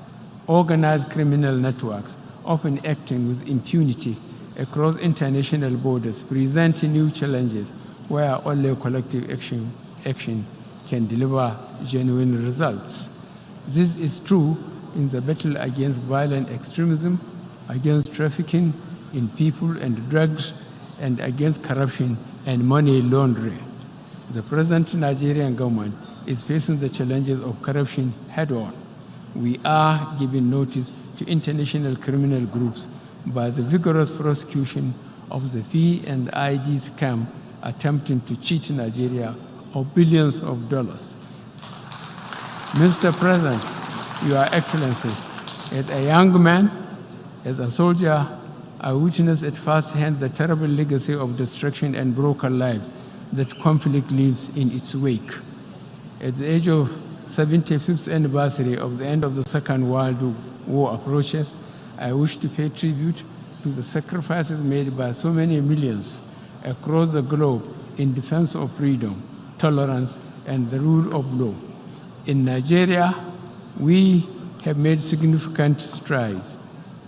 Organized criminal networks, often acting with impunity across international borders, present new challenges where only collective action can deliver genuine results. This is true in the battle against violent extremism, against trafficking in people and drugs, and against corruption and money laundering. The present Nigerian government is facing the challenges of corruption head-on. We are giving notice to international criminal groups by the vigorous prosecution of the fee and ID scam attempting to cheat Nigeria of billions of dollars. Mr. President, Your Excellencies, as a young man, as a soldier, I witnessed at first hand the terrible legacy of destruction and broken lives that conflict leaves in its wake. At the age of 75th anniversary of the end of the Second World War approaches, I wish to pay tribute to the sacrifices made by so many millions across the globe in defense of freedom, tolerance, and the rule of law. In Nigeria, we have made significant strides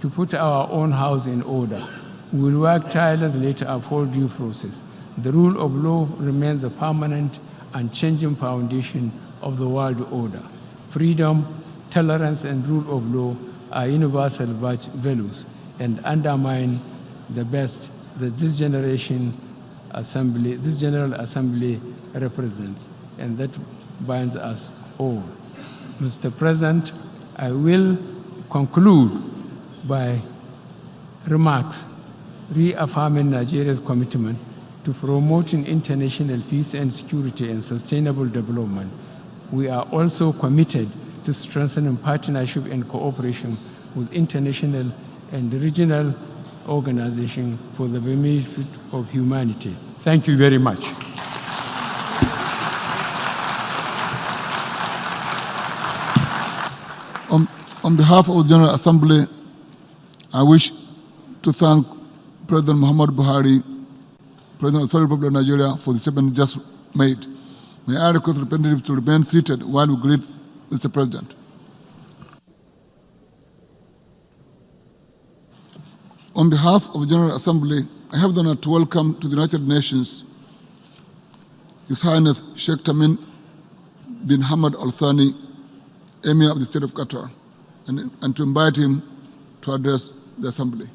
to put our own house in order. We will work tirelessly to uphold due process. The rule of law remains a permanent and changing foundation of the world order. Freedom, tolerance, and rule of law are universal values and undermine the best that this General Assembly represents, and that binds us all. Mr. President, I will conclude by remarks reaffirming Nigeria's commitment to promoting international peace and security and sustainable development. We are also committed to strengthening partnership and cooperation with international and regional organizations for the benefit of humanity. Thank you very much. On behalf of the General Assembly, I wish to thank President Muhammadu Buhari, President of the Federal Republic of Nigeria, for the statement just made. May I request representatives to remain seated while we greet Mr. President. On behalf of the General Assembly, I have the honor to welcome to the United Nations His Highness Sheikh Tamim bin Hamad Al Thani, Emir of the State of Qatar, and to invite him to address the Assembly.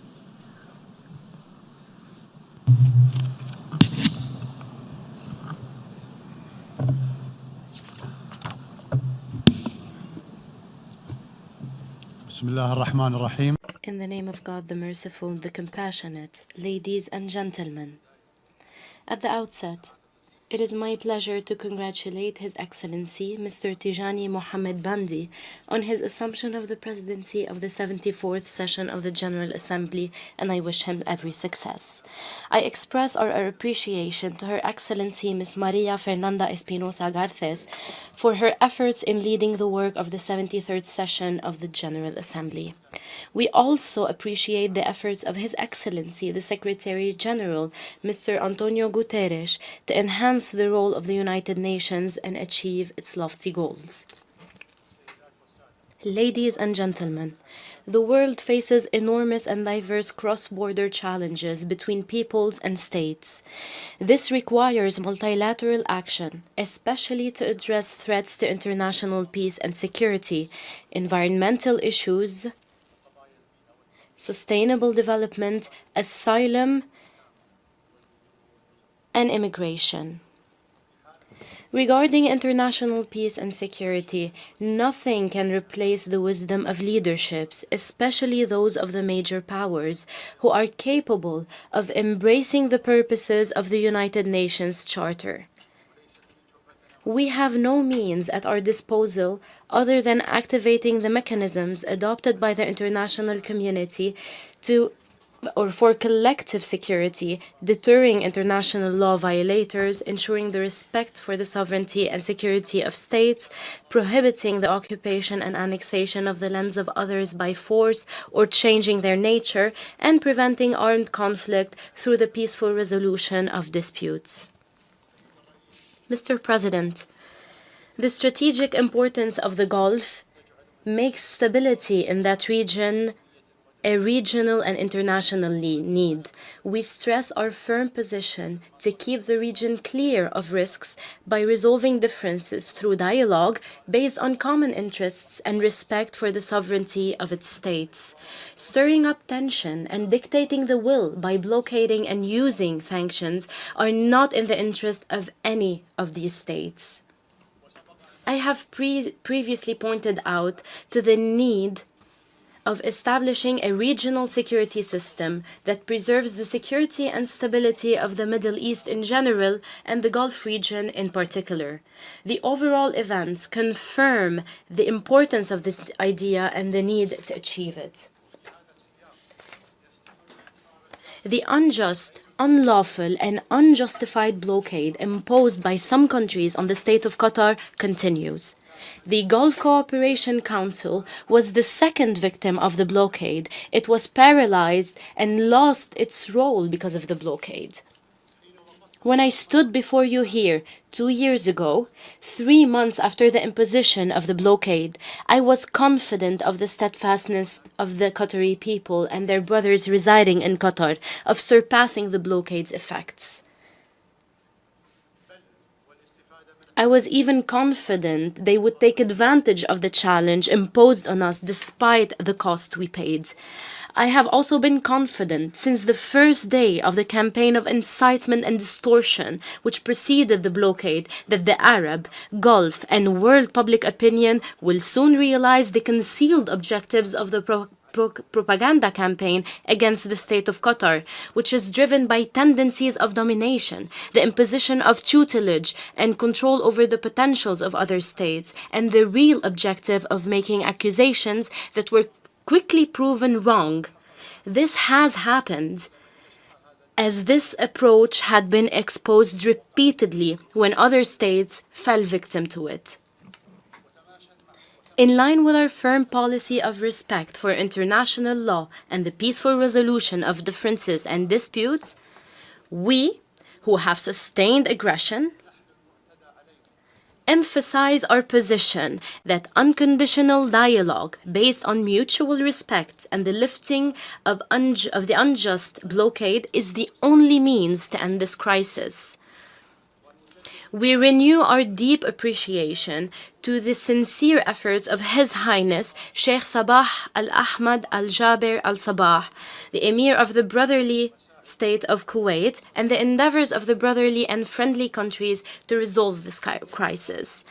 Bismillah ar-Rahman ar-Rahim. In the name of God, the Merciful, the Compassionate, ladies and gentlemen. At the outset, it is my pleasure to congratulate His Excellency, Mr. Tijani Mohammed Bandi, on his assumption of the presidency of the 74th session of the General Assembly, and I wish him every success. I express our appreciation to Her Excellency Ms. Maria Fernanda Espinosa Garces for her efforts in leading the work of the 73rd session of the General Assembly. We also appreciate the efforts of His Excellency, the Secretary General, Mr. Antonio Guterres, to enhance the role of the United Nations and achieve its lofty goals. Ladies and gentlemen, the world faces enormous and diverse cross-border challenges between peoples and states. This requires multilateral action, especially to address threats to international peace and security, environmental issues, sustainable development, asylum, and immigration. Regarding international peace and security, nothing can replace the wisdom of leaderships, especially those of the major powers, who are capable of embracing the purposes of the United Nations Charter. We have no means at our disposal other than activating the mechanisms adopted by the international community for collective security, deterring international law violators, ensuring the respect for the sovereignty and security of states, prohibiting the occupation and annexation of the lands of others by force or changing their nature, and preventing armed conflict through the peaceful resolution of disputes. Mr. President, the strategic importance of the Gulf makes stability in that region a regional and international need. We stress our firm position to keep the region clear of risks by resolving differences through dialogue based on common interests and respect for the sovereignty of its states. Stirring up tension and dictating the will by blockading and using sanctions are not in the interest of any of these states. I have previously pointed out to the need of establishing a regional security system that preserves the security and stability of the Middle East in general and the Gulf region in particular. The overall events confirm the importance of this idea and the need to achieve it. The unjust, unlawful, and unjustified blockade imposed by some countries on the state of Qatar continues. The Gulf Cooperation Council was the second victim of the blockade. It was paralyzed and lost its role because of the blockade. When I stood before you here 2 years ago, 3 months after the imposition of the blockade, I was confident of the steadfastness of the Qatari people and their brothers residing in Qatar of surpassing the blockade's effects. I was even confident they would take advantage of the challenge imposed on us despite the cost we paid. I have also been confident since the first day of the campaign of incitement and distortion which preceded the blockade that the Arab, Gulf, and world public opinion will soon realize the concealed objectives of the propaganda campaign against the state of Qatar, which is driven by tendencies of domination, the imposition of tutelage and control over the potentials of other states, and the real objective of making accusations that were quickly proven wrong. This has happened as this approach had been exposed repeatedly when other states fell victim to it. In line with our firm policy of respect for international law and the peaceful resolution of differences and disputes, we, who have sustained aggression, emphasize our position that unconditional dialogue based on mutual respect and the lifting of the unjust blockade is the only means to end this crisis. We renew our deep appreciation to the sincere efforts of His Highness Sheikh Sabah Al-Ahmad Al-Jaber Al-Sabah, the Emir of the Brotherly State of Kuwait, and the endeavors of the brotherly and friendly countries to resolve this crisis.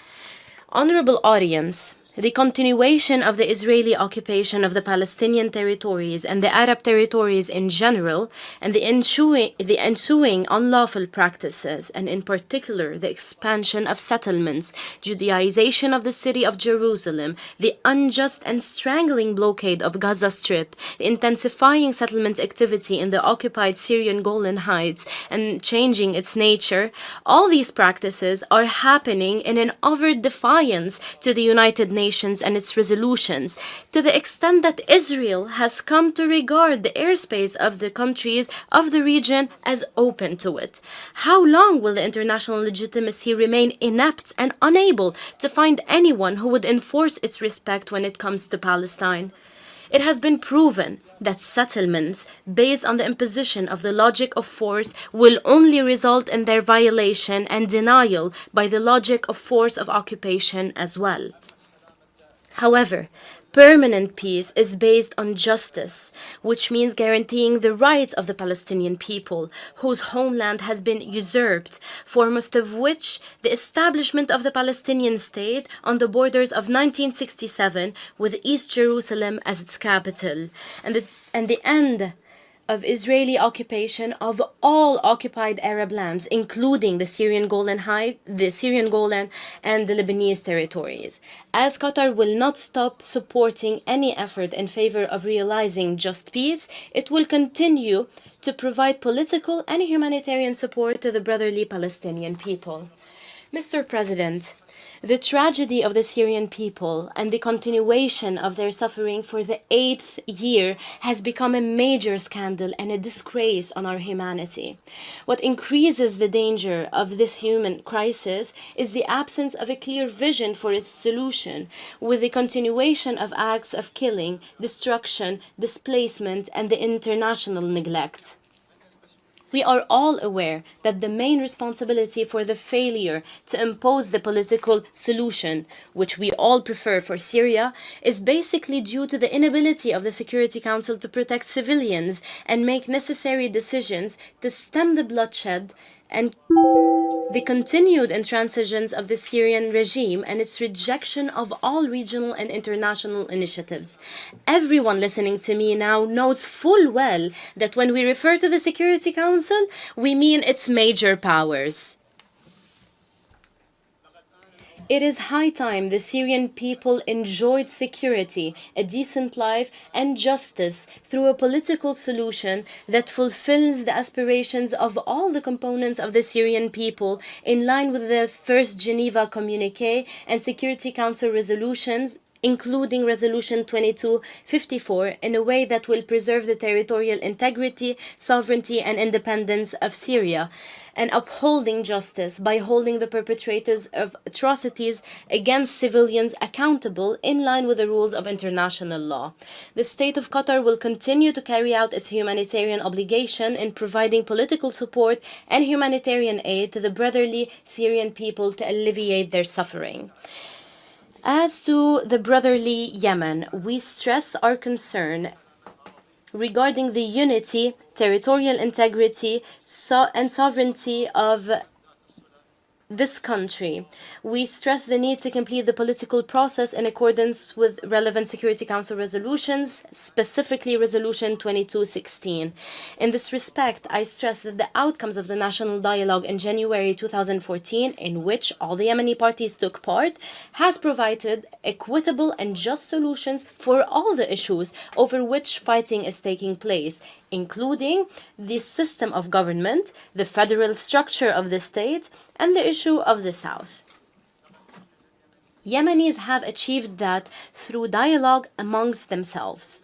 Honorable audience, the continuation of the Israeli occupation of the Palestinian territories and the Arab territories in general, and the ensuing unlawful practices, and in particular the expansion of settlements, Judaization of the city of Jerusalem, the unjust and strangling blockade of Gaza Strip, the intensifying settlement activity in the occupied Syrian Golan Heights, and changing its nature, all these practices are happening in an overt defiance to the United Nations and its resolutions, to the extent that Israel has come to regard the airspace of the countries of the region as open to it. How long will the international legitimacy remain inept and unable to find anyone who would enforce its respect when it comes to Palestine? It has been proven that settlements based on the imposition of the logic of force will only result in their violation and denial by the logic of force of occupation as well. However, permanent peace is based on justice, which means guaranteeing the rights of the Palestinian people, whose homeland has been usurped, foremost of which the establishment of the Palestinian state on the borders of 1967 with East Jerusalem as its capital, and the end of Israeli occupation of all occupied Arab lands, including the Syrian Golan and the Lebanese territories. As Qatar will not stop supporting any effort in favor of realizing just peace, it will continue to provide political and humanitarian support to the brotherly Palestinian people. Mr. President, the tragedy of the Syrian people and the continuation of their suffering for the 8th year has become a major scandal and a disgrace on our humanity. What increases the danger of this human crisis is the absence of a clear vision for its solution, with the continuation of acts of killing, destruction, displacement, and the international neglect. We are all aware that the main responsibility for the failure to impose the political solution, which we all prefer for Syria, is basically due to the inability of the Security Council to protect civilians and make necessary decisions to stem the bloodshed and the continued intransigence of the Syrian regime and its rejection of all regional and international initiatives. Everyone listening to me now knows full well that when we refer to the Security Council, we mean its major powers. It is high time the Syrian people enjoyed security, a decent life, and justice through a political solution that fulfills the aspirations of all the components of the Syrian people in line with the First Geneva Communiqué and Security Council resolutions, including Resolution 2254, in a way that will preserve the territorial integrity, sovereignty, and independence of Syria, and upholding justice by holding the perpetrators of atrocities against civilians accountable in line with the rules of international law. The State of Qatar will continue to carry out its humanitarian obligation in providing political support and humanitarian aid to the brotherly Syrian people to alleviate their suffering. As to the brotherly Yemen, we stress our concern regarding the unity, territorial integrity, and sovereignty of this country. We stress the need to complete the political process in accordance with relevant Security Council resolutions, specifically Resolution 2216. In this respect, I stress that the outcomes of the national dialogue in January 2014, in which all the Yemeni parties took part, has provided equitable and just solutions for all the issues over which fighting is taking place, including the system of government, the federal structure of the state, and the issue of the South. Yemenis have achieved that through dialogue amongst themselves.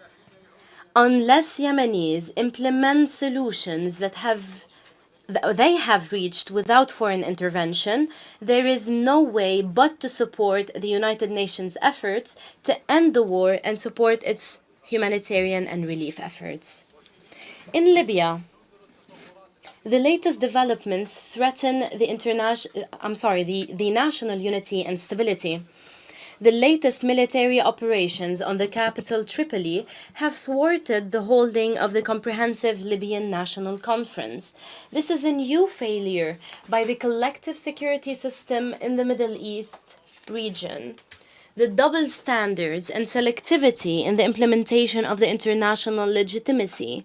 Unless Yemenis implement solutions that they have reached without foreign intervention, there is no way but to support the United Nations efforts to end the war and support its humanitarian and relief efforts. In Libya, the latest developments threaten the national unity and stability. The latest military operations on the capital Tripoli have thwarted the holding of the Comprehensive Libyan National Conference. This is a new failure by the collective security system in the Middle East region. The double standards and selectivity in the implementation of the international legitimacy,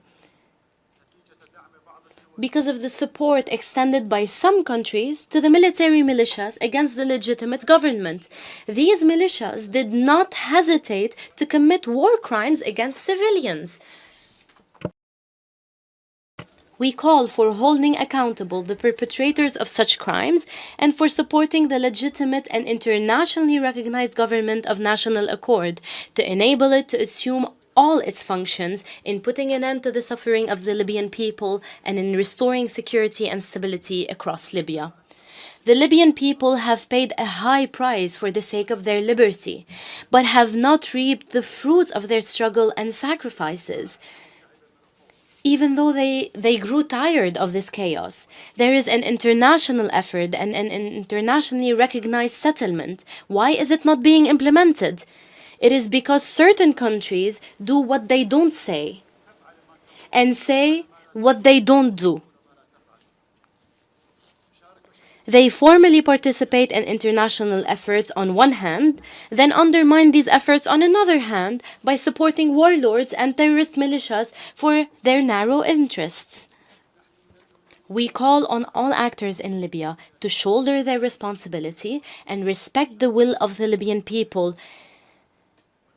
because of the support extended by some countries to the military militias against the legitimate government. These militias did not hesitate to commit war crimes against civilians. We call for holding accountable the perpetrators of such crimes and for supporting the legitimate and internationally recognized government of national accord to enable it to assume all its functions in putting an end to the suffering of the Libyan people and in restoring security and stability across Libya. The Libyan people have paid a high price for the sake of their liberty, but have not reaped the fruit of their struggle and sacrifices. Even though they grew tired of this chaos, there is an international effort and an internationally recognized settlement. Why is it not being implemented? It is because certain countries do what they don't say and say what they don't do. They formally participate in international efforts on one hand, then undermine these efforts on another hand by supporting warlords and terrorist militias for their narrow interests. We call on all actors in Libya to shoulder their responsibility and respect the will of the Libyan people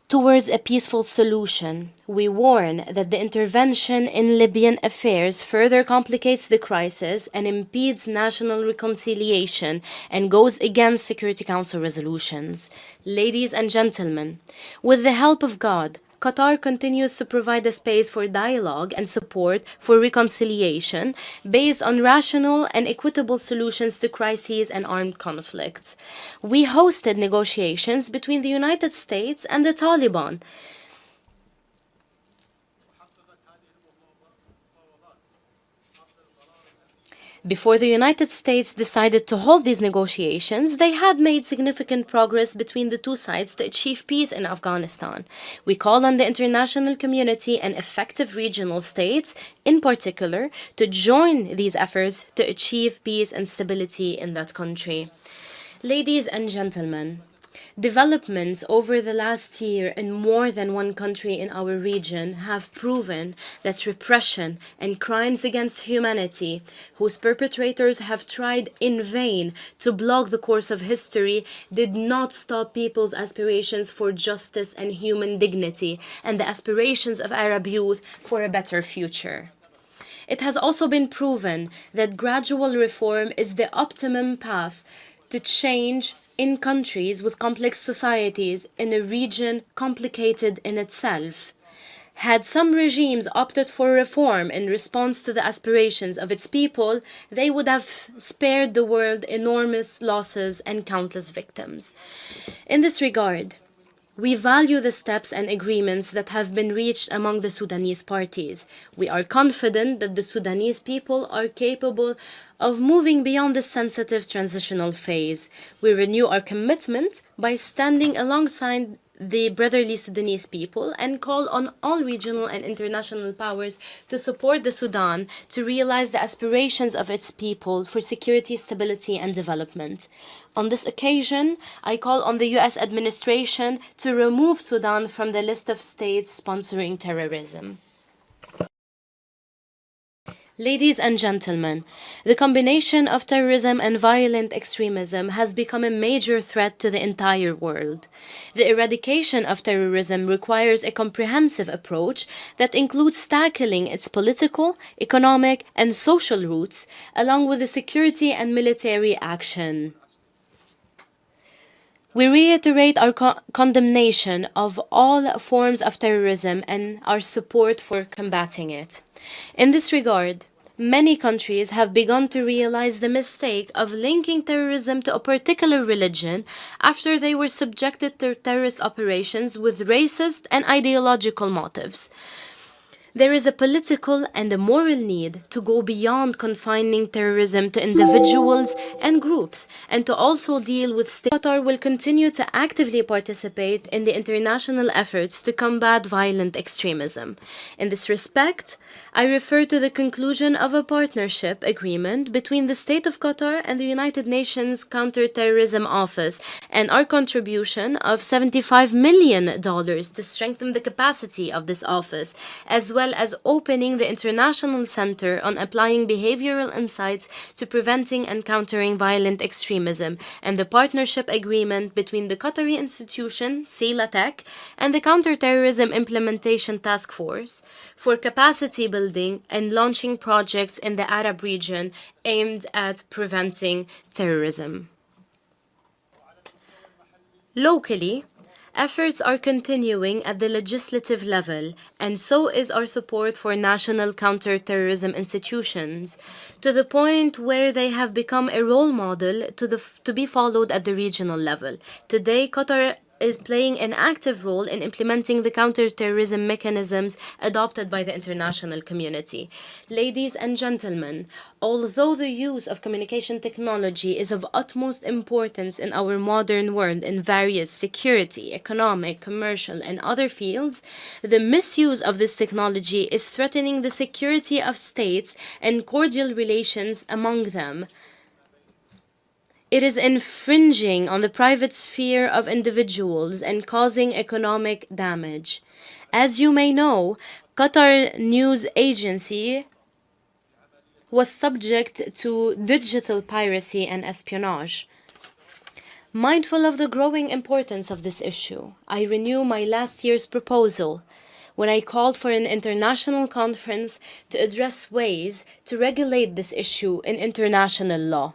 towards a peaceful solution. We warn that the intervention in Libyan affairs further complicates the crisis and impedes national reconciliation and goes against Security Council resolutions. Ladies and gentlemen, with the help of God, Qatar continues to provide a space for dialogue and support for reconciliation based on rational and equitable solutions to crises and armed conflicts. We hosted negotiations between the United States and the Taliban. Before the United States decided to hold these negotiations, they had made significant progress between the two sides to achieve peace in Afghanistan. We call on the international community and effective regional states, in particular, to join these efforts to achieve peace and stability in that country. Ladies and gentlemen, developments over the last year in more than one country in our region have proven that repression and crimes against humanity, whose perpetrators have tried in vain to block the course of history, did not stop people's aspirations for justice and human dignity and the aspirations of Arab youth for a better future. It has also been proven that gradual reform is the optimum path to change in countries with complex societies in a region complicated in itself. Had some regimes opted for reform in response to the aspirations of its people, they would have spared the world enormous losses and countless victims. In this regard, we value the steps and agreements that have been reached among the Sudanese parties. We are confident that the Sudanese people are capable of moving beyond this sensitive transitional phase. We renew our commitment by standing alongside the brotherly Sudanese people and call on all regional and international powers to support the Sudan to realize the aspirations of its people for security, stability, and development. On this occasion, I call on the U.S. administration to remove Sudan from the list of states sponsoring terrorism. Ladies and gentlemen, the combination of terrorism and violent extremism has become a major threat to the entire world. The eradication of terrorism requires a comprehensive approach that includes tackling its political, economic, and social roots, along with the security and military action. We reiterate our condemnation of all forms of terrorism and our support for combating it. In this regard, many countries have begun to realize the mistake of linking terrorism to a particular religion after they were subjected to terrorist operations with racist and ideological motives. There is a political and a moral need to go beyond confining terrorism to individuals and groups and to also deal with states. Qatar will continue to actively participate in the international efforts to combat violent extremism. In this respect, I refer to the conclusion of a partnership agreement between the State of Qatar and the United Nations Counterterrorism Office and our contribution of $75 million to strengthen the capacity of this office, as well as opening the International Center on Applying Behavioral Insights to Preventing and Countering Violent Extremism, and the partnership agreement between the Qatari institution, CELATEC, and the Counterterrorism Implementation Task Force for capacity building and launching projects in the Arab region aimed at preventing terrorism. Locally, efforts are continuing at the legislative level, and so is our support for national counterterrorism institutions, to the point where they have become a role model to be followed at the regional level. Today, Qatar is playing an active role in implementing the counterterrorism mechanisms adopted by the international community. Ladies and gentlemen, although the use of communication technology is of utmost importance in our modern world in various security, economic, commercial, and other fields, the misuse of this technology is threatening the security of states and cordial relations among them. It is infringing on the private sphere of individuals and causing economic damage. As you may know, Qatar News Agency was subject to digital piracy and espionage. Mindful of the growing importance of this issue, I renew my last year's proposal when I called for an international conference to address ways to regulate this issue in international law.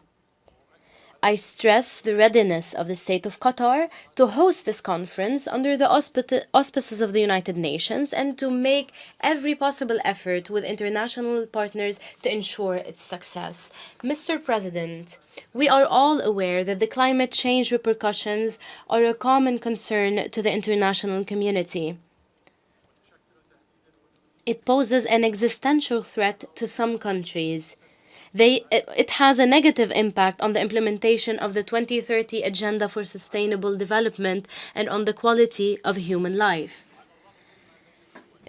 I stress the readiness of the State of Qatar to host this conference under the auspices of the United Nations and to make every possible effort with international partners to ensure its success. Mr. President, we are all aware that the climate change repercussions are a common concern to the international community. It poses an existential threat to some countries. It has a negative impact on the implementation of the 2030 Agenda for Sustainable Development and on the quality of human life.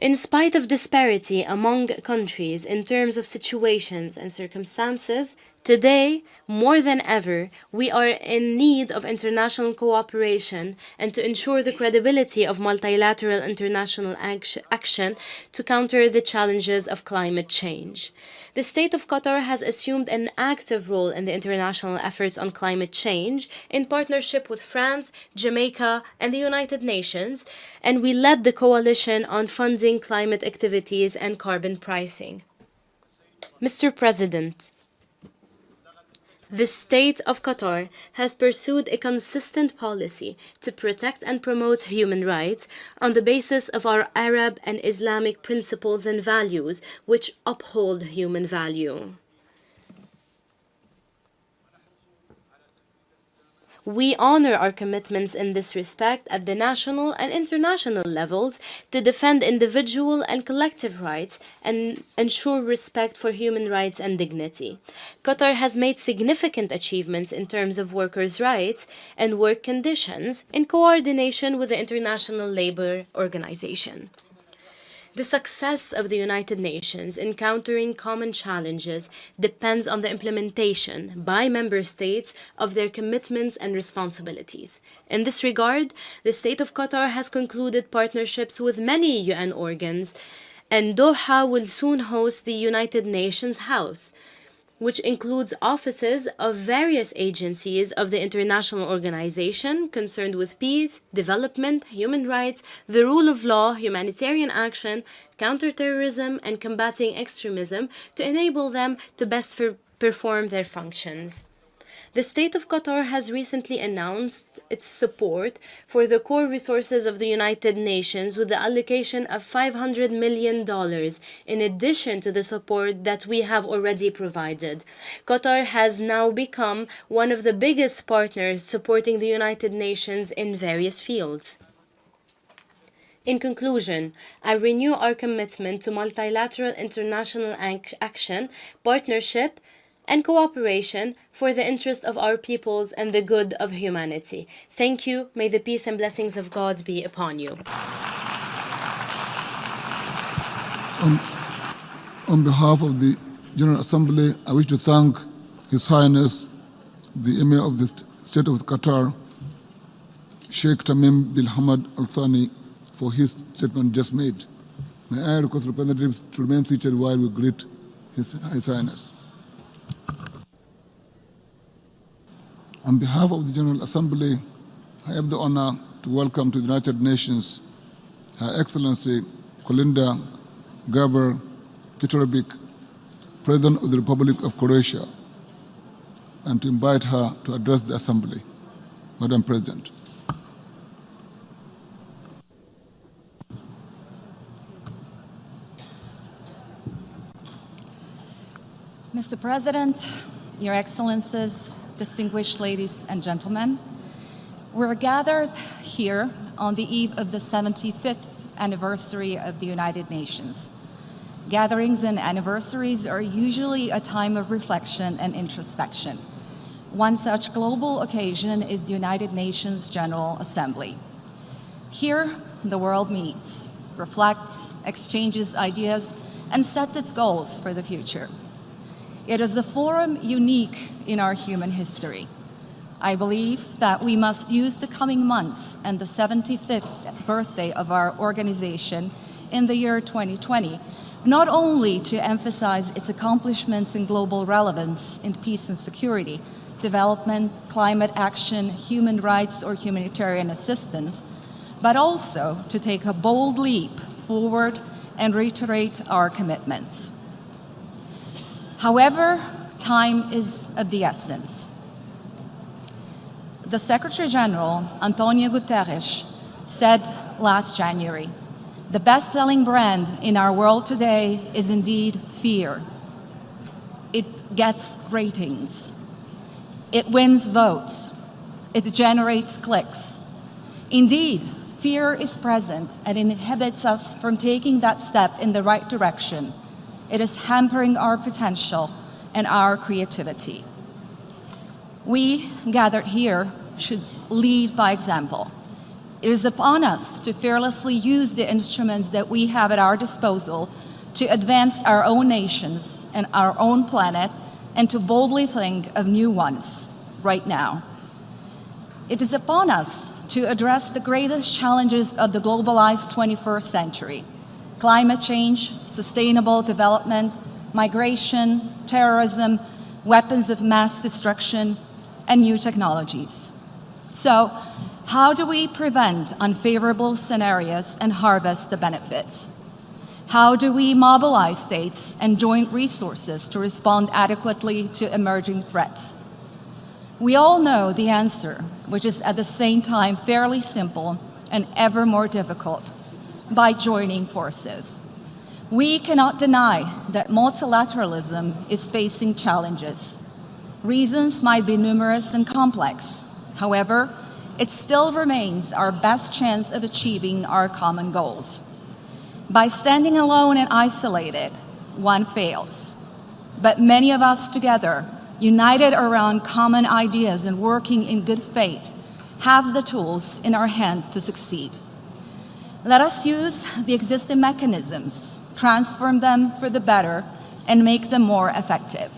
In spite of disparity among countries in terms of situations and circumstances, today, more than ever, we are in need of international cooperation and to ensure the credibility of multilateral international action to counter the challenges of climate change. The State of Qatar has assumed an active role in the international efforts on climate change in partnership with France, Jamaica, and the United Nations, and we led the coalition on funding climate activities and carbon pricing. Mr. President, the State of Qatar has pursued a consistent policy to protect and promote human rights on the basis of our Arab and Islamic principles and values which uphold human value. We honor our commitments in this respect at the national and international levels to defend individual and collective rights and ensure respect for human rights and dignity. Qatar has made significant achievements in terms of workers' rights and work conditions in coordination with the International Labour Organization. The success of the United Nations in countering common challenges depends on the implementation by member states of their commitments and responsibilities. In this regard, the State of Qatar has concluded partnerships with many UN organs, and Doha will soon host the United Nations House, which includes offices of various agencies of the international organization concerned with peace, development, human rights, the rule of law, humanitarian action, counterterrorism, and combating extremism to enable them to best perform their functions. The State of Qatar has recently announced its support for the core resources of the United Nations with the allocation of $500 million in addition to the support that we have already provided. Qatar has now become one of the biggest partners supporting the United Nations in various fields. In conclusion, I renew our commitment to multilateral international action, partnership, and cooperation for the interest of our peoples and the good of humanity. Thank you. May the peace and blessings of God be upon you. On behalf of the General Assembly, I wish to thank His Highness, the Emir of the State of Qatar, Sheikh Tamim bin Hamad Al Thani, for his statement just made. May I request representatives to remain seated while we greet His Highness. On behalf of the General Assembly, I have the honor to welcome to the United Nations Her Excellency Kolinda Grabar Kitarovic, President of the Republic of Croatia, and to invite her to address the Assembly. Madam President. Mr. President, Your Excellencies, distinguished ladies and gentlemen, We're gathered here on the eve of the 75th anniversary of the United Nations. Gatherings and anniversaries are usually a time of reflection and introspection. One such global occasion is the United Nations General Assembly. Here, the world meets, reflects, exchanges ideas, and sets its goals for the future. It is a forum unique in our human history. I believe that we must use the coming months and the 75th birthday of our organization in the year 2020 not only to emphasize its accomplishments in global relevance in peace and security, development, climate action, human rights, or humanitarian assistance, but also to take a bold leap forward and reiterate our commitments. However, time is of the essence. The Secretary General, Antonio Guterres, said last January, "The best-selling brand in our world today is indeed fear. It gets ratings. It wins votes. It generates clicks. Indeed, fear is present and inhibits us from taking that step in the right direction. It is hampering our potential and our creativity." We, gathered here, should lead by example. It is upon us to fearlessly use the instruments that we have at our disposal to advance our own nations and our own planet, and to boldly think of new ones right now. It is upon us to address the greatest challenges of the globalized 21st century: climate change, sustainable development, migration, terrorism, weapons of mass destruction, and new technologies. So, how do we prevent unfavorable scenarios and harvest the benefits? How do we mobilize states and joint resources to respond adequately to emerging threats? We all know the answer, which is at the same time fairly simple and ever more difficult: by joining forces. We cannot deny that multilateralism is facing challenges. Reasons might be numerous and complex. However, it still remains our best chance of achieving our common goals. By standing alone and isolated, one fails. But many of us together, united around common ideas and working in good faith, have the tools in our hands to succeed. Let us use the existing mechanisms, transform them for the better, and make them more effective.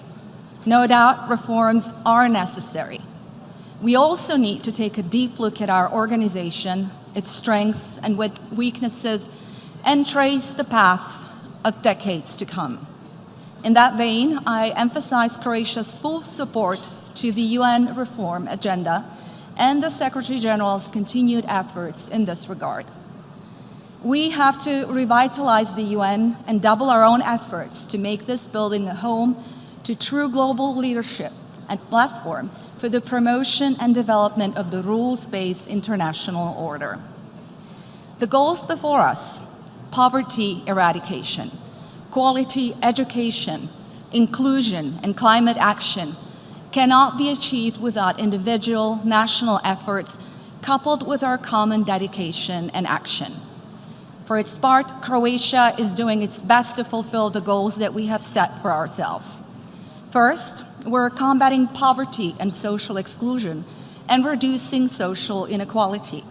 No doubt reforms are necessary. We also need to take a deep look at our organization, its strengths and weaknesses, and trace the path of decades to come. In that vein, I emphasize Croatia's full support to the UN reform agenda and the Secretary General's continued efforts in this regard. We have to revitalize the UN and double our own efforts to make this building a home to true global leadership and platform for the promotion and development of the rules-based international order. The goals before us: poverty eradication, quality education, inclusion, and climate action, cannot be achieved without individual, national efforts coupled with our common dedication and action. For its part, Croatia is doing its best to fulfill the goals that we have set for ourselves. First, we're combating poverty and social exclusion and reducing social inequality.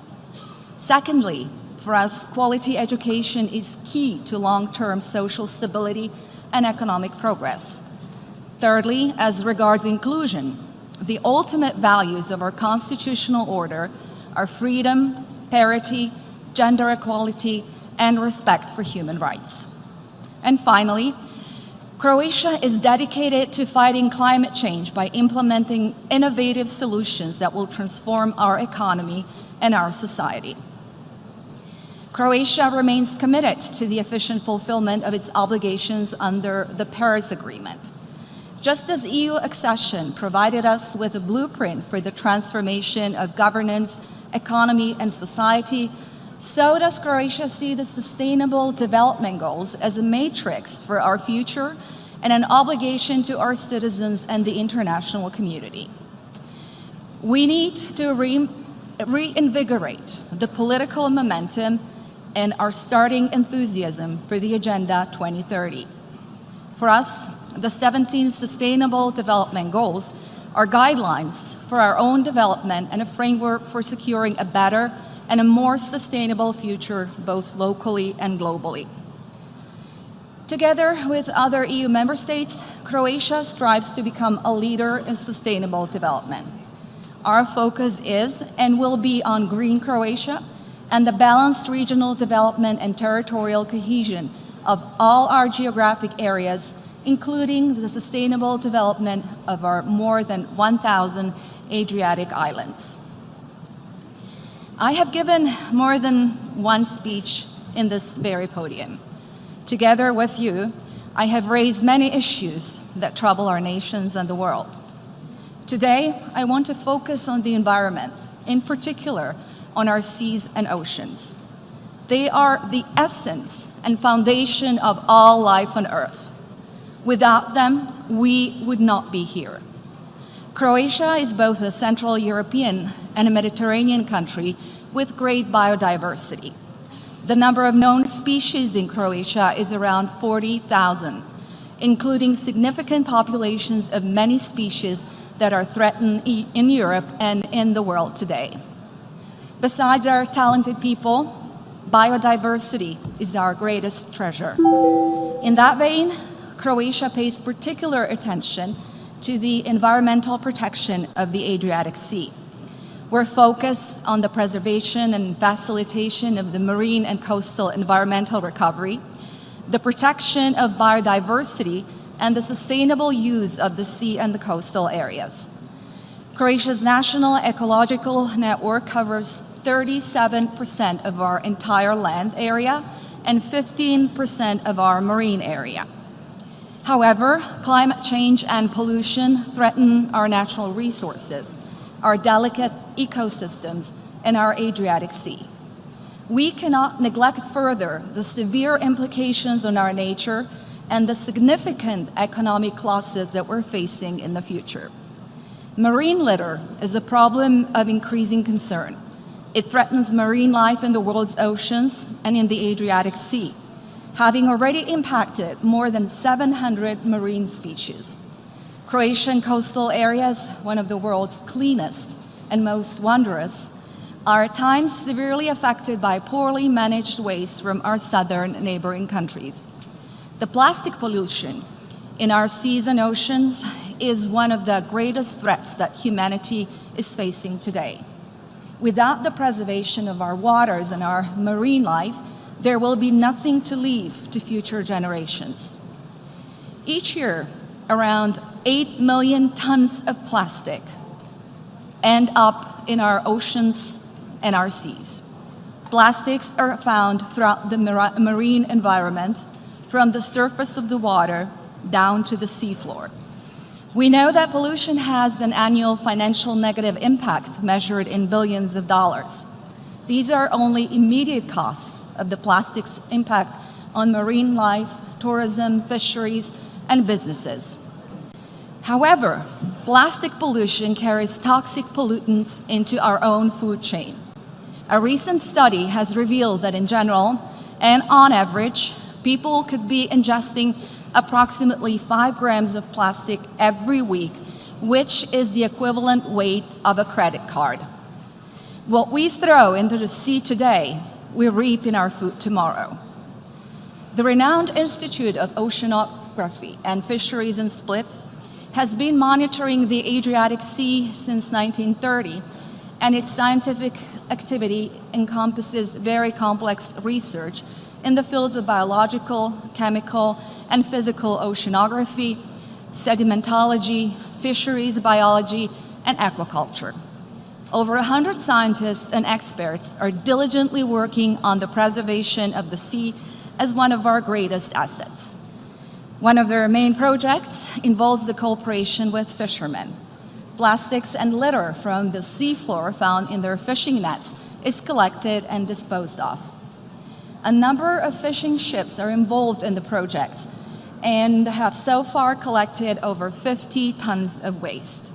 Secondly, for us, quality education is key to long-term social stability and economic progress. Thirdly, as regards inclusion, the ultimate values of our constitutional order are freedom, parity, gender equality, and respect for human rights. And finally, Croatia is dedicated to fighting climate change by implementing innovative solutions that will transform our economy and our society. Croatia remains committed to the efficient fulfillment of its obligations under the Paris Agreement. Just as EU accession provided us with a blueprint for the transformation of governance, economy, and society, so does Croatia see the Sustainable Development Goals as a matrix for our future and an obligation to our citizens and the international community. We need to reinvigorate the political momentum and our starting enthusiasm for the Agenda 2030. For us, the 17 Sustainable Development Goals are guidelines for our own development and a framework for securing a better and a more sustainable future, both locally and globally. Together with other EU member states, Croatia strives to become a leader in sustainable development. Our focus is and will be on Green Croatia and the balanced regional development and territorial cohesion of all our geographic areas, including the sustainable development of our more than 1,000 Adriatic islands. I have given more than one speech in this very podium. Together with you, I have raised many issues that trouble our nations and the world. Today, I want to focus on the environment, in particular on our seas and oceans. They are the essence and foundation of all life on Earth. Without them, we would not be here. Croatia is both a Central European and a Mediterranean country with great biodiversity. The number of known species in Croatia is around 40,000, including significant populations of many species that are threatened in Europe and in the world today. Besides our talented people, biodiversity is our greatest treasure. In that vein, Croatia pays particular attention to the environmental protection of the Adriatic Sea. We're focused on the preservation and facilitation of the marine and coastal environmental recovery, the protection of biodiversity, and the sustainable use of the sea and the coastal areas. Croatia's national ecological network covers 37% of our entire land area and 15% of our marine area. However, climate change and pollution threaten our natural resources, our delicate ecosystems, and our Adriatic Sea. We cannot neglect further the severe implications on our nature and the significant economic losses that we're facing in the future. Marine litter is a problem of increasing concern. It threatens marine life in the world's oceans and in the Adriatic Sea, having already impacted more than 700 marine species. Croatian coastal areas, one of the world's cleanest and most wondrous, are at times severely affected by poorly managed waste from our southern neighboring countries. The plastic pollution in our seas and oceans is one of the greatest threats that humanity is facing today. Without the preservation of our waters and our marine life, there will be nothing to leave to future generations. Each year, around 8 million tons of plastic end up in our oceans and our seas. Plastics are found throughout the marine environment, from the surface of the water down to the seafloor. We know that pollution has an annual financial negative impact measured in billions of dollars. These are only immediate costs of the plastic's impact on marine life, tourism, fisheries, and businesses. However, plastic pollution carries toxic pollutants into our own food chain. A recent study has revealed that in general, and on average, people could be ingesting approximately 5 grams of plastic every week, which is the equivalent weight of a credit card. What we throw into the sea today, we reap in our food tomorrow. The renowned Institute of Oceanography and Fisheries in Split has been monitoring the Adriatic Sea since 1930, and its scientific activity encompasses very complex research in the fields of biological, chemical, and physical oceanography, sedimentology, fisheries biology, and aquaculture. Over 100 scientists and experts are diligently working on the preservation of the sea as one of our greatest assets. One of their main projects involves the cooperation with fishermen. Plastics and litter from the seafloor found in their fishing nets is collected and disposed of. A number of fishing ships are involved in the project and have so far collected over 50 tons of waste.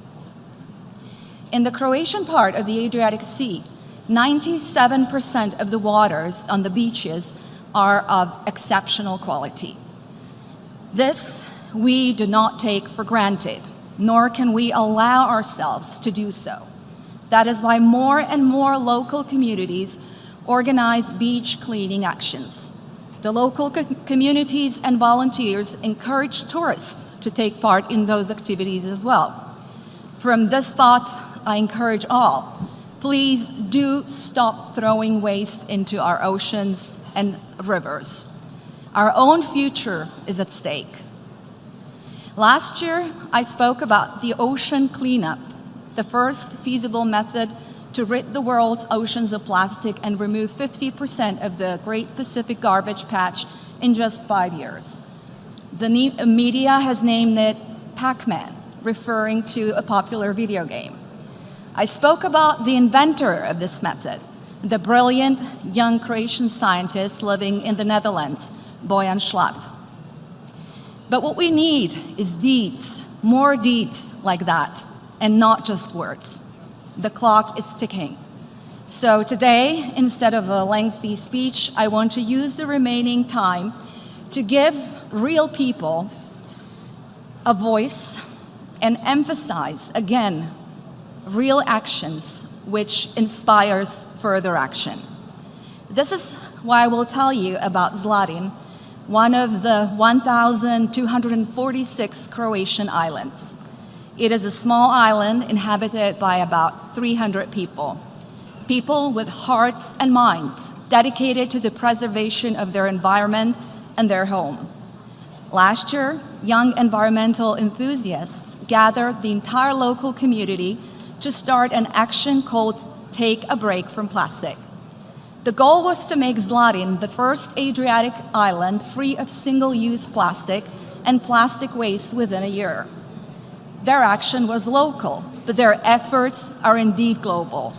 In the Croatian part of the Adriatic Sea, 97% of the waters on the beaches are of exceptional quality. This we do not take for granted, nor can we allow ourselves to do so. That is why more and more local communities organize beach cleaning actions. The local communities and volunteers encourage tourists to take part in those activities as well. From this spot, I encourage all, please do stop throwing waste into our oceans and rivers. Our own future is at stake. Last year, I spoke about the ocean cleanup, the first feasible method to rid the world's oceans of plastic and remove 50% of the Great Pacific Garbage Patch in just 5 years. The media has named it Pac-Man, referring to a popular video game. I spoke about the inventor of this method, the brilliant young Croatian scientist living in the Netherlands, Bojan Schlacht. But what we need is deeds, more deeds like that, and not just words. The clock is ticking. So today, instead of a lengthy speech, I want to use the remaining time to give real people a voice and emphasize, again, real actions which inspires further action. This is why I will tell you about Zlatin, one of the 1,246 Croatian islands. It is a small island inhabited by about 300 people. People with hearts and minds dedicated to the preservation of their environment and their home. Last year, young environmental enthusiasts gathered the entire local community to start an action called Take a Break from Plastic. The goal was to make Zlatin the first Adriatic island free of single-use plastic and plastic waste within a year. Their action was local, but their efforts are indeed global.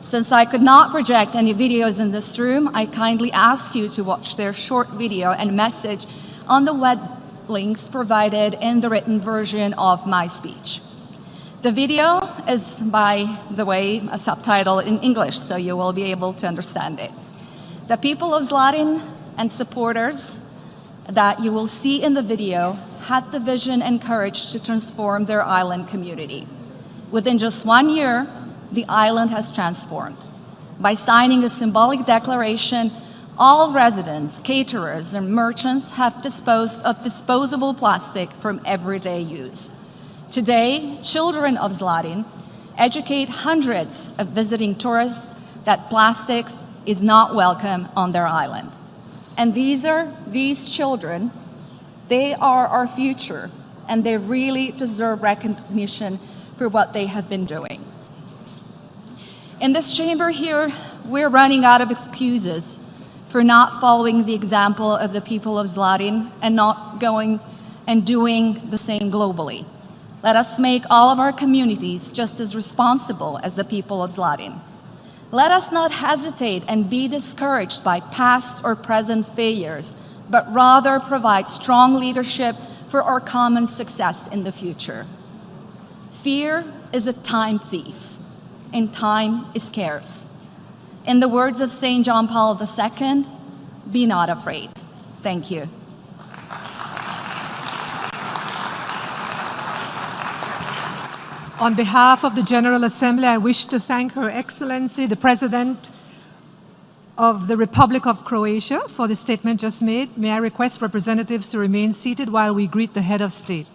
Since I could not project any videos in this room, I kindly ask you to watch their short video and message on the web links provided in the written version of my speech. The video is, by the way, a subtitle in English, so you will be able to understand it. The people of Zlatin and supporters that you will see in the video had the vision and courage to transform their island community. Within just 1 year, the island has transformed. By signing a symbolic declaration, all residents, caterers, and merchants have disposed of disposable plastic from everyday use. Today, children of Zlatin educate hundreds of visiting tourists that plastics is not welcome on their island. And these children, they are our future, and they really deserve recognition for what they have been doing. In this chamber here, we're running out of excuses for not following the example of the people of Zlatin and not going and doing the same globally. Let us make all of our communities just as responsible as the people of Zlatin. Let us not hesitate and be discouraged by past or present failures, but rather provide strong leadership for our common success in the future. Fear is a time thief, and time is scarce. In the words of St. John Paul II, be not afraid. Thank you. On behalf of the General Assembly, I wish to thank Her Excellency, the President of the Republic of Croatia, for the statement just made. May I request representatives to remain seated while we greet the head of state.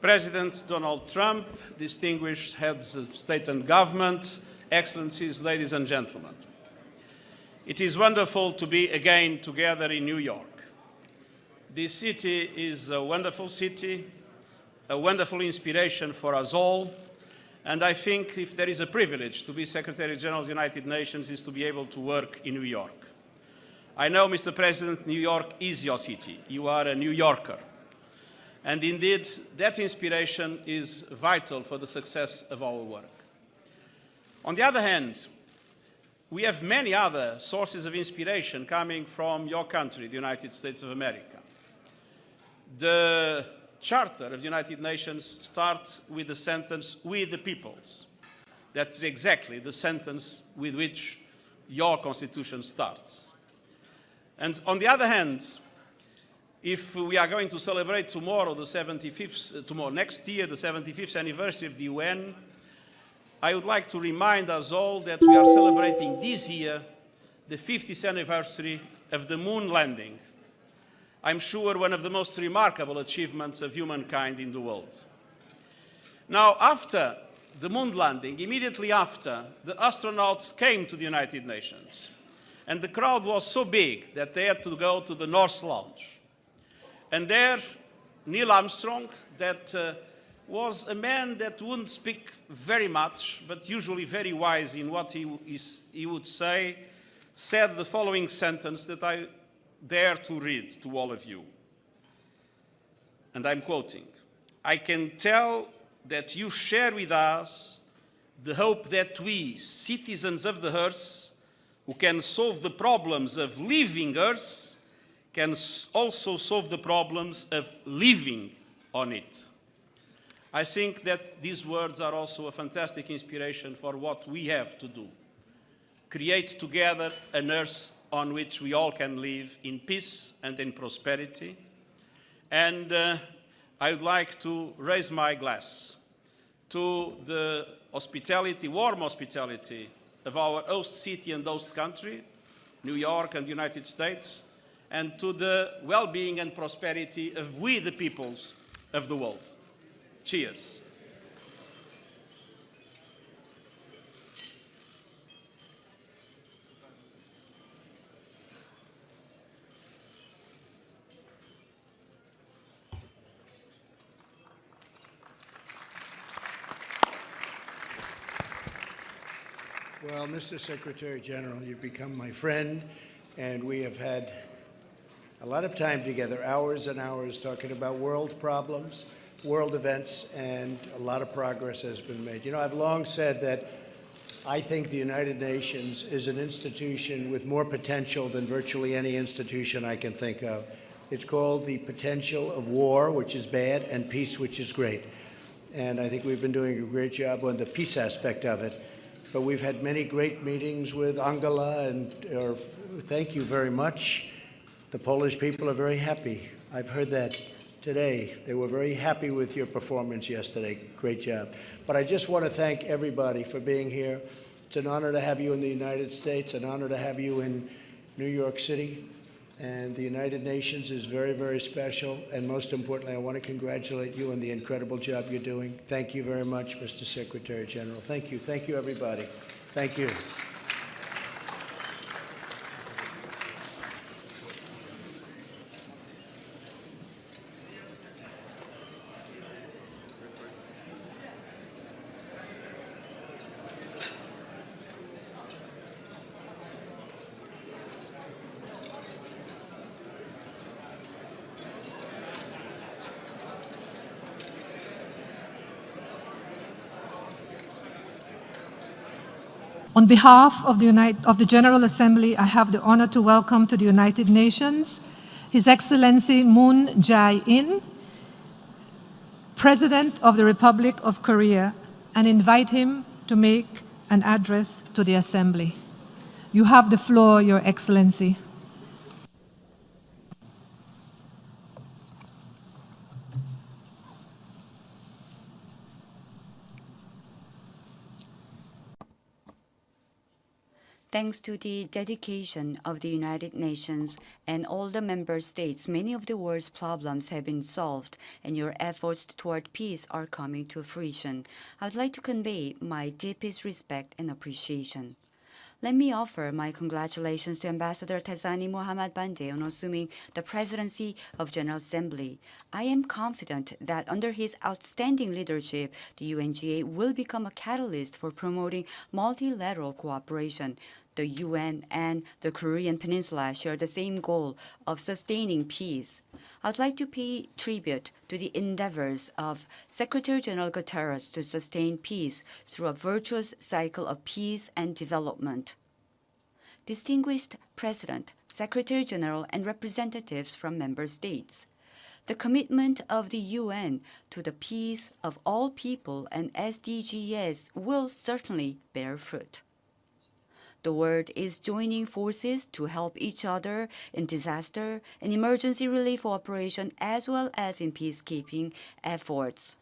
President Donald Trump, distinguished heads of state and government, excellencies, ladies and gentlemen. It is wonderful to be again together in New York. This city is a wonderful city, a wonderful inspiration for us all, and I think if there is a privilege to be Secretary General of the United Nations is to be able to work in New York. I know, Mr. President, New York is your city. You are a New Yorker. And indeed, that inspiration is vital for the success of our work. On the other hand, we have many other sources of inspiration coming from your country, the United States of America. The Charter of the United Nations starts with the sentence, "We the peoples." That's exactly the sentence with which your Constitution starts. And on the other hand, if we are going to celebrate tomorrow, next year, the 75th anniversary of the UN, I would like to remind us all that we are celebrating this year the 50th anniversary of the moon landing. I'm sure one of the most remarkable achievements of humankind in the world. Now, after the moon landing, immediately after, the astronauts came to the United Nations. And the crowd was so big that they had to go to the North Lounge. And there, Neil Armstrong, that was a man that wouldn't speak very much, but usually very wise in what he would say, said the following sentence that I dare to read to all of you. And I'm quoting, "I can tell that you share with us the hope that we, citizens of the Earth, who can solve the problems of living Earth, can also solve the problems of living on it." I think that these words are also a fantastic inspiration for what we have to do. Create together an Earth on which we all can live in peace and in prosperity. And I would like to raise my glass to the hospitality, warm hospitality of our host city and host country, New York and the United States, and to the well-being and prosperity of we the peoples of the world. Cheers. Well, Mr. Secretary General, you've become my friend, and we have had a lot of time together, hours and hours, talking about world problems, world events, and a lot of progress has been made. You know, I've long said that I think the United Nations is an institution with more potential than virtually any institution I can think of. It's called the potential of war, which is bad, and peace, which is great. And I think we've been doing a great job on the peace aspect of it. But we've had many great meetings with Angela, and thank you very much. The Polish people are very happy. I've heard that today. They were very happy with your performance yesterday. Great job. But I just want to thank everybody for being here. It's an honor to have you in the United States, an honor to have you in New York City. And the United Nations is very, very special. And most importantly, I want to congratulate you on the incredible job you're doing. Thank you very much, Mr. Secretary General. Thank you. Thank you, everybody. Thank you. On behalf of the General Assembly, I have the honor to welcome to the United Nations His Excellency Moon Jae-in, President of the Republic of Korea, and invite him to make an address to the Assembly. You have the floor, Your Excellency. Thanks to the dedication of the United Nations and all the member states, many of the world's problems have been solved, and your efforts toward peace are coming to fruition. I would like to convey my deepest respect and appreciation. Let me offer my congratulations to Ambassador Tazani Mohammad Bande on assuming the presidency of General Assembly. I am confident that under his outstanding leadership, the UNGA will become a catalyst for promoting multilateral cooperation. The UN and the Korean Peninsula share the same goal of sustaining peace. I would like to pay tribute to the endeavors of Secretary General Guterres to sustain peace through a virtuous cycle of peace and development. Distinguished President, Secretary General, and representatives from member states, the commitment of the UN to the peace of all people and SDGs will certainly bear fruit. The world is joining forces to help each other in disaster and emergency relief operation as well as in peacekeeping efforts.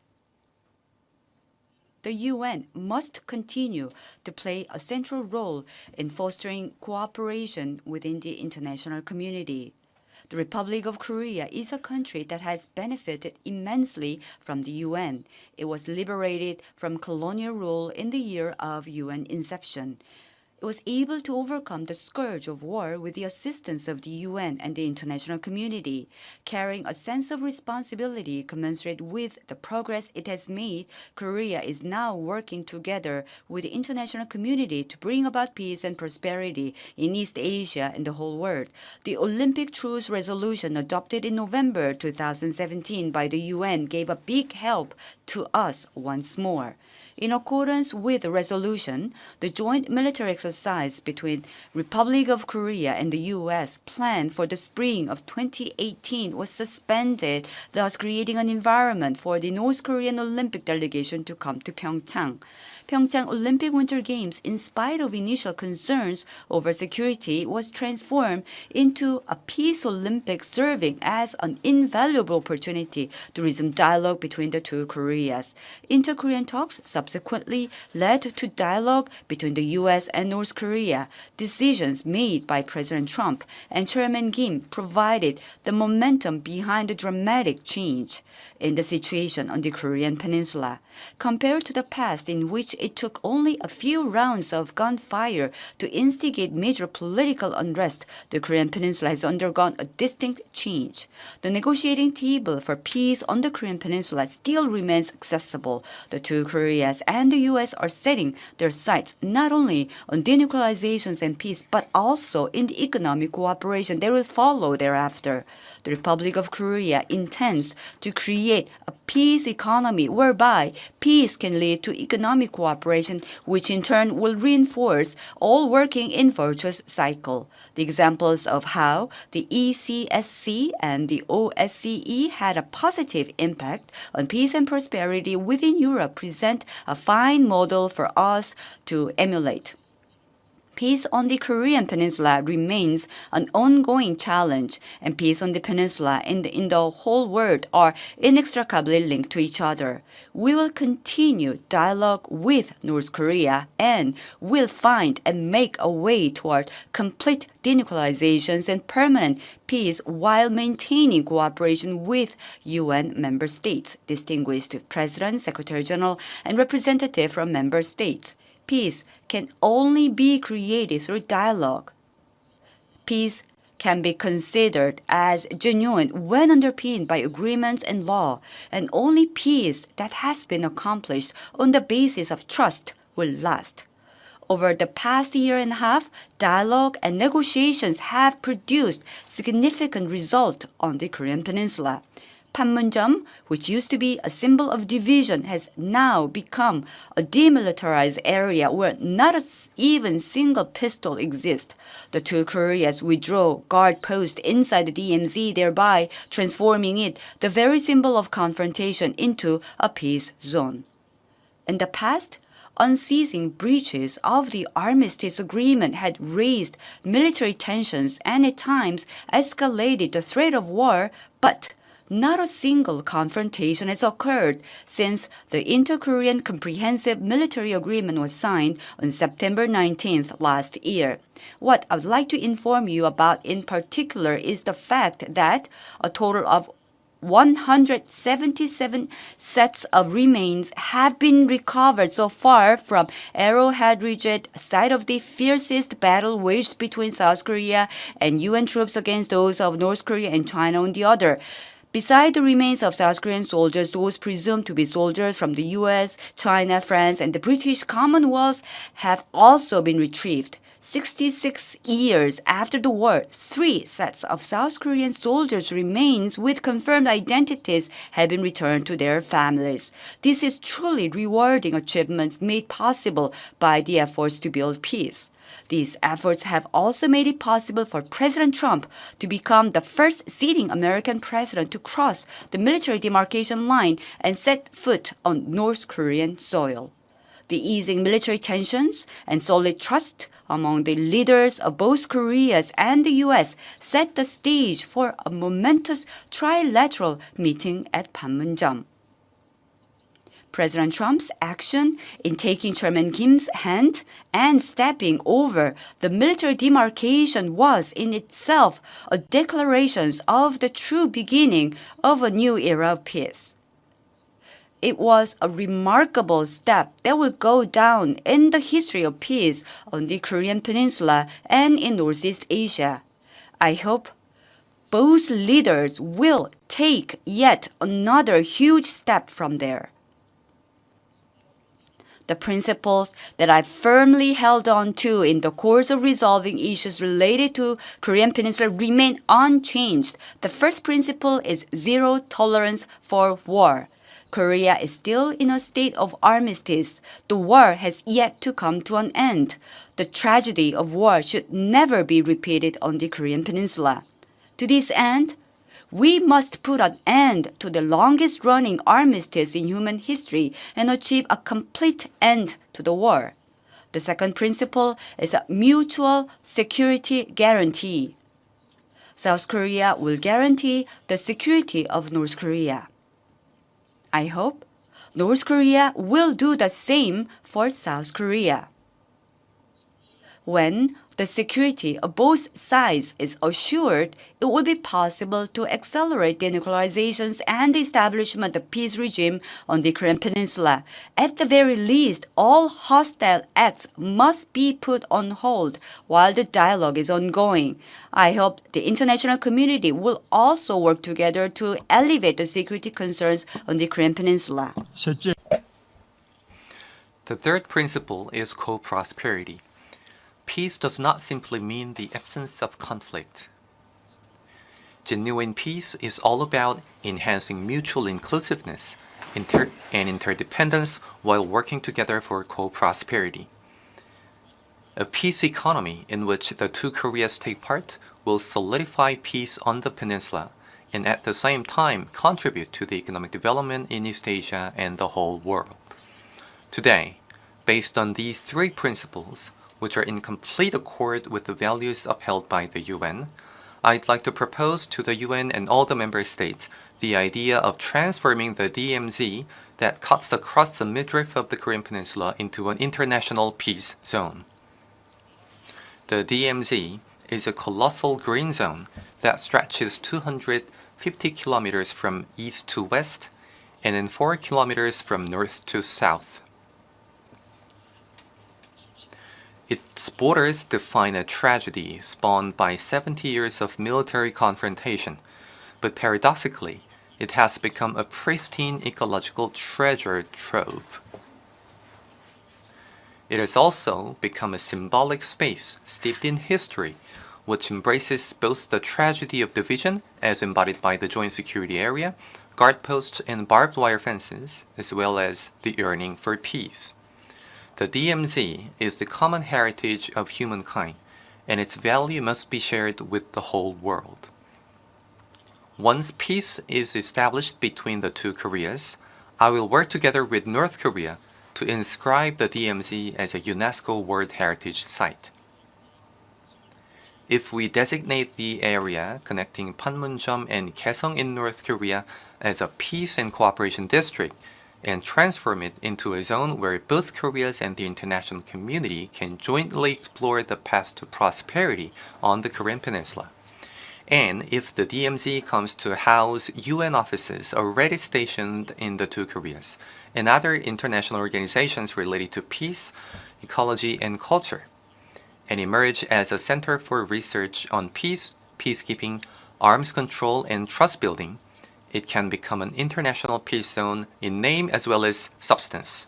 The UN must continue to play a central role in fostering cooperation within the international community. The Republic of Korea is a country that has benefited immensely from the UN. It was liberated from colonial rule in the year of UN inception. It was able to overcome the scourge of war with the assistance of the UN and the international community. Carrying a sense of responsibility commensurate with the progress it has made, Korea is now working together with the international community to bring about peace and prosperity in East Asia and the whole world. The Olympic Truce Resolution adopted in November 2017 by the UN gave a big help to us once more. In accordance with the resolution, the joint military exercise between Republic of Korea and the U.S. planned for the spring of 2018 was suspended, thus creating an environment for the North Korean Olympic delegation to come to Pyeongchang. Pyeongchang Olympic Winter Games, in spite of initial concerns over security, was transformed into a peace Olympics, serving as an invaluable opportunity to resume dialogue between the two Koreas. Inter-Korean talks subsequently led to dialogue between the U.S. and North Korea. Decisions made by President Trump and Chairman Kim provided the momentum behind the dramatic change in the situation on the Korean Peninsula. Compared to the past, in which it took only a few rounds of gunfire to instigate major political unrest, the Korean Peninsula has undergone a distinct change. The negotiating table for peace on the Korean Peninsula still remains accessible. The two Koreas and the U.S. are setting their sights not only on denuclearizations and peace, but also in the economic cooperation that will follow thereafter. The Republic of Korea intends to create a peace economy whereby peace can lead to economic cooperation, which in turn will reinforce all working in virtuous cycle. The examples of how the ECSC and the OSCE had a positive impact on peace and prosperity within Europe present a fine model for us to emulate. Peace on the Korean Peninsula remains an ongoing challenge, and peace on the peninsula and in the whole world are inextricably linked to each other. We will continue dialogue with North Korea and will find and make a way toward complete denuclearizations and permanent peace while maintaining cooperation with UN member states, distinguished President, Secretary General, and representative from member states. Peace can only be created through dialogue. Peace can be considered as genuine when underpinned by agreements and law, and only peace that has been accomplished on the basis of trust will last. Over the past year and a half, dialogue and negotiations have produced significant results on the Korean Peninsula. Panmunjom, which used to be a symbol of division, has now become a demilitarized area where not even single pistol exists. The two Koreas withdraw guard posts inside the DMZ, thereby transforming it, the very symbol of confrontation, into a peace zone. In the past, unceasing breaches of the armistice agreement had raised military tensions and at times escalated the threat of war, but not a single confrontation has occurred since the Inter-Korean Comprehensive Military Agreement was signed on September 19th last year. What I would like to inform you about in particular is the fact that a total of 177 sets of remains have been recovered so far from Arrowhead region, site of the fiercest battle waged between South Korea and UN troops against those of North Korea and China on the other. Beside the remains of South Korean soldiers, those presumed to be soldiers from the US, China, France, and the British Commonwealth have also been retrieved. 66 years after the war, 3 sets of South Korean soldiers' remains with confirmed identities have been returned to their families. This is truly rewarding achievements made possible by the efforts to build peace. These efforts have also made it possible for President Trump to become the first sitting American president to cross the military demarcation line and set foot on North Korean soil. The easing military tensions and solid trust among the leaders of both Koreas and the U.S. set the stage for a momentous trilateral meeting at Panmunjom. President Trump's action in taking Chairman Kim's hand and stepping over the military demarcation was in itself a declaration of the true beginning of a new era of peace. It was a remarkable step that will go down in the history of peace on the Korean Peninsula and in Northeast Asia. I hope both leaders will take yet another huge step from there. The principles that I firmly held on to in the course of resolving issues related to Korean Peninsula remain unchanged. The first principle is zero tolerance for war. Korea is still in a state of armistice. The war has yet to come to an end. The tragedy of war should never be repeated on the Korean Peninsula. To this end, we must put an end to the longest-running armistice in human history and achieve a complete end to the war. The second principle is a mutual security guarantee. South Korea will guarantee the security of North Korea. I hope North Korea will do the same for South Korea. When the security of both sides is assured, it will be possible to accelerate denuclearizations and the establishment of peace regime on the Korean Peninsula. At the very least, all hostile acts must be put on hold while the dialogue is ongoing. I hope the international community will also work together to alleviate the security concerns on the Korean Peninsula. The third principle is co-prosperity. Peace does not simply mean the absence of conflict. Genuine peace is all about enhancing mutual inclusiveness and interdependence while working together for co-prosperity. A peace economy in which the two Koreas take part will solidify peace on the peninsula and at the same time contribute to the economic development in East Asia and the whole world. Today, based on these 3 principles, which are in complete accord with the values upheld by the UN, I'd like to propose to the UN and all the member states the idea of transforming the DMZ that cuts across the midriff of the Korean Peninsula into an international peace zone. The DMZ is a colossal green zone that stretches 250 kilometers from east to west and then 4 kilometers from north to south. Its borders define a tragedy spawned by 70 years of military confrontation, but paradoxically, it has become a pristine ecological treasure trove. It has also become a symbolic space steeped in history, which embraces both the tragedy of division, as embodied by the Joint Security Area, guard posts and barbed wire fences, as well as the yearning for peace. The DMZ is the common heritage of humankind, and its value must be shared with the whole world. Once peace is established between the two Koreas, I will work together with North Korea to inscribe the DMZ as a UNESCO World Heritage Site. If we designate the area connecting Panmunjom and Kaesong in North Korea as a peace and cooperation district and transform it into a zone where both Koreas and the international community can jointly explore the path to prosperity on the Korean Peninsula. And if the DMZ comes to house UN offices already stationed in the two Koreas and other international organizations related to peace, ecology, and culture, and emerge as a center for research on peace, peacekeeping, arms control, and trust building, it can become an international peace zone in name as well as substance.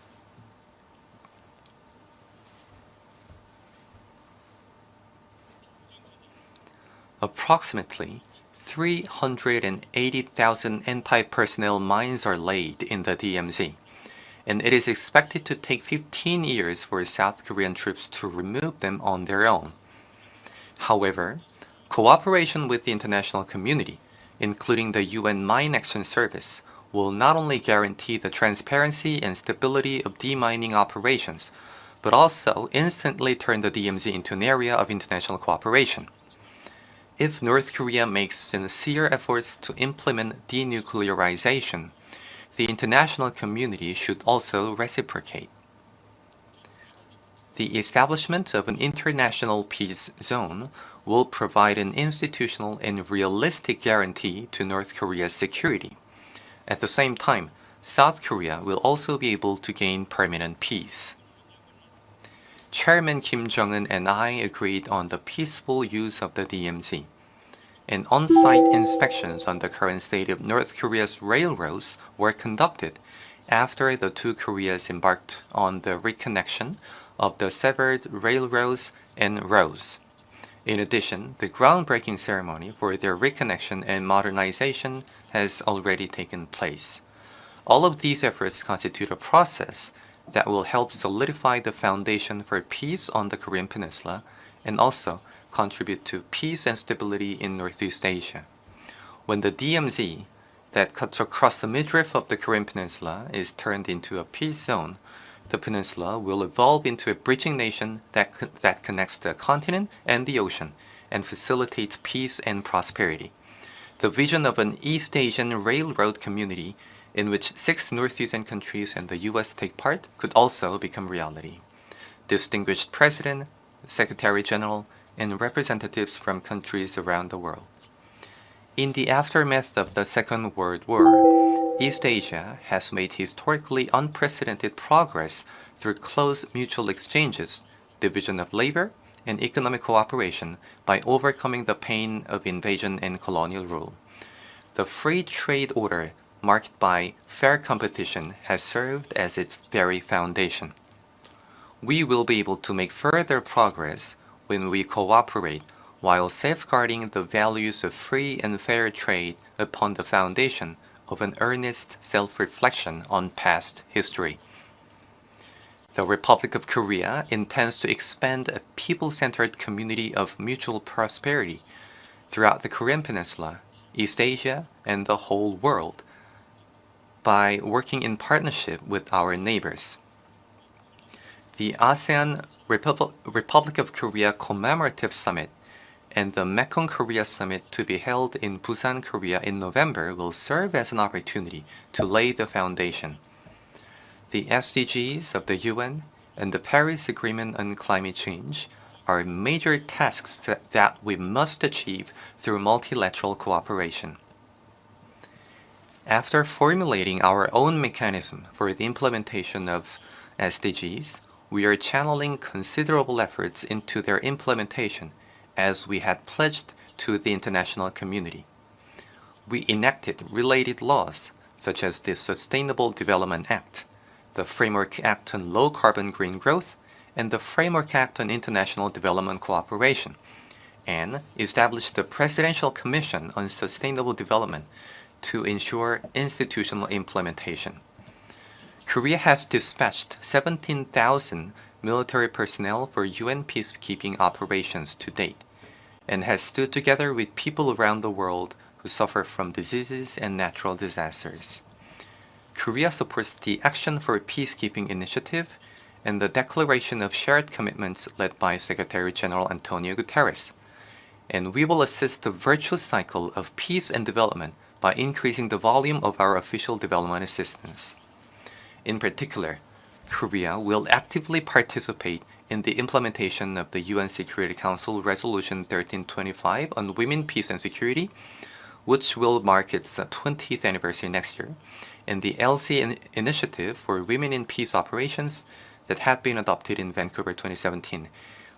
Approximately 380,000 anti-personnel mines are laid in the DMZ, and it is expected to take 15 years for South Korean troops to remove them on their own. However, cooperation with the international community, including the UN Mine Action Service, will not only guarantee the transparency and stability of demining operations, but also instantly turn the DMZ into an area of international cooperation. If North Korea makes sincere efforts to implement denuclearization, the international community should also reciprocate. The establishment of an international peace zone will provide an institutional and realistic guarantee to North Korea's security. At the same time, South Korea will also be able to gain permanent peace. Chairman Kim Jong-un and I agreed on the peaceful use of the DMZ, and on-site inspections on the current state of North Korea's railroads were conducted after the two Koreas embarked on the reconnection of the severed railroads and roads. In addition, the groundbreaking ceremony for their reconnection and modernization has already taken place. All of these efforts constitute a process that will help solidify the foundation for peace on the Korean Peninsula and also contribute to peace and stability in Northeast Asia. When the DMZ that cuts across the midriff of the Korean Peninsula is turned into a peace zone, the peninsula will evolve into a bridging nation that connects the continent and the ocean and facilitates peace and prosperity. The vision of an East Asian railroad community in which 6 Northeastern countries and the U.S. take part could also become reality. Distinguished President, Secretary General, and representatives from countries around the world. In the aftermath of the Second World War, East Asia has made historically unprecedented progress through close mutual exchanges, division of labor, and economic cooperation by overcoming the pain of invasion and colonial rule. The free trade order, marked by fair competition, has served as its very foundation. We will be able to make further progress when we cooperate while safeguarding the values of free and fair trade upon the foundation of an earnest self-reflection on past history. The Republic of Korea intends to expand a people-centered community of mutual prosperity throughout the Korean Peninsula, East Asia, and the whole world by working in partnership with our neighbors. The ASEAN Republic of Korea Commemorative Summit and the Mekong Korea Summit to be held in Busan, Korea in November will serve as an opportunity to lay the foundation. The SDGs of the UN and the Paris Agreement on Climate Change are major tasks that we must achieve through multilateral cooperation. After formulating our own mechanism for the implementation of SDGs, we are channeling considerable efforts into their implementation as we had pledged to the international community. We enacted related laws such as the Sustainable Development Act, the Framework Act on Low Carbon Green Growth, and the Framework Act on International Development Cooperation, and established the Presidential Commission on Sustainable Development to ensure institutional implementation. Korea has dispatched 17,000 military personnel for UN peacekeeping operations to date, and has stood together with people around the world who suffer from diseases and natural disasters. Korea supports the Action for Peacekeeping initiative and the Declaration of Shared Commitments led by Secretary General Antonio Guterres, and we will assist the virtuous cycle of peace and development by increasing the volume of our official development assistance. In particular, Korea will actively participate in the implementation of the UN Security Council Resolution 1325 on women, peace, and security, which will mark its 20th anniversary next year, and the LC initiative for women in peace operations that had been adopted in Vancouver 2017.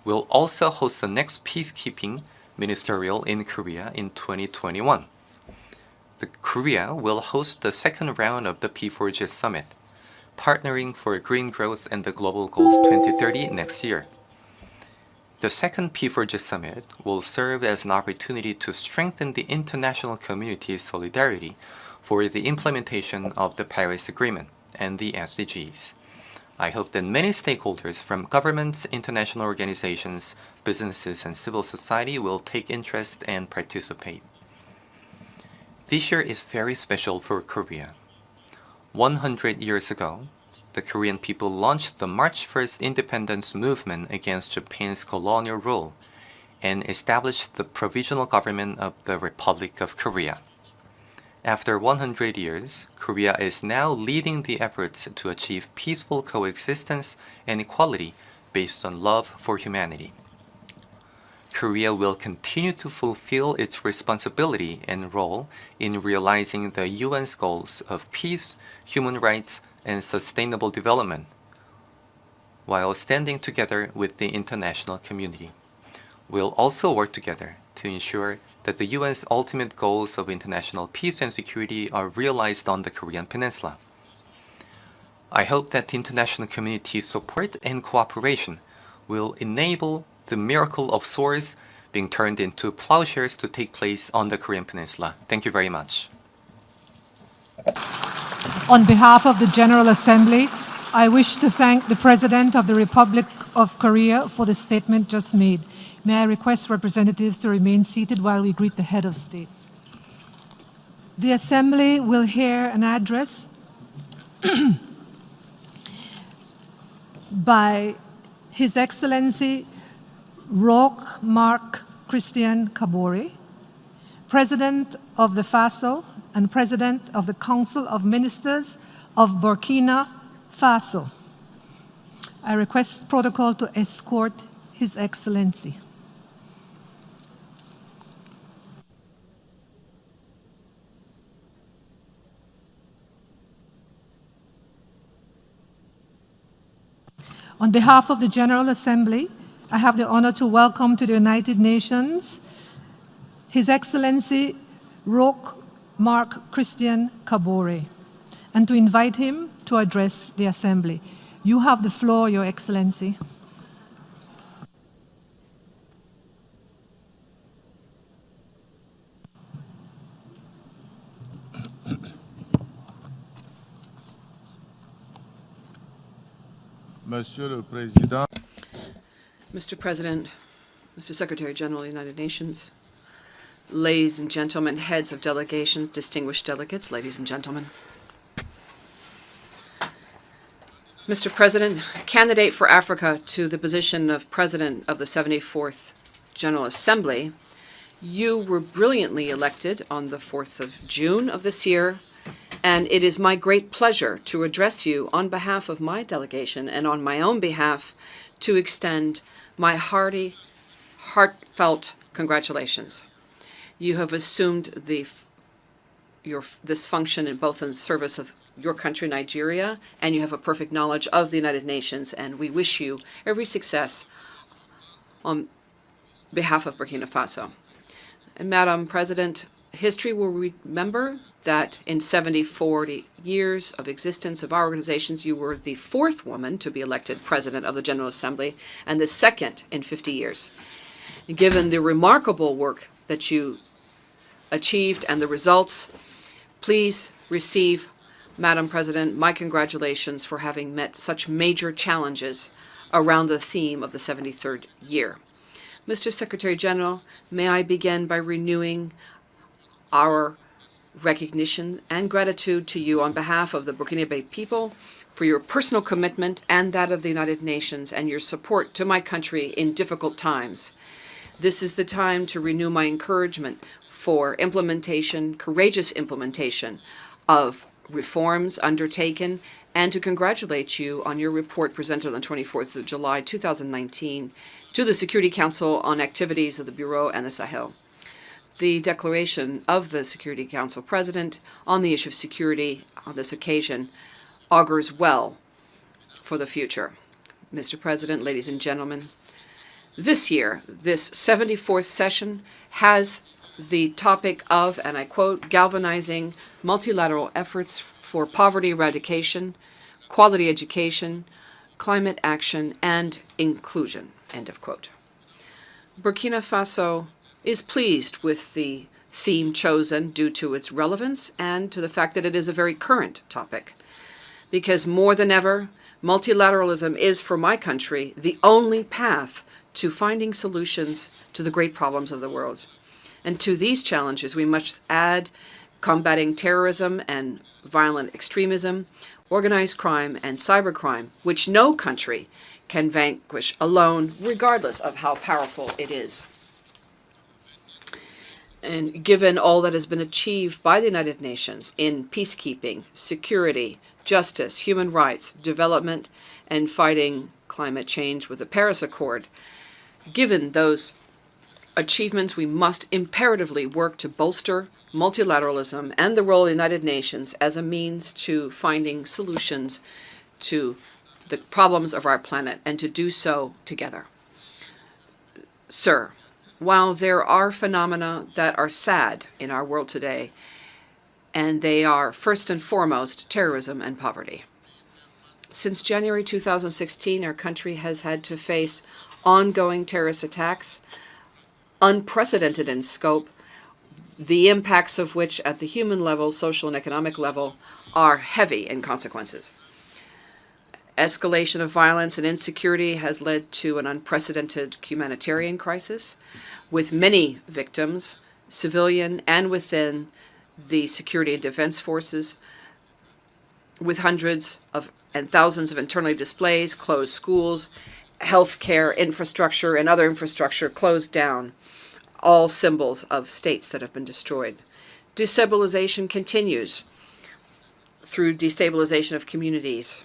Will also host the next peacekeeping ministerial in Korea in 2021. Korea will host the second round of the P4G Summit, partnering for green growth and the Global Goals 2030 next year. The second P4G Summit will serve as an opportunity to strengthen the international community's solidarity for the implementation of the Paris Agreement and the SDGs. I hope that many stakeholders from governments, international organizations, businesses, and civil society will take interest and participate. This year is very special for Korea. 100 years ago, the Korean people launched the March 1st independence movement against Japan's colonial rule and established the provisional government of the Republic of Korea. After 100 years, Korea is now leading the efforts to achieve peaceful coexistence and equality based on love for humanity. Korea will continue to fulfill its responsibility and role in realizing the UN's goals of peace, human rights, and sustainable development, while standing together with the international community. We'll also work together to ensure that the UN's ultimate goals of international peace and security are realized on the Korean Peninsula. I hope that the international community's support and cooperation will enable the miracle of swords being turned into plowshares to take place on the Korean Peninsula. Thank you very much. On behalf of the General Assembly, I wish to thank the President of the Republic of Korea for the statement just made. May I request representatives to remain seated while we greet the head of state. The Assembly will hear an address by His Excellency Roch Marc Christian Kabore, President of the FASO and President of the Council of Ministers of Burkina Faso. I request protocol to escort His Excellency. On behalf of the General Assembly, I have the honor to welcome to the United Nations His Excellency Roch Marc Christian Kabore, and to invite him to address the Assembly. You have the floor, Your Excellency. Monsieur le Président, Mr. President, Mr. Secretary General of the United Nations, ladies and gentlemen, heads of delegations, distinguished delegates, ladies and gentlemen. Mr. President, candidate for Africa to the position of President of the 74th General Assembly, you were brilliantly elected on the 4th of June of this year, and it is my great pleasure to address you on behalf of my delegation and on my own behalf to extend my hearty, heartfelt congratulations. You have assumed this function in both in service of your country, Nigeria, and you have a perfect knowledge of the United Nations, and we wish you every success on behalf of Burkina Faso. And Madam President, history will remember that in 40 years of existence of our organizations, you were the 4th woman to be elected President of the General Assembly and the 2nd in 50 years. Given the remarkable work that you achieved and the results, please receive, Madam President, my congratulations for having met such major challenges around the theme of the 73rd year. Mr. Secretary General, may I begin by renewing our recognition and gratitude to you on behalf of the Burkinabe people for your personal commitment and that of the United Nations and your support to my country in difficult times. This is the time to renew my encouragement for implementation, courageous implementation of reforms undertaken, and to congratulate you on your report presented on the 24th of July 2019 to the Security Council on activities of the Bureau and the Sahel. The declaration of the Security Council President on the issue of security on this occasion augurs well for the future. Mr. President, ladies and gentlemen, this year, this 74th session has the topic of, and I quote, galvanizing multilateral efforts for poverty eradication, quality education, climate action, and inclusion, end of quote. Burkina Faso is pleased with the theme chosen due to its relevance and to the fact that it is a very current topic. Because more than ever, multilateralism is, for my country, the only path to finding solutions to the great problems of the world. And to these challenges, we must add combating terrorism and violent extremism, organized crime, and cybercrime, which no country can vanquish alone, regardless of how powerful it is. And given all that has been achieved by the United Nations in peacekeeping, security, justice, human rights, development, and fighting climate change with the Paris Accord, given those achievements, we must imperatively work to bolster multilateralism and the role of the United Nations as a means to finding solutions to the problems of our planet, and to do so together. Sir, while there are phenomena that are sad in our world today, and they are first and foremost terrorism and poverty. Since January 2016, our country has had to face ongoing terrorist attacks, unprecedented in scope, the impacts of which at the human level, social and economic level, are heavy in consequences. Escalation of violence and insecurity has led to an unprecedented humanitarian crisis, with many victims, civilian and within the security and defense forces, with hundreds of and thousands of internally displaced, closed schools, healthcare infrastructure and other infrastructure closed down, all symbols of states that have been destroyed. Destabilization continues through destabilization of communities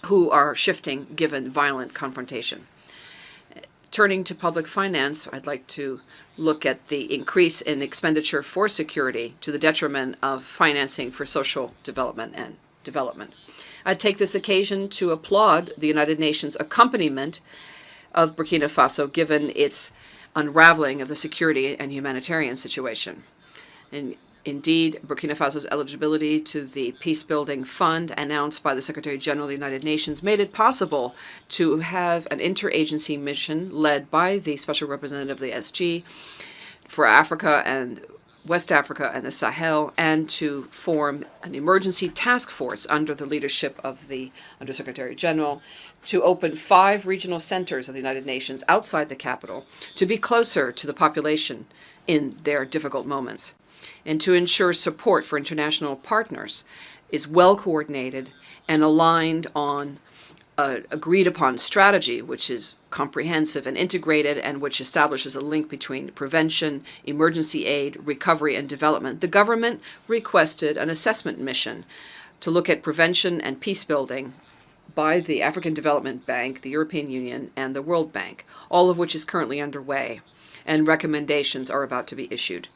who are shifting given violent confrontation. Turning to public finance, I'd like to look at the increase in expenditure for security to the detriment of financing for social development and development. I take this occasion to applaud the United Nations accompaniment of Burkina Faso given its unraveling of the security and humanitarian situation. And indeed, Burkina Faso's eligibility to the Peacebuilding Fund announced by the Secretary General of the United Nations made it possible to have an interagency mission led by the Special Representative of the SG for Africa and West Africa and the Sahel, and to form an emergency task force under the leadership of the Undersecretary General to open 5 regional centers of the United Nations outside the capital to be closer to the population in their difficult moments, and to ensure support for international partners is well coordinated and aligned on agreed upon strategy, which is comprehensive and integrated and which establishes a link between prevention, emergency aid, recovery, and development. The government requested an assessment mission to look at prevention and peace building by the African Development Bank, the European Union, and the World Bank, all of which is currently underway, and recommendations are about to be issued.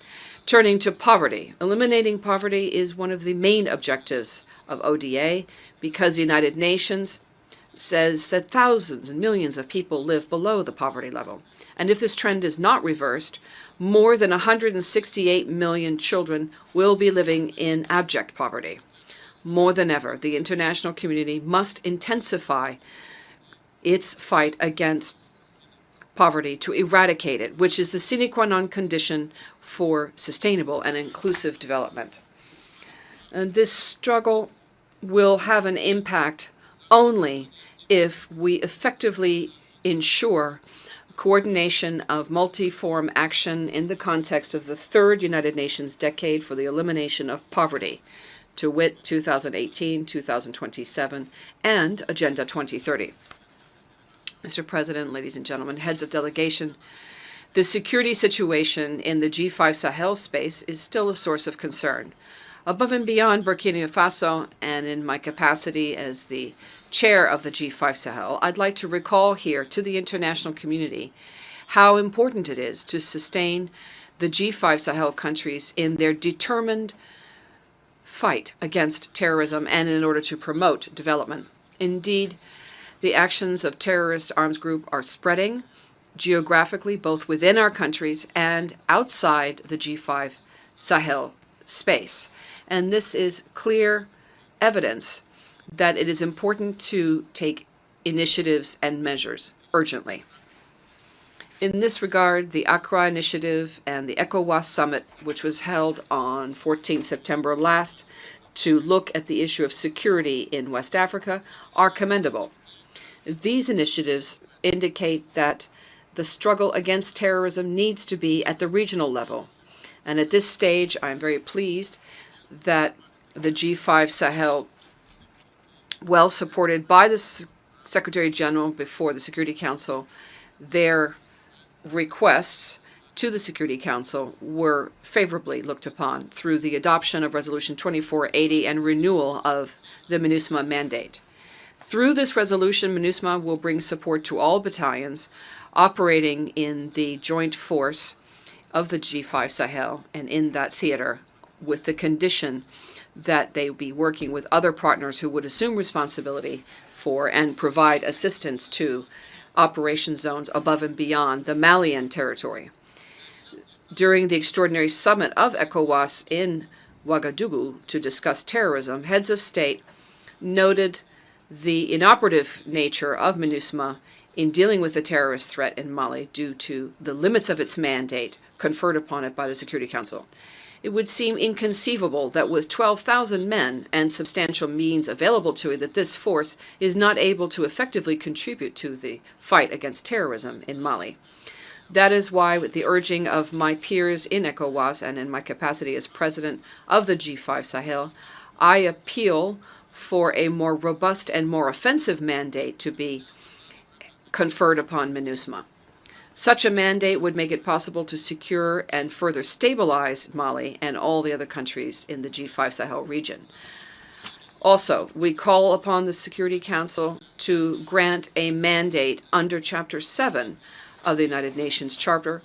Turning to poverty, eliminating poverty is one of the main objectives of ODA because the United Nations says that thousands and millions of people live below the poverty level. And if this trend is not reversed, more than 168 million children will be living in abject poverty. More than ever, the international community must intensify its fight against poverty to eradicate it, which is the sine qua non condition for sustainable and inclusive development. And this struggle will have an impact only if we effectively ensure coordination of multiform action in the context of the 3rd United Nations Decade for the Elimination of Poverty, to wit 2018-2027, and Agenda 2030. Mr. President, ladies and gentlemen, heads of delegation, The security situation in the G5 Sahel space is still a source of concern. Above and beyond Burkina Faso, and in my capacity as the chair of the G5 Sahel, I'd like to recall here to the international community how important it is to sustain the G5 Sahel countries in their determined fight against terrorism and in order to promote development. Indeed, the actions of terrorist arms groups are spreading geographically, both within our countries and outside the G5 Sahel space. And this is clear evidence that it is important to take initiatives and measures urgently. In this regard, the Accra Initiative and the ECOWAS Summit, which was held on 14 September last to look at the issue of security in West Africa, are commendable. These initiatives indicate that the struggle against terrorism needs to be at the regional level. And at this stage, I'm very pleased that the G5 Sahel, well supported by the Secretary General before the Security Council, their requests to the Security Council were favorably looked upon through the adoption of Resolution 2480 and renewal of the MINUSMA mandate. Through this resolution, MINUSMA will bring support to all battalions operating in the joint force of the G5 Sahel and in that theater, with the condition that they be working with other partners who would assume responsibility for and provide assistance to operation zones above and beyond the Malian territory. During the extraordinary summit of ECOWAS in Ouagadougou to discuss terrorism, heads of state noted the inoperative nature of MINUSMA in dealing with the terrorist threat in Mali due to the limits of its mandate conferred upon it by the Security Council. It would seem inconceivable that with 12,000 men and substantial means available to it, that this force is not able to effectively contribute to the fight against terrorism in Mali. That is why, with the urging of my peers in ECOWAS and in my capacity as president of the G5 Sahel, I appeal for a more robust and more offensive mandate to be conferred upon MINUSMA. Such a mandate would make it possible to secure and further stabilize Mali and all the other countries in the G5 Sahel region. Also, we call upon the Security Council to grant a mandate under Chapter 7 of the United Nations Charter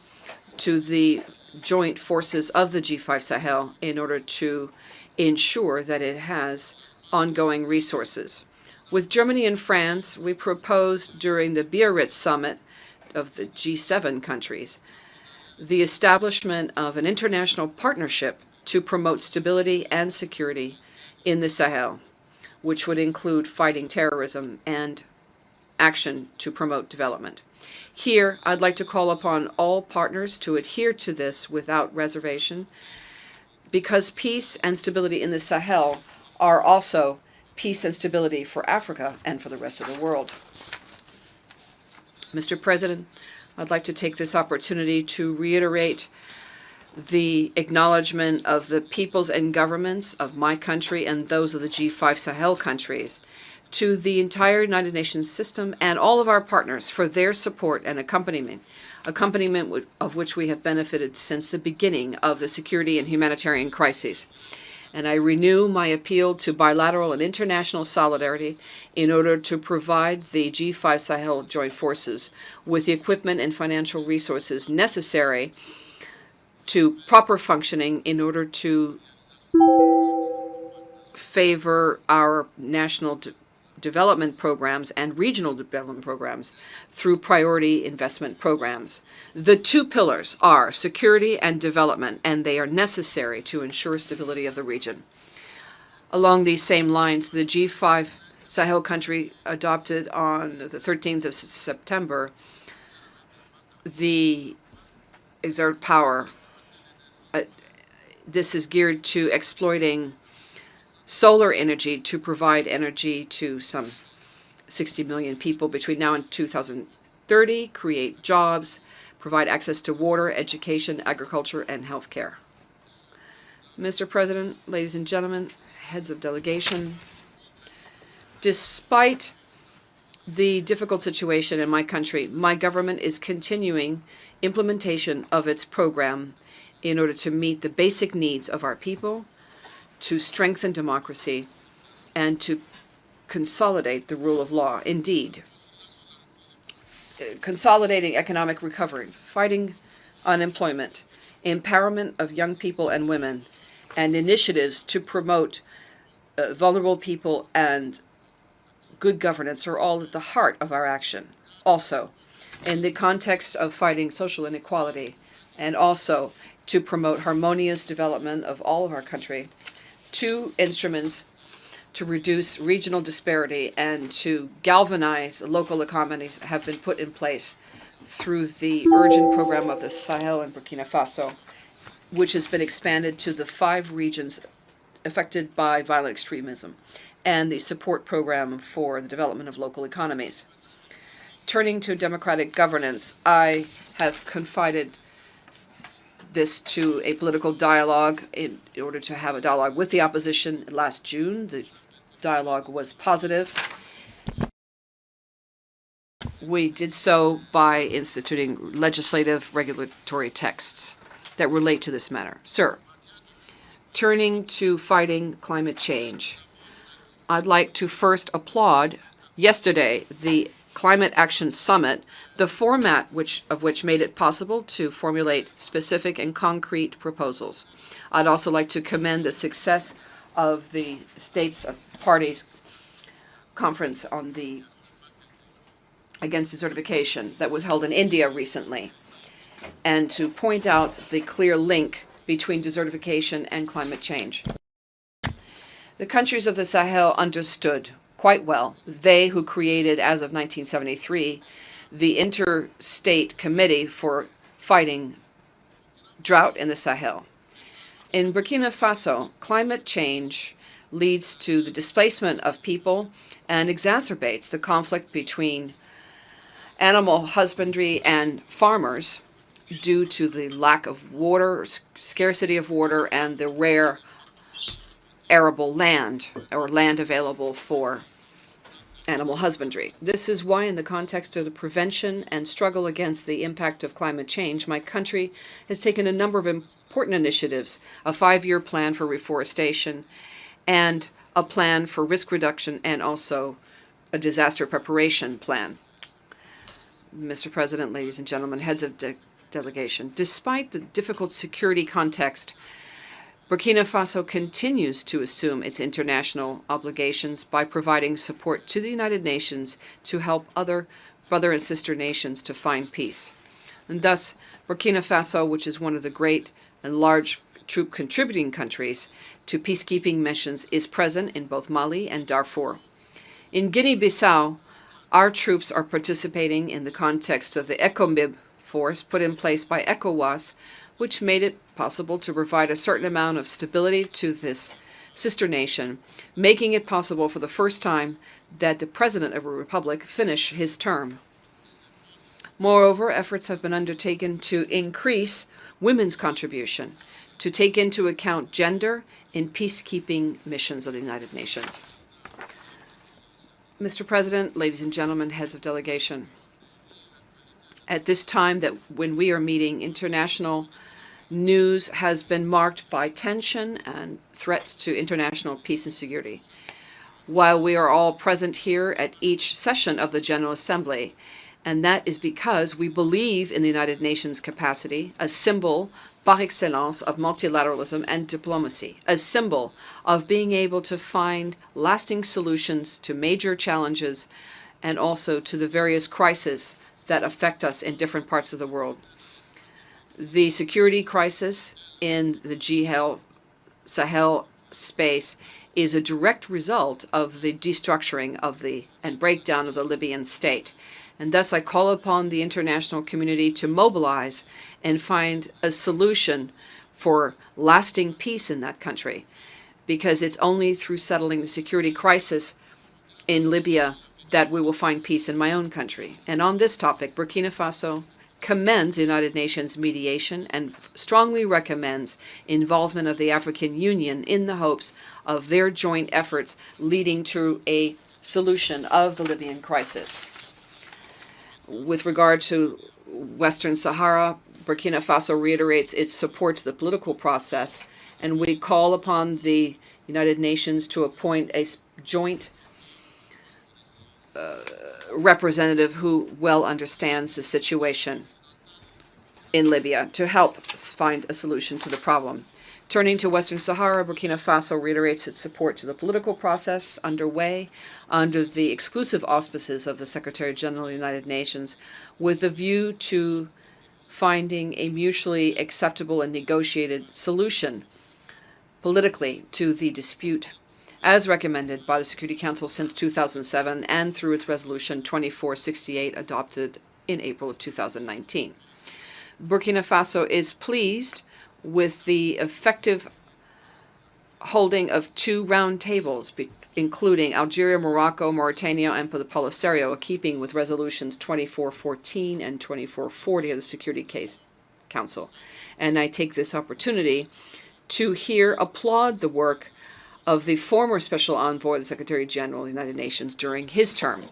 to the joint forces of the G5 Sahel in order to ensure that it has ongoing resources. With Germany and France, we proposed during the Biarritz summit of the G7 countries the establishment of an international partnership to promote stability and security in the Sahel, which would include fighting terrorism and action to promote development. Here, I'd like to call upon all partners to adhere to this without reservation, because peace and stability in the Sahel are also peace and stability for Africa and for the rest of the world. Mr. President, I'd like to take this opportunity to reiterate the acknowledgement of the peoples and governments of my country and those of the G5 Sahel countries to the entire United Nations system and all of our partners for their support and accompaniment of which we have benefited since the beginning of the security and humanitarian crises. And I renew my appeal to bilateral and international solidarity in order to provide the G5 Sahel joint forces with the equipment and financial resources necessary to proper functioning in order to favor our national development programs and regional development programs through priority investment programs. The two pillars are security and development, and they are necessary to ensure stability of the region. Along these same lines, the G5 Sahel country adopted on the 13th of September the Exert Power. This is geared to exploiting solar energy to provide energy to some 60 million people between now and 2030, create jobs, provide access to water, education, agriculture, and health care. Mr. President, ladies and gentlemen, heads of delegation, despite the difficult situation in my country, my government is continuing implementation of its program in order to meet the basic needs of our people, to strengthen democracy, and to consolidate the rule of law. Indeed, consolidating economic recovery, fighting unemployment, empowerment of young people and women, and initiatives to promote vulnerable people and good governance are all at the heart of our action. Also, in the context of fighting social inequality, and also to promote harmonious development of all of our country, two instruments to reduce regional disparity and to galvanize local economies have been put in place through the urgent program of the Sahel and Burkina Faso, which has been expanded to the 5 regions affected by violent extremism, and the support program for the development of local economies. Turning to democratic governance, I have confided this to a political dialogue in order to have a dialogue with the opposition last June. The dialogue was positive. We did so by instituting legislative regulatory texts that relate to this matter. Sir, turning to fighting climate change, I'd like to first applaud yesterday the Climate Action Summit, the format of which made it possible to formulate specific and concrete proposals. I'd also like to commend the success of the States Parties Conference on against desertification that was held in India recently, and to point out the clear link between desertification and climate change. The countries of the Sahel understood quite well, they who created, as of 1973, the Interstate Committee for Fighting Drought in the Sahel. In Burkina Faso, climate change leads to the displacement of people and exacerbates the conflict between animal husbandry and farmers due to the lack of water, scarcity of water, and the rare arable land, or land available for animal husbandry. This is why, in the context of the prevention and struggle against the impact of climate change, my country has taken a number of important initiatives, a 5-year plan for reforestation, and a plan for risk reduction, and also a disaster preparation plan. Mr. President, ladies and gentlemen, heads of delegation, despite the difficult security context, Burkina Faso continues to assume its international obligations by providing support to the United Nations to help other brother and sister nations to find peace. And thus, Burkina Faso, which is one of the great and large troop contributing countries to peacekeeping missions, is present in both Mali and Darfur. In Guinea-Bissau, our troops are participating in the context of the ECOMIB force put in place by ECOWAS, which made it possible to provide a certain amount of stability to this sister nation, making it possible for the first time that the president of a republic finish his term. Moreover, efforts have been undertaken to increase women's contribution, to take into account gender in peacekeeping missions of the United Nations. Mr. President, ladies and gentlemen, heads of delegation, at this time that when we are meeting, international news has been marked by tension and threats to international peace and security. While we are all present here at each session of the General Assembly, and that is because we believe in the United Nations capacity, a symbol par excellence of multilateralism and diplomacy, a symbol of being able to find lasting solutions to major challenges and also to the various crises that affect us in different parts of the world. The security crisis in the Sahel space is a direct result of the destructuring of and breakdown of the Libyan state. And thus I call upon the international community to mobilize and find a solution for lasting peace in that country, because it's only through settling the security crisis in Libya that we will find peace in my own country. And on this topic, Burkina Faso commends the United Nations mediation and strongly recommends involvement of the African Union in the hopes of their joint efforts leading to a solution of the Libyan crisis. With regard to Western Sahara, Burkina Faso reiterates its support to the political process, and we call upon the United Nations to appoint a joint representative who well understands the situation in Libya to help find a solution to the problem. Turning to Western Sahara, Burkina Faso reiterates its support to the political process underway under the exclusive auspices of the Secretary-General of the United Nations, with a view to finding a mutually acceptable and negotiated solution politically to the dispute, as recommended by the Security Council since 2007 and through its Resolution 2468 adopted in April of 2019. Burkina Faso is pleased with the effective holding of 2 round tables, including Algeria, Morocco, Mauritania, and the Polisario, keeping with Resolutions 2414 and 2440 of the Security Council. And I take this opportunity to here applaud the work of the former Special Envoy of the Secretary General of the United Nations during his term.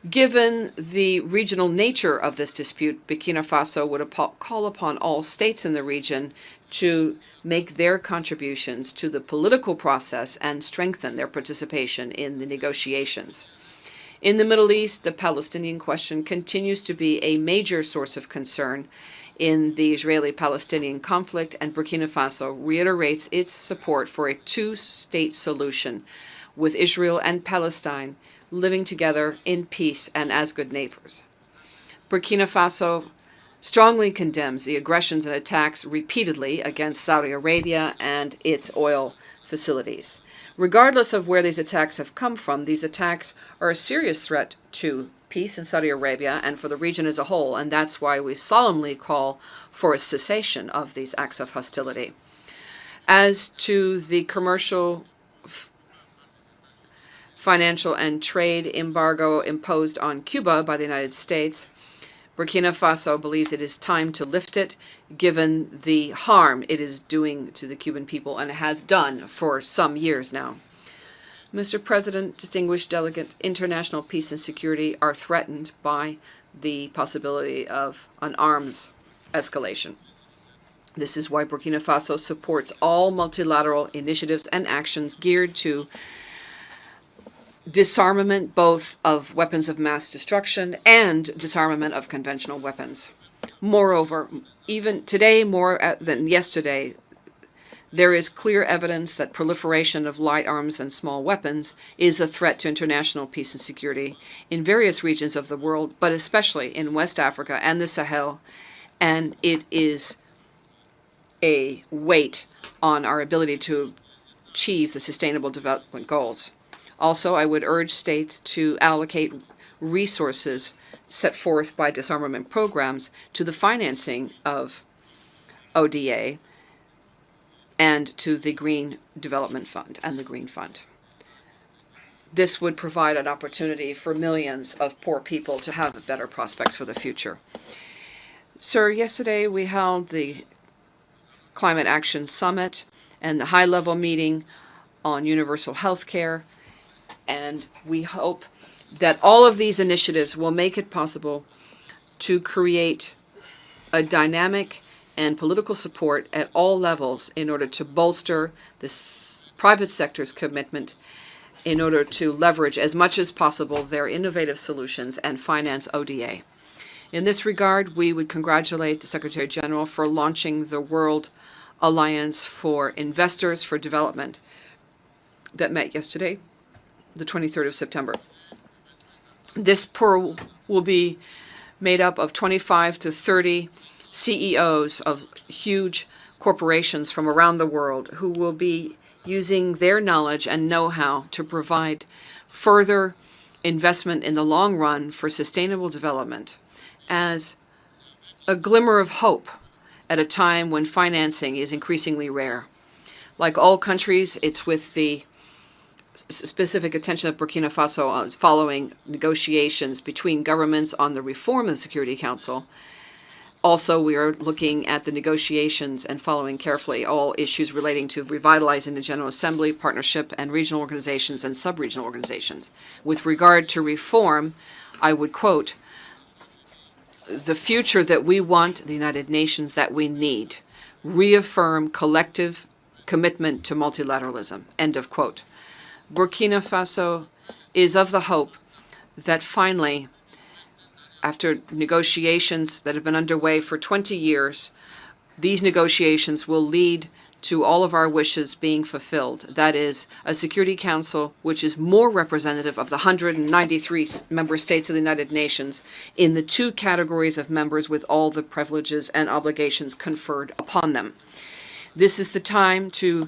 Given the regional nature of this dispute, Burkina Faso would call upon all states in the region to make their contributions to the political process and strengthen their participation in the negotiations. In the Middle East, the Palestinian question continues to be a major source of concern in the Israeli-Palestinian conflict, and Burkina Faso reiterates its support for a 2-state solution with Israel and Palestine living together in peace and as good neighbors. Burkina Faso strongly condemns the aggressions and attacks repeatedly against Saudi Arabia and its oil facilities. Regardless of where these attacks have come from, these attacks are a serious threat to peace in Saudi Arabia and for the region as a whole, and that's why we solemnly call for a cessation of these acts of hostility. As to the commercial, financial, and trade embargo imposed on Cuba by the United States, Burkina Faso believes it is time to lift it, given the harm it is doing to the Cuban people and has done for some years now. Mr. President, distinguished delegate, international peace and security are threatened by the possibility of an arms escalation. This is why Burkina Faso supports all multilateral initiatives and actions geared to disarmament both of weapons of mass destruction and disarmament of conventional weapons. Moreover, even today more than yesterday, there is clear evidence that proliferation of light arms and small weapons is a threat to international peace and security in various regions of the world, but especially in West Africa and the Sahel, and it is a weight on our ability to achieve the Sustainable Development Goals. Also, I would urge states to allocate resources set forth by disarmament programs to the financing of ODA and to the Green Development Fund and the Green Fund. This would provide an opportunity for millions of poor people to have better prospects for the future. Sir, yesterday we held the Climate Action Summit and the high-level meeting on universal health care, and we hope that all of these initiatives will make it possible to create a dynamic and political support at all levels in order to bolster the private sector's commitment in order to leverage as much as possible their innovative solutions and finance ODA. In this regard, we would congratulate the Secretary General for launching the World Alliance for Investors for Development that met yesterday, the 23rd of September. This pool will be made up of 25 to 30 CEOs of huge corporations from around the world who will be using their knowledge and know-how to provide further investment in the long run for sustainable development as a glimmer of hope at a time when financing is increasingly rare. Like all countries, it's with the specific attention of Burkina Faso following negotiations between governments on the reform of the Security Council Also, we are looking at the negotiations and following carefully all issues relating to revitalizing the General Assembly, partnership, and regional organizations and sub-regional organizations. With regard to reform, I would quote, "The future that we want, the United Nations that we need, reaffirm collective commitment to multilateralism," end of quote. Burkina Faso is of the hope that finally, after negotiations that have been underway for 20 years, these negotiations will lead to all of our wishes being fulfilled. That is, a Security Council which is more representative of the 193 member states of the United Nations in the two categories of members with all the privileges and obligations conferred upon them. This is the time to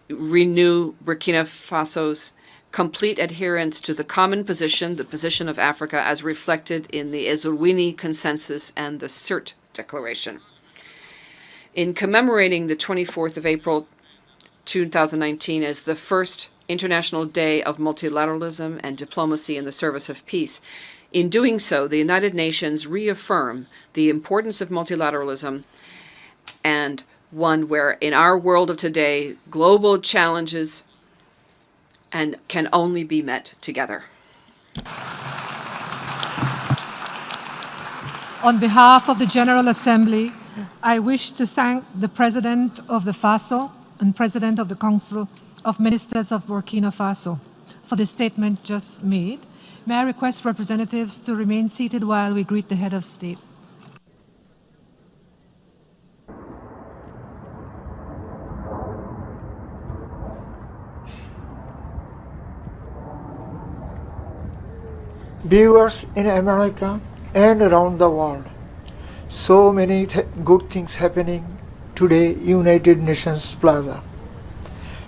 renew Burkina Faso's complete adherence to the common position, the position of Africa, as reflected in the Ezulwini Consensus and the CERT Declaration. In commemorating the 24th of April 2019 as the first International Day of Multilateralism and Diplomacy in the Service of Peace, in doing so, the United Nations reaffirm the importance of multilateralism, and one where, in our world of today, global challenges and can only be met together. On behalf of the General Assembly, I wish to thank the President of the FASO and President of the Council of Ministers of Burkina Faso for the statement just made. May I request representatives to remain seated while we greet the head of state. Viewers in America and around the world, so many good things happening today, United Nations Plaza,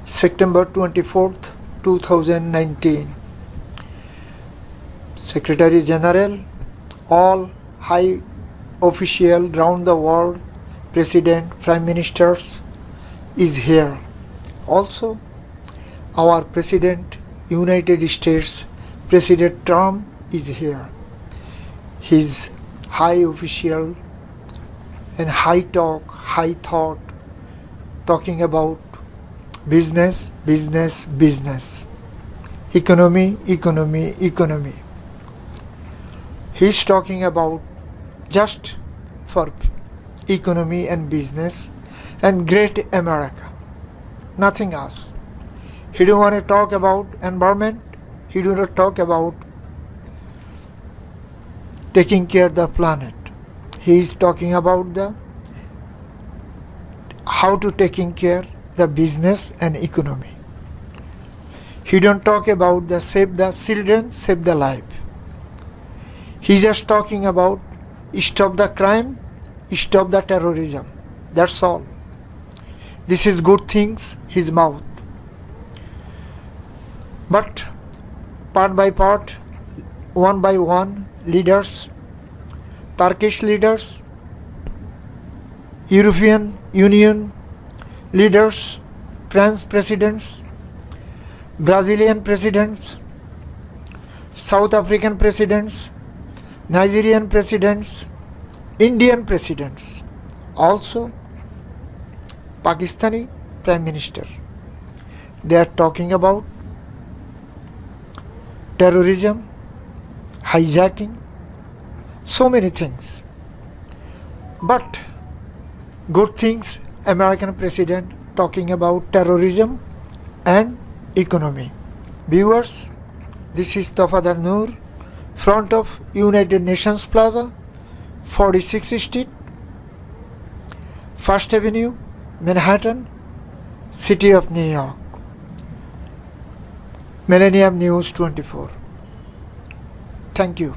September 24th, 2019. Secretary General, all high officials around the world, President, Prime Ministers is here. Also, our President, United States, President Trump is here. His high official and high talk, high thought, talking about business, business, business, economy, economy, economy. He's talking about just for economy and business and great America, nothing else. He don't want to talk about environment. He do not talk about taking care of the planet. He is talking about the how to taking care the business and economy. He don't talk about the save the children, save the life. He's just talking about stop the crime, stop the terrorism. That's all. This is good things, his mouth. But part by part, one by one, leaders, Turkish leaders, European Union leaders, France presidents, Brazilian presidents, South African presidents, Nigerian presidents, Indian presidents, also Pakistani Prime Minister. They are talking about terrorism, hijacking, so many things. But good things, American president talking about terrorism and economy. Viewers, this is Tafadar Noor, front of United Nations Plaza, 46th Street, 1st Avenue, Manhattan, City of New York. Millennium News 24. Thank you.